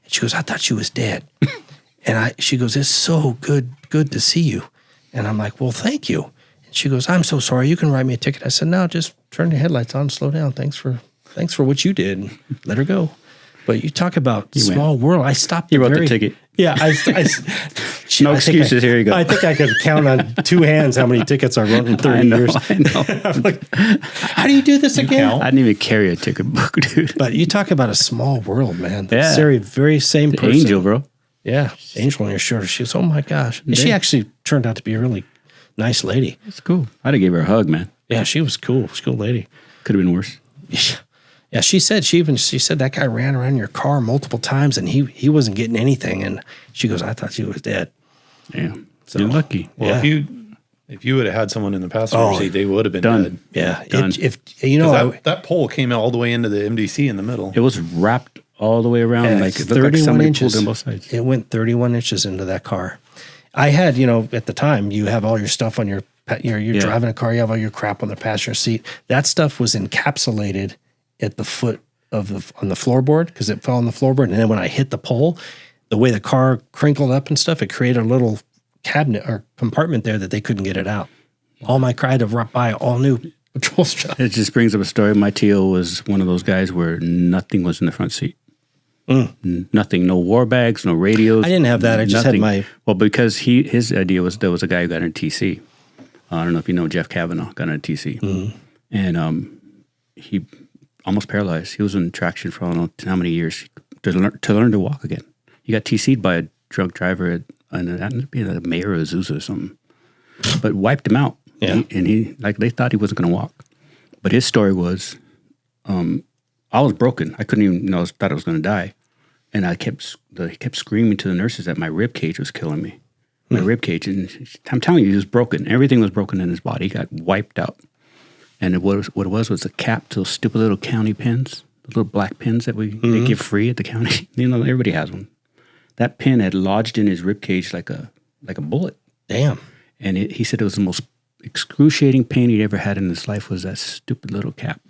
Speaker 2: And she goes, I thought she was dead. And she goes, it's so good to see you. And I'm like, well, thank you. And she goes, I'm so sorry. You can write me a ticket. I said, no, just turn your headlights on, slow down. Thanks for what you did. And let her go. But you talk about small world. I stopped.
Speaker 1: You wrote the ticket.
Speaker 2: Yeah,
Speaker 1: No excuses. Here you go.
Speaker 2: I think I could count on 2 hands how many tickets I wrote in 30 years.
Speaker 1: I know.
Speaker 2: I'm like, how do you do this again?
Speaker 1: I didn't even carry a ticket book, dude.
Speaker 2: But you talk about a small world, man.
Speaker 1: Yeah.
Speaker 2: Very, very same person.
Speaker 1: Angel, bro.
Speaker 2: Yeah, angel on your shoulder. She goes, oh my gosh. And she actually turned out to be a really nice lady.
Speaker 1: It's cool. I'd have gave her a hug, man.
Speaker 2: Yeah, she was cool. She was a cool lady.
Speaker 1: Could have been worse.
Speaker 2: Yeah, she said that guy ran around your car multiple times and he wasn't getting anything. And she goes, I thought she was dead.
Speaker 1: Yeah. So you're lucky.
Speaker 3: Well, if you would have had someone in the passenger seat, they would have been
Speaker 1: Done.
Speaker 3: dead.
Speaker 2: Yeah.
Speaker 1: Done.
Speaker 3: That pole came all the way into the MDC in the middle.
Speaker 1: It was wrapped all the way around.
Speaker 2: Yeah,
Speaker 1: Like it looked like
Speaker 2: 31
Speaker 1: somebody
Speaker 2: inches.
Speaker 1: pulled on both sides.
Speaker 2: It went 31 inches into that car. I had, at the time, you have all your stuff on you're driving a car, you have all your crap on the passenger seat. That stuff was encapsulated at the foot on the floorboard because it fell on the floorboard. And then when I hit the pole, the way the car crinkled up and stuff, it created a little cabinet or compartment there that they couldn't get it out. All my car had to buy all new patrol stuff.
Speaker 1: It just brings up a story. My TO was one of those guys where nothing was in the front seat. Nothing. No war bags, no radios.
Speaker 2: I didn't have that. I just had my...
Speaker 1: Well, because his idea was there was a guy who got in TC. I don't know if you know Jeff Kavanaugh got in TC. And he almost paralyzed. He was in traction for I don't know how many years to learn to walk again. He got TC'd by a drunk driver and it happened to be the mayor of Azusa or something. But wiped him out.
Speaker 2: Yeah.
Speaker 1: And he they thought he wasn't going to walk. But his story was, I was broken. I couldn't even, thought I was going to die. And I kept screaming to the nurses that my rib cage was killing me. My rib cage. And I'm telling you, he was broken. Everything was broken in his body. He got wiped out. And what it was a cap to those stupid little county pins, the little black pins that they give free at the county. Everybody has one. That pin had lodged in his rib cage like a bullet.
Speaker 2: Damn.
Speaker 1: And he said it was the most excruciating pain he'd ever had in his life was that stupid little cap.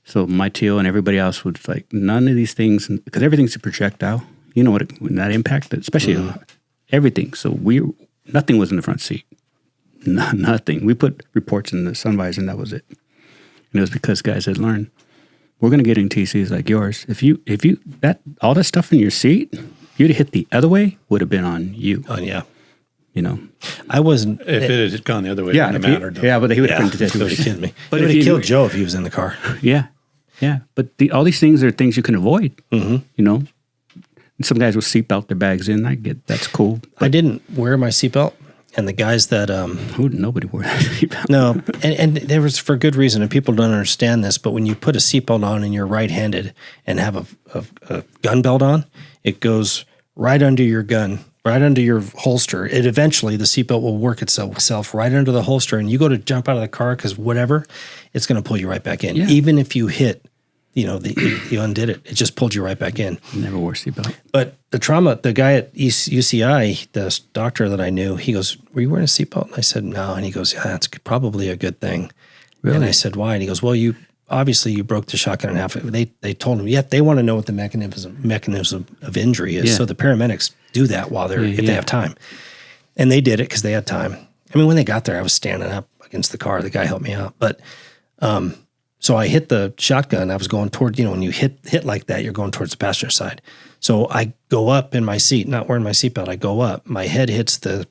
Speaker 1: So my TO and everybody else was like, none of these things, because everything's a projectile. You know what when that impacted, especially everything. So nothing was in the front seat. Nothing. We put reports in the sun visor and that was it. And it was because guys had learned, we're going to get in TCs like yours. If you all that stuff in your seat, you'd have hit the other way, would have been on you.
Speaker 2: Oh, yeah.
Speaker 3: I wasn't. If it had gone the other way, it wouldn't have mattered.
Speaker 1: But he would have been dead.
Speaker 2: He would have killed me. But he would have killed Joe if he was in the car.
Speaker 1: Yeah. Yeah. But all these things are things you can avoid. Some guys will seatbelt their bags in. I get that's cool.
Speaker 2: I didn't wear my seatbelt. And the guys that
Speaker 1: Nobody wore that seatbelt.
Speaker 2: no, and there was for good reason, and people don't understand this, but when you put a seatbelt on and you're right-handed and have a gun belt on, it goes right under your gun, right under your holster. It eventually, the seatbelt will work itself right under the holster, and you go to jump out of the car because whatever, it's going to pull you right back in.
Speaker 1: Yeah.
Speaker 2: Even if you hit, you undid it. It just pulled you right back in.
Speaker 1: Never wore a seatbelt.
Speaker 2: But the trauma, the guy at UCI, the doctor that I knew, he goes, "Were you wearing a seatbelt?" And I said, "No." And he goes, "Yeah, it's probably a good thing."
Speaker 1: Really?
Speaker 2: And I said, "Why?" And he goes, "Well, you broke the shotgun in half." They told him, they want to know what the mechanism of injury is.
Speaker 1: Yeah.
Speaker 2: So the paramedics do that while if they have time. And they did it because they had time. I mean, when they got there, I was standing up against the car. The guy helped me out. But so I hit the shotgun. I was going toward, when you hit like that, you're going towards the passenger side. So I go up in my seat, not wearing my seatbelt. I go up. My head hits the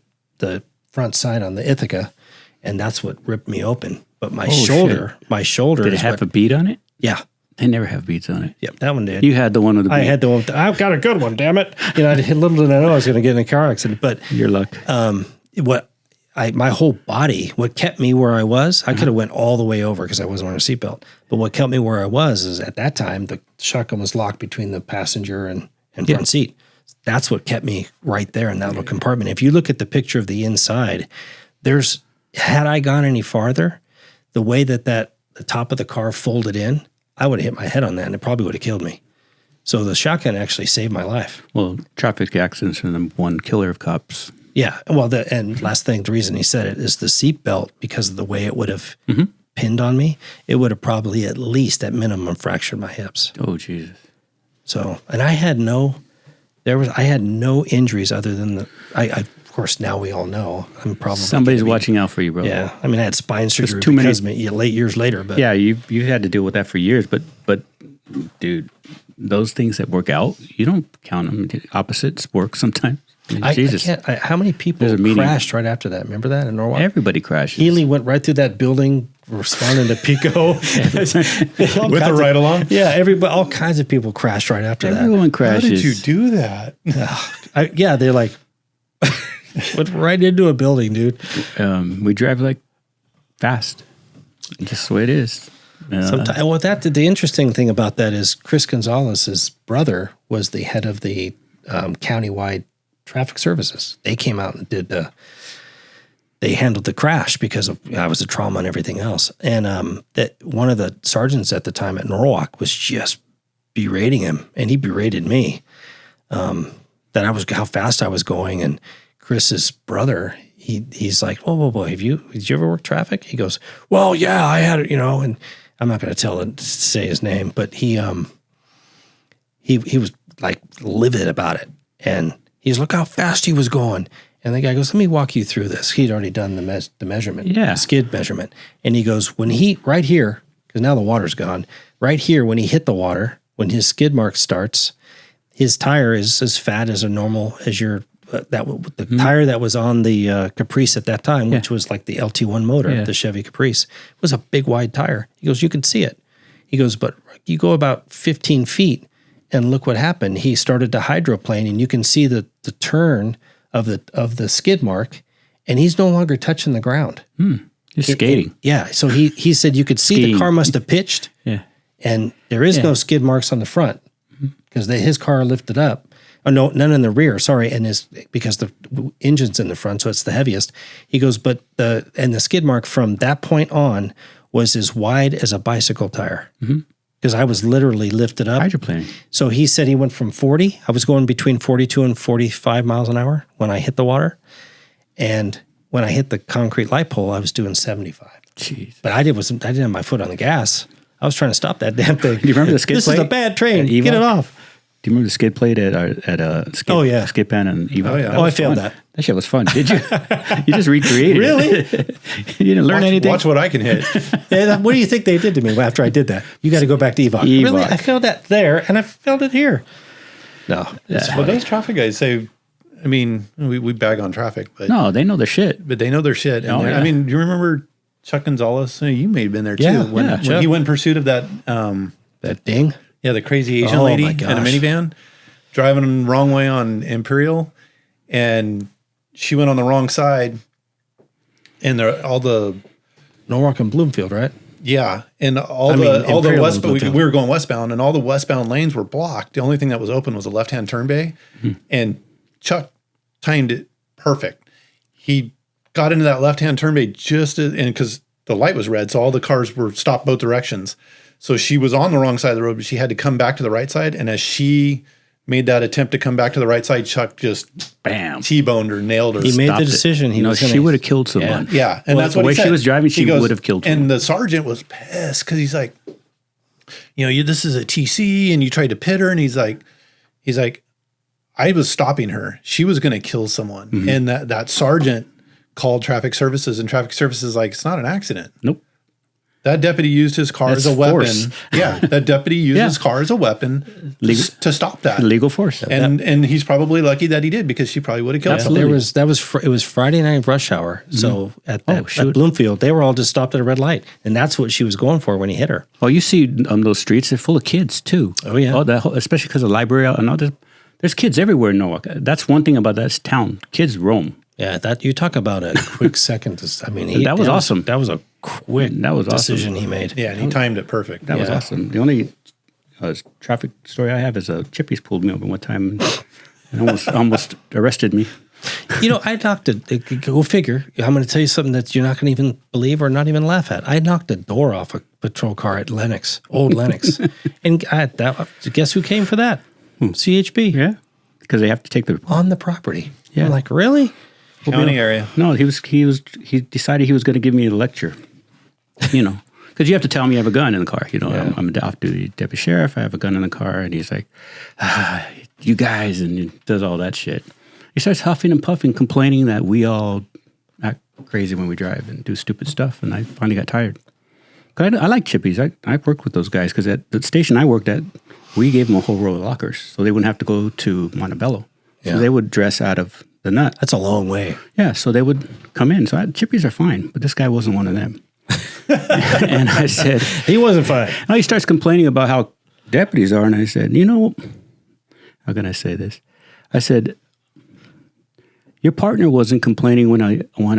Speaker 2: front side on the Ithaca, and that's what ripped me open. But my shoulder,
Speaker 1: Did it have a bead on it?
Speaker 2: Yeah.
Speaker 1: They never have beads on it.
Speaker 2: Yep, that one did.
Speaker 1: You had the one with the bead.
Speaker 2: I had the one. I've got a good one, damn it. Little did I know I was going to get in a car accident. But
Speaker 1: Your luck.
Speaker 2: my whole body, what kept me where I was, I could have went all the way over because I wasn't wearing a seatbelt. But what kept me where I was is at that time, the shotgun was locked between the passenger and front seat. That's what kept me right there in that little compartment. If you look at the picture of the inside, had I gone any farther, the way that the top of the car folded in, I would have hit my head on that and it probably would have killed me. So the shotgun actually saved my life.
Speaker 1: Well, traffic accidents are the one killer of cops.
Speaker 2: Yeah. Well, and last thing, the reason he said it is the seatbelt, because of the way it would have pinned on me, it would have probably at least at minimum fractured my hips.
Speaker 1: Oh, Jesus.
Speaker 2: So, and I had no injuries other than of course, now we all know I'm probably
Speaker 1: Somebody's watching out for you, bro.
Speaker 2: Yeah. I mean, I had spine surgery
Speaker 1: too many-
Speaker 2: because of me late years later, but
Speaker 1: Yeah, you've had to deal with that for years, but dude, those things that work out, you don't count them. Opposites work sometimes. I mean, Jesus.
Speaker 2: I can't, how many people
Speaker 1: There's a meeting.
Speaker 2: crashed right after that? Remember that in Norwalk?
Speaker 1: Everybody crashes.
Speaker 2: Healy went right through that building, responding to Pico.
Speaker 3: With a ride along?
Speaker 2: Yeah, all kinds of people crashed right after
Speaker 1: Everyone
Speaker 3: How
Speaker 1: crashes.
Speaker 3: did you do that?
Speaker 2: that. They're like, went right into a building, dude.
Speaker 1: We drive like fast. Just the way it is.
Speaker 2: The interesting thing about that is Chris Gonzalez's brother was the head of the countywide traffic services. They came out and they handled the crash because of it was a trauma and everything else. And that one of the sergeants at the time at Norwalk was just berating him, and he berated me that how fast I was going. And Chris's brother, he's like, whoa, did you ever work traffic? He goes, well, yeah, I had it, and I'm not going to say his name, but he was like livid about it. And he's, look how fast he was going. And the guy goes, let me walk you through this. He'd already done the measurement, the skid measurement. And he goes, right here, because now the water's gone, right here, when he hit the water, when his skid mark starts, his tire is as fat as the tire that was on the Caprice at that time, which was like the LT1 motor, the Chevy Caprice, was a big wide tire. He goes, you could see it. He goes, but you go about 15 feet and look what happened. He started to hydroplane, and you can see the turn of the skid mark, and he's no longer touching the ground.
Speaker 1: He's skating.
Speaker 2: So he said you could see the car must have pitched.
Speaker 1: Yeah.
Speaker 2: And there is no skid marks on the front because his car lifted up. Oh, no, none in the rear, sorry, because the engine's in the front, so it's the heaviest. He goes, but the skid mark from that point on was as wide as a bicycle tire. Because I was literally lifted up.
Speaker 1: Hydroplaning.
Speaker 2: So he said he went from 40. I was going between 42 and 45 miles an hour when I hit the water. And when I hit the concrete light pole, I was doing 75.
Speaker 1: Jeez.
Speaker 2: But I didn't have my foot on the gas. I was trying to stop that damn thing.
Speaker 1: Do you remember the skid plate?
Speaker 2: This is a bad train.
Speaker 1: Get
Speaker 2: it off.
Speaker 1: Do you remember the skid plate at skid pan and Evo?
Speaker 3: Oh, yeah.
Speaker 2: I failed that.
Speaker 1: That shit was fun. Did you? You just recreated
Speaker 2: Really?
Speaker 1: it. You didn't learn anything?
Speaker 3: Watch what I can hit.
Speaker 2: What do you think they did to me after I did that? You got to go back to Evoc. Really? I failed that there, and I failed it here. No.
Speaker 3: Well, those traffic guys say, I mean, we bag on traffic, but
Speaker 1: No, they know their shit.
Speaker 3: but they know their shit. And
Speaker 1: yeah.
Speaker 3: I mean, do you remember Chuck Gonzalez? You may have been there too.
Speaker 2: Yeah,
Speaker 3: when
Speaker 2: Chuck.
Speaker 3: he went in pursuit of that,
Speaker 2: That ding?
Speaker 3: the crazy Asian
Speaker 2: Oh,
Speaker 3: lady
Speaker 2: my
Speaker 3: in a
Speaker 2: gosh.
Speaker 3: minivan driving the wrong way on Imperial, and she went on the wrong side and all the
Speaker 2: Norwalk and Bloomfield, right?
Speaker 3: yeah, and all
Speaker 2: Imperial
Speaker 3: the
Speaker 2: and
Speaker 3: west. We
Speaker 2: Bloomfield.
Speaker 3: were going westbound, and all the westbound lanes were blocked. The only thing that was open was a left-hand turn bay, and Chuck timed it perfect. He got into that left-hand turn bay and because the light was red, so all the cars were stopped both directions. So she was on the wrong side of the road, but she had to come back to the right side. And as she made that attempt to come back to the right side, Chuck just
Speaker 1: Bam.
Speaker 3: T-boned her, nailed her.
Speaker 2: He made the
Speaker 1: Stopped it.
Speaker 2: decision.
Speaker 1: She would have killed someone.
Speaker 3: Yeah, and
Speaker 1: Well,
Speaker 3: that's
Speaker 1: the
Speaker 3: what
Speaker 1: way
Speaker 3: he said.
Speaker 1: she was driving, she
Speaker 3: He goes,
Speaker 1: would have killed
Speaker 3: And the sergeant was pissed because he's like, this is a TC, and you tried to pit her, and he's like, I was stopping her. She was going to kill someone, and that sergeant called traffic services, and traffic services like, it's not an accident.
Speaker 1: Nope.
Speaker 3: That deputy used his car as a
Speaker 1: That's
Speaker 3: weapon.
Speaker 1: force.
Speaker 3: Yeah, that deputy used his car as a weapon to stop that.
Speaker 1: Legal force.
Speaker 3: And he's probably lucky that he did, because she probably would have killed someone.
Speaker 2: It was Friday night rush hour. So at Bloomfield, they were all just stopped at a red light, and that's what she was going for when he hit her.
Speaker 1: Well, you see on those streets, they're full of kids too.
Speaker 2: Oh, yeah.
Speaker 1: Especially because of the library and all this. There's kids everywhere in Norwalk. That's one thing about that town. Kids roam.
Speaker 2: Yeah, that you talk about a quick second.
Speaker 1: That was awesome.
Speaker 2: That was a quick decision
Speaker 1: awesome.
Speaker 2: he made.
Speaker 3: Yeah, and he timed it perfect.
Speaker 1: That was awesome. The only traffic story I have is Chippies pulled me over one time and almost arrested me.
Speaker 2: I knocked it. Go figure. I'm going to tell you something that you're not going to even believe or not even laugh at. I knocked a door off a patrol car at old Lennox. And guess who came for that? CHP.
Speaker 1: Yeah, because they have to take
Speaker 2: on the property.
Speaker 1: Yeah.
Speaker 2: I'm like, really?
Speaker 3: County area.
Speaker 1: No, he decided he was going to give me a lecture. Because you have to tell me you have a gun in the car. I'm a off-duty deputy sheriff. I have a gun in the car, and he's like, you guys, and he does all that shit. He starts huffing and puffing, complaining that we all act crazy when we drive and do stupid stuff, and I finally got tired. Cause I like Chippies. I worked with those guys because at the station I worked at, we gave them a whole row of lockers, so they wouldn't have to go to Montebello. So they would dress out of the nut.
Speaker 2: That's a long way.
Speaker 1: Yeah, so they would come in. So Chippies are fine, but this guy wasn't one of them. And I said...
Speaker 2: He wasn't fine.
Speaker 1: He starts complaining about how deputies are, and I said, how can I say this? I said, your partner wasn't complaining when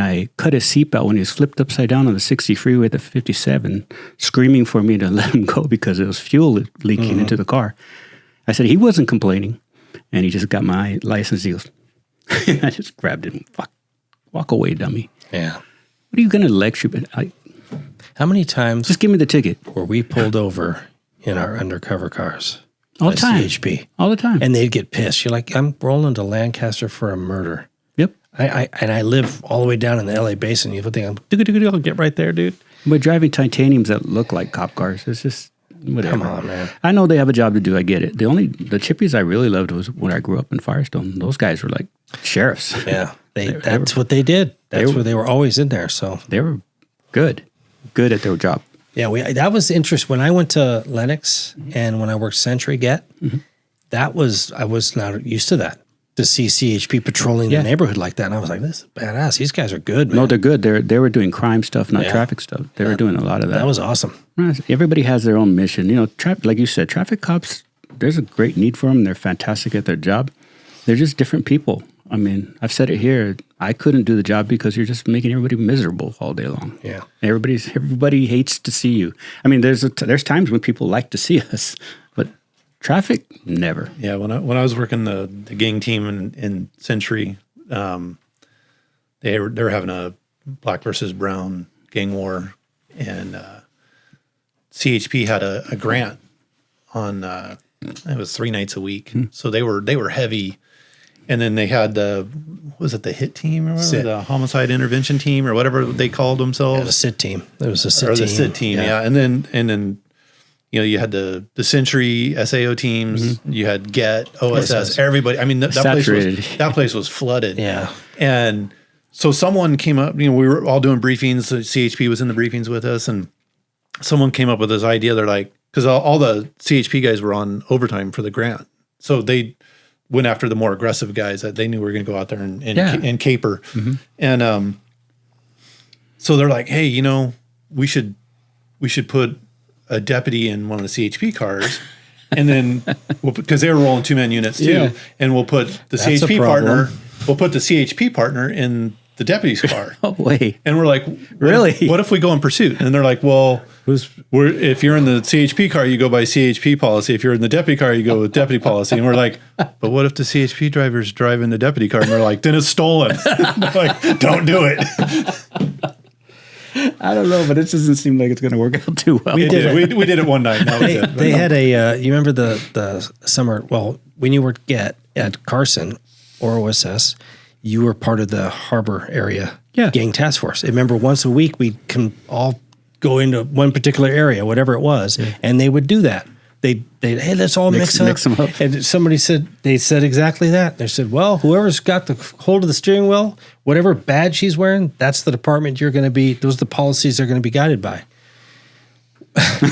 Speaker 1: I cut his seatbelt when he was flipped upside down on the 60 freeway at the 57, screaming for me to let him go because there was fuel leaking into the car. I said, he wasn't complaining. And he just got my license. He goes, I just grabbed him. Fuck, walk away, dummy.
Speaker 2: Yeah.
Speaker 1: What are you going to lecture me?
Speaker 2: How many times
Speaker 1: Just give me the ticket.
Speaker 2: were we pulled over in our undercover cars?
Speaker 1: All the time.
Speaker 2: CHP.
Speaker 1: All the time.
Speaker 2: And they'd get pissed. You're like, I'm rolling to Lancaster for a murder.
Speaker 1: Yep.
Speaker 2: I live all the way down in the LA basin. You would think I'll get right there, dude.
Speaker 1: We're driving titaniums that look like cop cars. It's just whatever.
Speaker 2: Come on, man.
Speaker 1: I know they have a job to do. I get it. The Chippies I really loved was when I grew up in Firestone. Those guys were like sheriffs.
Speaker 2: Yeah. That's what they did. That's where they were always in there. So
Speaker 1: they were good at their job.
Speaker 2: Yeah, that was interesting. When I went to Lennox and when I worked Century Get, I was not used to that. To see CHP patrolling the neighborhood like that. And I was like, this is badass. These guys are good, man.
Speaker 1: No, they're good. They were doing crime stuff, not traffic stuff. They were doing a lot of that.
Speaker 2: That was awesome.
Speaker 1: Everybody has their own mission. Like you said, traffic cops, there's a great need for them. They're fantastic at their job. They're just different people. I mean, I've said it here. I couldn't do the job because you're just making everybody miserable all day long.
Speaker 2: Yeah.
Speaker 1: Everybody hates to see you. I mean, there's times when people like to see us, but traffic, never.
Speaker 3: Yeah, when I was working the gang team in Century, they were having a black versus brown gang war, and CHP had a grant on it was 3 nights a week, so they were heavy, and then they had the hit team or whatever, the homicide intervention team or whatever they called themselves.
Speaker 2: Yeah, the SIT team. There was a SIT
Speaker 3: or
Speaker 2: team.
Speaker 3: the SIT team, yeah. And then you had the Century SAO teams, you had GET, OSS, everybody. I mean, that place was flooded.
Speaker 2: Yeah.
Speaker 3: And so someone came up, we were all doing briefings. So CHP was in the briefings with us, and someone came up with this idea. They're like, because all the CHP guys were on overtime for the grant. So they went after the more aggressive guys that they knew were going to go out there and caper. And so they're like, hey, we should put a deputy in one of the CHP cars, and then because they were rolling 2-man units too, and we'll put the CHP partner. We'll put the CHP partner in the deputy's car.
Speaker 1: Oh, wait.
Speaker 3: And we're like,
Speaker 1: Really?
Speaker 3: What if we go in pursuit? And they're like, well, if you're in the CHP car, you go by CHP policy. If you're in the deputy car, you go with deputy policy. And we're like, but what if the CHP driver's driving the deputy car? And we're like, then it's stolen. Like, don't do it.
Speaker 1: I don't know, but it doesn't seem like it's going to work out too well.
Speaker 3: We did it one night. That was it.
Speaker 2: They had a, you remember the summer, well, when you were at Carson or OSS, you were part of the harbor area gang task force. I remember once a week we'd all go into one particular area, whatever it was, and they would do that. They'd hey, let's all mix them up. And somebody said, they said exactly that. They said, well, whoever's got the hold of the steering wheel, whatever badge she's wearing, that's the department you're going to be, those are the policies they're going to be guided by.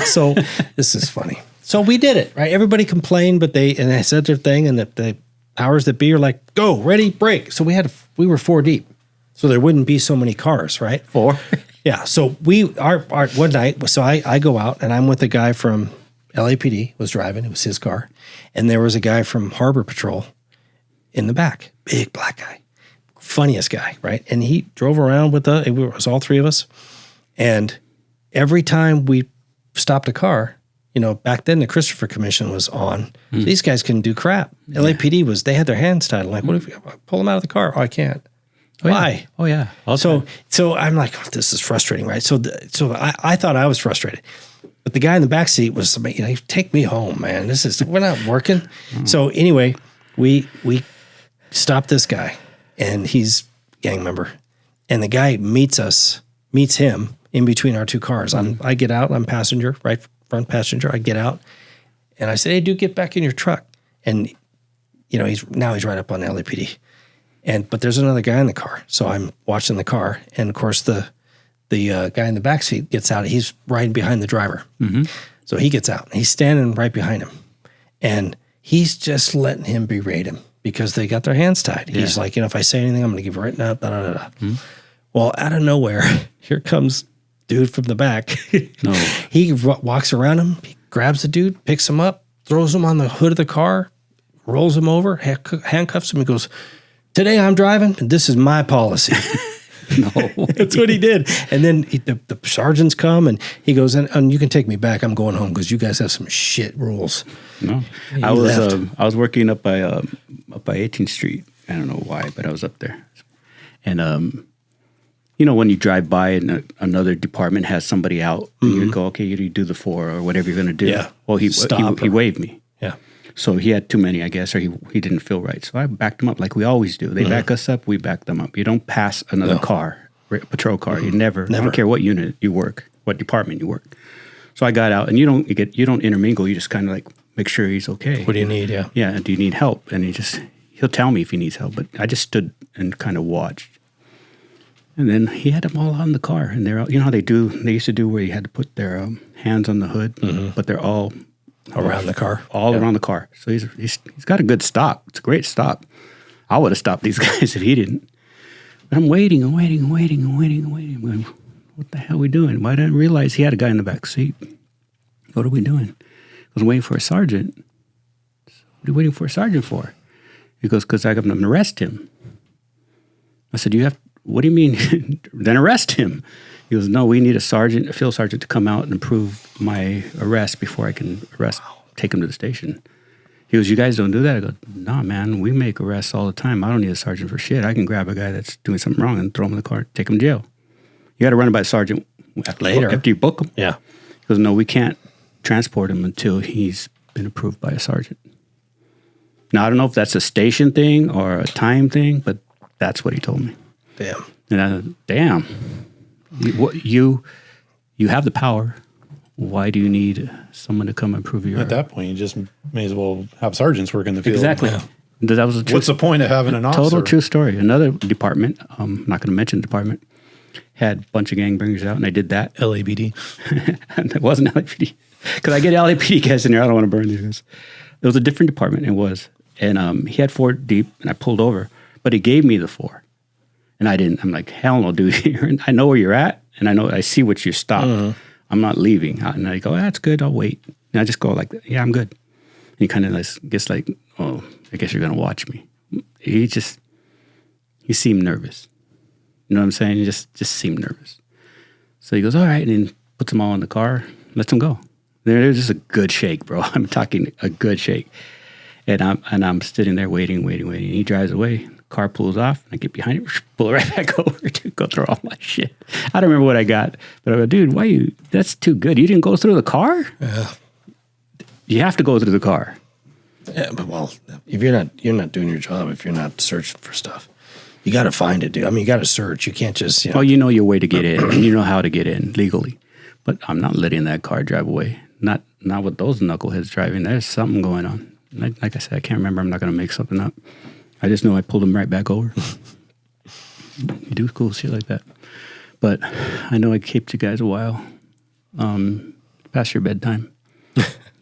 Speaker 2: So this is funny. So we did it, right? Everybody complained, but they said their thing, and the powers that be are like, go, ready, break. So we were 4 deep. So there wouldn't be so many cars, right? 4? Yeah. So our one night, so I go out and I'm with a guy from LAPD was driving. It was his car. And there was a guy from Harbor Patrol in the back, big black guy, funniest guy, right? And he drove around with it was all 3 of us. And every time we stopped a car, back then the Christopher Commission was on. So these guys couldn't do crap. LAPD they had their hands tied. I'm like, what if we pull them out of the car? Oh, I can't. Why?
Speaker 1: Oh, yeah.
Speaker 2: So I'm like, oh, this is frustrating, right? So I thought I was frustrated. But the guy in the back seat was, take me home, man. We're not working. So anyway, we stopped this guy, and he's a gang member. And the guy meets him in between our 2 cars. I get out, I'm passenger, right front passenger. I get out, and I said, hey, dude, get back in your truck. And, he's right up on the LAPD. But there's another guy in the car. So I'm watching the car. And of course, the guy in the back seat gets out. He's riding behind the driver. Mm-hmm. So he gets out. And he's standing right behind him. And he's just letting him berate him because they got their hands tied. Yeah. He's like, if I say anything, I'm going to give it right now. Mm-hmm. Well, out of nowhere, here comes dude from the back. No. He walks around him. He grabs the dude, picks him up, throws him on the hood of the car, rolls him over, handcuffs him. He goes, today I'm driving, and this is my policy. No. That's what he did. And then the sergeants come, and he goes, and you can take me back. I'm going home because you guys have some shit rules. No.
Speaker 1: I was working up by 18th Street. I don't know why, but I was up there. And, when you drive by and another department has somebody out, and you go, okay, you do the 4 or whatever you're going to do. Yeah. Well, he waved me. Yeah. So he had too many, I guess, or he didn't feel right. So I backed him up like we always do. They back us up, we back them up. You don't pass another car, patrol car. You never. I don't care what unit you work, what department you work. So I got out, and you don't intermingle. You just kind of like make sure he's okay.
Speaker 2: What do you need? Yeah.
Speaker 1: Yeah. Do you need help? And he'll tell me if he needs help. But I just stood and kind of watched. And then he had them all out in the car, and they're how they do. They used to do where you had to put their hands on the hood, but they're all
Speaker 2: around the car,
Speaker 1: around the car. So he's got a good stop. It's a great stop. I would have stopped these guys if he didn't. But I'm waiting. I'm going, what the hell are we doing? Why didn't I realize he had a guy in the back seat? What are we doing? I was waiting for a sergeant. What are you waiting for a sergeant for? He goes, because I'm going to arrest him. I said, what do you mean? Then arrest him. He goes, no, we need a field sergeant to come out and approve my arrest before I can take him to the station. He goes, you guys don't do that? I go, nah, man, we make arrests all the time. I don't need a sergeant for shit. I can grab a guy that's doing something wrong and throw him in the car, take him to jail. You got to run it by a sergeant after you book him.
Speaker 2: Yeah.
Speaker 1: He goes, no, we can't transport him until he's been approved by a sergeant. Now, I don't know if that's a station thing or a time thing, but that's what he told me.
Speaker 2: Damn.
Speaker 1: And I said, damn. You have the power. Why do you need someone to come and prove your...
Speaker 3: At that point, you just may as well have sergeants work in the field.
Speaker 1: Exactly. Yeah. That was
Speaker 3: What's the point of having an officer?
Speaker 1: Total true story. Another department, I'm not going to mention the department, had a bunch of gangbangers out, and I did that.
Speaker 3: LAPD.
Speaker 1: It wasn't LAPD. Because I get LAPD guys in there. I don't want to burn these guys. It was a different department. It was. And he had 4 deep, and I pulled over. But he gave me the 4. And I didn't. I'm like, hell no, dude. I know where you're at, and I see what you stopped. I'm not leaving. And I go, that's good. I'll wait. And I just go like, yeah, I'm good. And he kind of gets like, oh, I guess you're going to watch me. He seemed nervous. You know what I'm saying? He just seemed nervous. So he goes, all right, and then puts them all in the car, lets them go. There's just a good shake, bro. I'm talking a good shake. And I'm sitting there waiting. He drives away. Car pulls off. I get behind it, pull it right back over to go through all my shit. I don't remember what I got, but I go, dude, that's too good. You didn't go through the car?
Speaker 2: Yeah.
Speaker 1: You have to go through the car.
Speaker 2: Yeah, but if you're not doing your job, if you're not searching for stuff, you got to find it, dude. I mean, you got to search. You can't just,
Speaker 1: Well, you know your way to get in, and you know how to get in legally. But I'm not letting that car drive away. Not with those knuckleheads driving. There's something going on. Like I said, I can't remember. I'm not going to make something up. I just know I pulled him right back over. You do cool shit like that. But I know I kept you guys a while. Past your bedtime.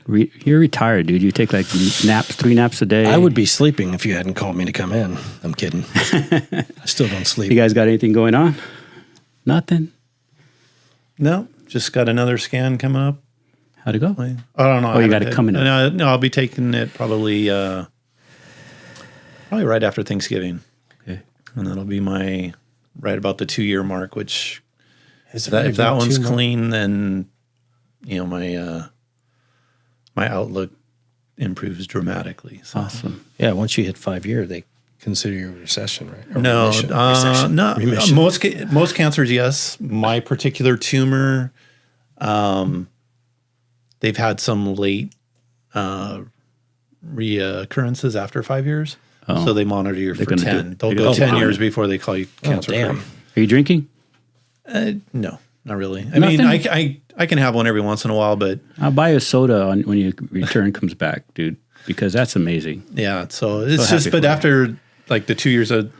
Speaker 1: You're retired, dude. You take like 3 naps a day.
Speaker 2: I would be sleeping if you hadn't called me to come in. I'm kidding. I still don't sleep.
Speaker 1: You guys got anything going on? Nothing?
Speaker 3: No, just got another scan coming up.
Speaker 1: How'd it go?
Speaker 3: I don't know.
Speaker 1: Oh, you got it coming up.
Speaker 3: No, I'll be taking it probably right after Thanksgiving.
Speaker 1: Okay.
Speaker 3: And that'll be my right about the 2-year mark, which
Speaker 2: If
Speaker 3: if that one's clean, then my outlook improves dramatically. So.
Speaker 1: Awesome.
Speaker 2: Yeah, once you hit 5 year, they consider you a recession, right? Or
Speaker 3: No,
Speaker 2: remission.
Speaker 3: no.
Speaker 2: Remission.
Speaker 3: Most cancers, yes. My particular tumor, they've had some late reoccurrences after 5 years.
Speaker 1: Oh.
Speaker 3: So they monitor you for 10. They'll go 10 years before they call you cancer free.
Speaker 2: damn.
Speaker 1: Are you drinking?
Speaker 3: No, not really.
Speaker 1: Nothing?
Speaker 3: I can have one every once in a while, but
Speaker 1: I'll buy a soda when your return comes back, dude, because that's amazing.
Speaker 3: yeah. So it's
Speaker 1: So
Speaker 3: just,
Speaker 1: happy
Speaker 3: but
Speaker 1: for you.
Speaker 3: after like the 2 years, the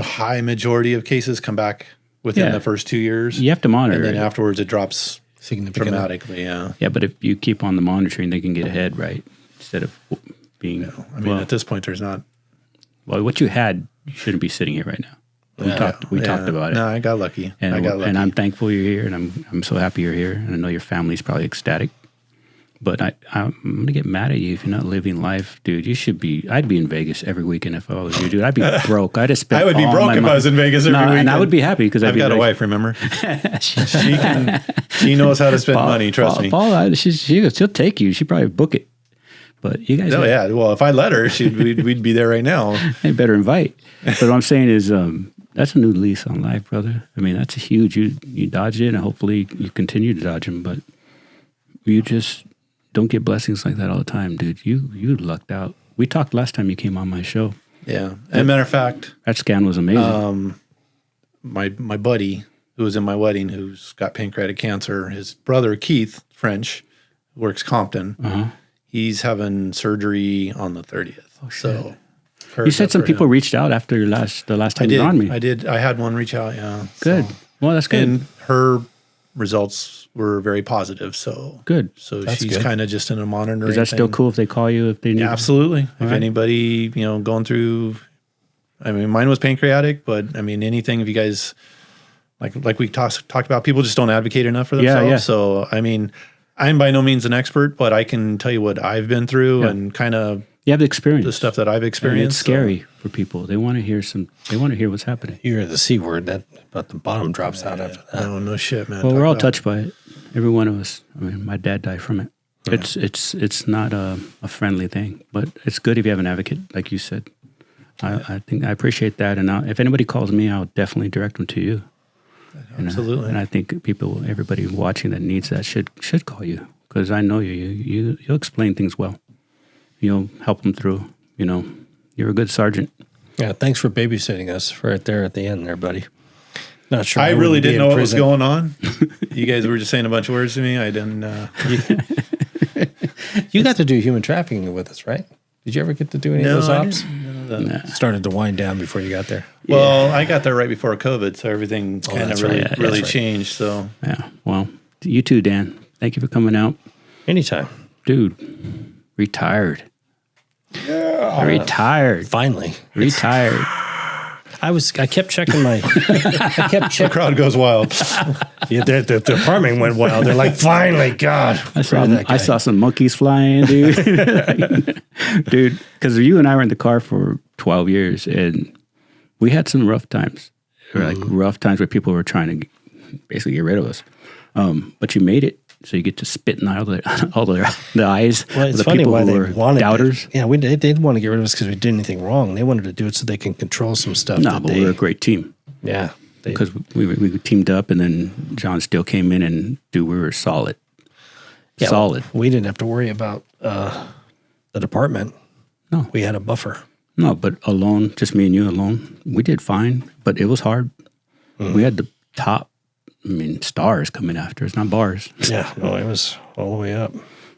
Speaker 3: high majority of cases come back within
Speaker 1: Yeah.
Speaker 3: the first 2 years.
Speaker 1: You have to monitor
Speaker 3: And then
Speaker 1: it.
Speaker 3: afterwards it drops
Speaker 2: Significant.
Speaker 3: dramatically. Yeah.
Speaker 1: Yeah, but if you keep on the monitoring, they can get ahead, right? Instead of being,
Speaker 3: I mean, at this point, there's not.
Speaker 1: well, what you had, you shouldn't be sitting here right now. We talked about it.
Speaker 3: No, I got lucky.
Speaker 1: And,
Speaker 3: I got lucky.
Speaker 1: and I'm thankful you're here, and I'm so happy you're here, and I know your family's probably ecstatic. But I'm gonna get mad at you if you're not living life, dude. You should be. I'd be in Vegas every weekend if I was you, dude. I'd be broke. I'd have spent.
Speaker 3: I would be
Speaker 1: all
Speaker 3: broke
Speaker 1: my
Speaker 3: if
Speaker 1: money.
Speaker 3: I was in Vegas every weekend.
Speaker 1: and I would be happy because
Speaker 3: I've got a wife. Remember, she knows how to spend money. Trust me.
Speaker 1: Paul, she'll take you. She'd probably book it. But you guys,
Speaker 3: Oh yeah. Well, if I let her, we'd be there right now.
Speaker 1: they better invite. But what I'm saying is, that's a new lease on life, brother. I mean, that's a huge. You dodged it, and hopefully you continue to dodge them. But you just don't get blessings like that all the time, dude. You lucked out. We talked last time you came on my show.
Speaker 3: Yeah. As a matter of fact,
Speaker 1: That scan was amazing.
Speaker 3: my buddy who was in my wedding, who's got pancreatic cancer, his brother Keith French, works Compton. He's having surgery on the 30th. So
Speaker 1: You said some people reached out after the last time you were on me.
Speaker 3: I did. I had one reach out. Yeah.
Speaker 1: Good.
Speaker 3: So-
Speaker 1: Well, that's good.
Speaker 3: and her results were very positive. So
Speaker 1: Good.
Speaker 3: So
Speaker 2: That's
Speaker 3: she's
Speaker 2: good.
Speaker 3: kind of just in a monitoring.
Speaker 1: Is that still
Speaker 3: thing.
Speaker 1: cool if they call you if they need?
Speaker 3: Yeah, absolutely. If
Speaker 1: right.
Speaker 3: anybody, going through, I mean, mine was pancreatic, but I mean, anything, if you guys, like we talked about, people just don't advocate enough for themselves.
Speaker 1: Yeah.
Speaker 3: So, I mean, I'm by no means an expert, but I can tell you what I've been through and kind of
Speaker 1: You have the experience.
Speaker 3: the stuff that I've
Speaker 1: I mean,
Speaker 3: experienced.
Speaker 1: it's scary for people. They want to hear They want to hear what's happening.
Speaker 2: You hear the C word, but the bottom drops out after that.
Speaker 3: Oh, no shit, man.
Speaker 1: Well,
Speaker 3: Talk
Speaker 1: we're all
Speaker 3: about-
Speaker 1: touched by it. Every one of us. I mean, my dad died from it. It's not a friendly thing, but it's good if you have an advocate, like you said. I think I appreciate that, and if anybody calls me, I'll definitely direct them to you.
Speaker 3: Absolutely.
Speaker 1: And I think everybody watching that needs that should call you, because I know you'll explain things well. You'll help them through. You're a good sergeant.
Speaker 2: Yeah, thanks for babysitting us right there at the end there, buddy. Not sure.
Speaker 3: I really
Speaker 2: wouldn't be
Speaker 3: didn't
Speaker 2: in
Speaker 3: know what was
Speaker 2: prison.
Speaker 3: going on. You guys were just saying a bunch of words to me. I didn't.
Speaker 2: You got to do human trafficking with us, right? Did you ever get to do any of those
Speaker 3: I
Speaker 2: ops?
Speaker 3: didn't know that.
Speaker 2: Started to wind down before you got there.
Speaker 3: Well, I got there right before COVID, so everything kind of
Speaker 2: that's
Speaker 3: really,
Speaker 2: right. Yeah,
Speaker 3: really
Speaker 2: that's right.
Speaker 3: changed. So
Speaker 1: Yeah. Well, you too, Dan. Thank you for coming out,
Speaker 2: Anytime.
Speaker 1: dude. Retired. Yeah. Retired.
Speaker 2: Finally.
Speaker 1: Retired.
Speaker 2: I kept checking my. I kept
Speaker 3: the
Speaker 2: checking.
Speaker 3: crowd goes wild.
Speaker 2: Yeah, the department went wild. They're like, finally, God.
Speaker 1: I saw some monkeys flying, dude. Dude, because you and I were in the car for 12 years, and we had some rough times. There were like rough times where people were trying to basically get rid of us. But you made it, so you get to spit in all the eyes
Speaker 2: Well,
Speaker 1: of
Speaker 2: it's
Speaker 1: the
Speaker 2: funny
Speaker 1: people
Speaker 2: why
Speaker 1: who
Speaker 2: they
Speaker 1: were
Speaker 2: wanted
Speaker 1: doubters.
Speaker 2: Yeah, they didn't want to get rid of us because we did anything wrong. They wanted to do it so they can control some stuff.
Speaker 1: No, but we were a great team.
Speaker 2: Yeah.
Speaker 1: Because we teamed up, and then John Steele came in, and we were solid.
Speaker 2: Yeah,
Speaker 1: Solid.
Speaker 2: We didn't have to worry about the department.
Speaker 1: No.
Speaker 2: We had a buffer.
Speaker 1: No, but alone, just me and you alone, we did fine, but it was hard. We had the top, stars coming after us, not bars.
Speaker 2: Yeah, no, it was all the way up.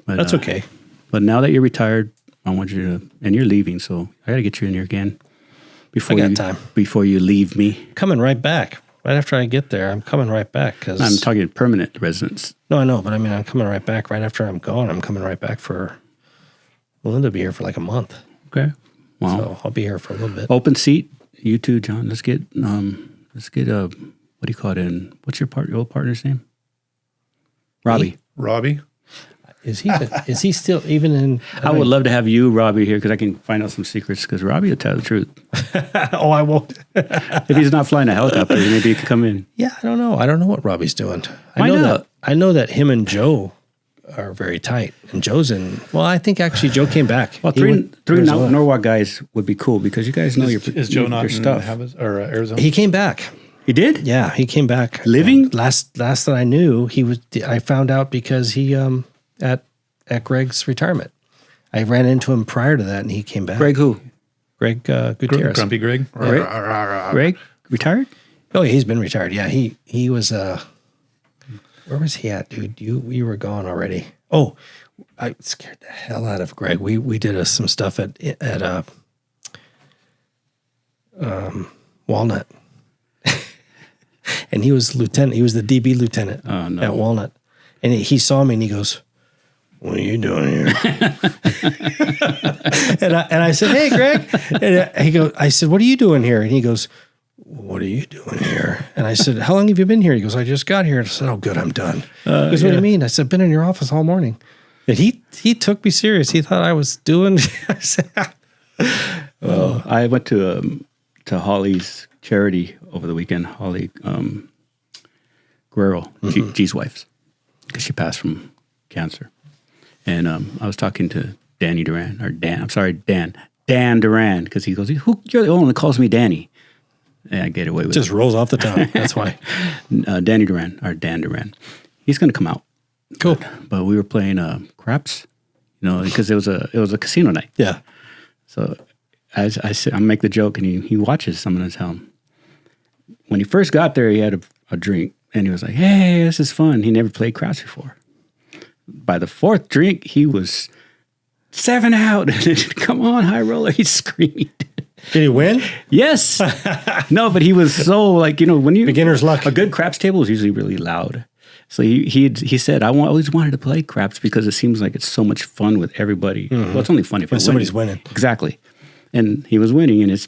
Speaker 1: But,
Speaker 2: That's okay.
Speaker 1: But now that you're retired, I want you to, and you're leaving, so I got to get you in here again.
Speaker 2: I got time.
Speaker 1: Before you leave me.
Speaker 2: Coming right back. Right after I get there, I'm coming right back. Cause
Speaker 1: I'm talking permanent residence.
Speaker 2: No, I know, but I'm coming right back. Right after I'm gone, I'm coming right back for, Linda will be here for like a month.
Speaker 1: Okay. Wow.
Speaker 2: So I'll be here for a little bit.
Speaker 1: Open seat. You too, John. Let's get what do you call it what's your old partner's name? Robbie.
Speaker 3: Robbie.
Speaker 2: Is he still even in?
Speaker 1: I would love to have you, Robbie, here because I can find out some secrets. Because Robbie will tell the truth.
Speaker 2: Oh, I won't.
Speaker 1: If he's not flying a helicopter, maybe he could come in.
Speaker 2: Yeah, I don't know. I don't know what Robbie's doing.
Speaker 1: Why not?
Speaker 2: I know that him and Joe are very tight, and Joe's in. Well, I think actually Joe came back.
Speaker 1: Well, three Norwalk guys would be cool because you guys know
Speaker 3: Is Joe not
Speaker 1: your stuff.
Speaker 3: in Arizona?
Speaker 2: He came back.
Speaker 1: He did?
Speaker 2: Yeah, he came back.
Speaker 1: Living?
Speaker 2: Last that I knew, he was. I found out because he at Greg's retirement. I ran into him prior to that, and he came back.
Speaker 1: Greg who?
Speaker 2: Greg Gutierrez.
Speaker 3: Grumpy Greg.
Speaker 1: Greg retired?
Speaker 2: Oh, he's been retired. Yeah, he was. Where was he at, dude? You were gone already. Oh, I scared the hell out of Greg. We did some stuff at Walnut, and he was lieutenant. He was the DB lieutenant at Walnut, and he saw me and he goes, "What are you doing here?" and I said, "Hey, Greg." And I said, "What are you doing here?" And he goes, "What are you doing here?" And I said, "How long have you been here?" He goes, "I just got here." And I said, "Oh, good, I'm done." He goes, "What do you mean?" I said, "Been in your office all morning." And he took me serious. He thought I was doing. I said,
Speaker 1: I went to Holly's charity over the weekend. Holly Guerrero, G's wife's, because she passed from cancer. And I was talking to Dan Duran, because he goes, "You're the only one that calls me Danny." And I get away with
Speaker 2: just rolls off the tongue. That's why.
Speaker 1: Dan Duran. He's going to come out.
Speaker 2: Cool.
Speaker 1: But we were playing craps, because it was a casino night.
Speaker 2: Yeah.
Speaker 1: So I make the joke, and he watches. So I'm going to tell him. When he first got there, he had a drink, and he was like, "Hey, this is fun." He never played craps before. By the fourth drink, he was 7 out. Come on, high roller. He's screaming.
Speaker 2: Did he win?
Speaker 1: Yes. No, but he was so when you
Speaker 2: beginner's luck.
Speaker 1: A good craps table is usually really loud. So he said, "I always wanted to play craps because it seems like it's so much fun with everybody." Well, it's only funny if
Speaker 2: when somebody's winning.
Speaker 1: Exactly. And he was winning, and it's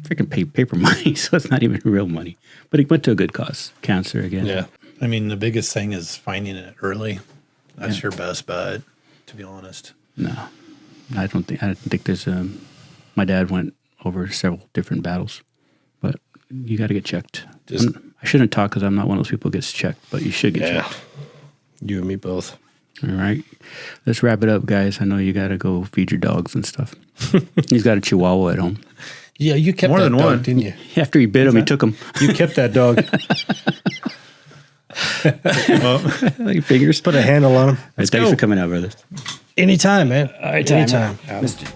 Speaker 1: freaking paper money, so it's not even real money. But he went to a good cause, cancer again.
Speaker 3: Yeah. I mean, the biggest thing is finding it early. That's your best bet, to be honest.
Speaker 1: No, I don't think there's my dad went over several different battles, but you got to get checked. I shouldn't talk because I'm not one of those people who gets checked, but you should get checked.
Speaker 2: You and me both.
Speaker 1: All right. Let's wrap it up, guys. I know you got to go feed your dogs and stuff. He's got a Chihuahua at home.
Speaker 2: Yeah, you kept
Speaker 3: more
Speaker 2: that
Speaker 3: than
Speaker 2: dog,
Speaker 3: one,
Speaker 2: didn't you?
Speaker 1: After he bit him, he took him.
Speaker 2: You kept that dog.
Speaker 1: Fingers.
Speaker 2: Put a handle on him.
Speaker 1: Thanks for coming out, brothers.
Speaker 2: Anytime, man.
Speaker 1: Anytime.
Speaker 2: Mr.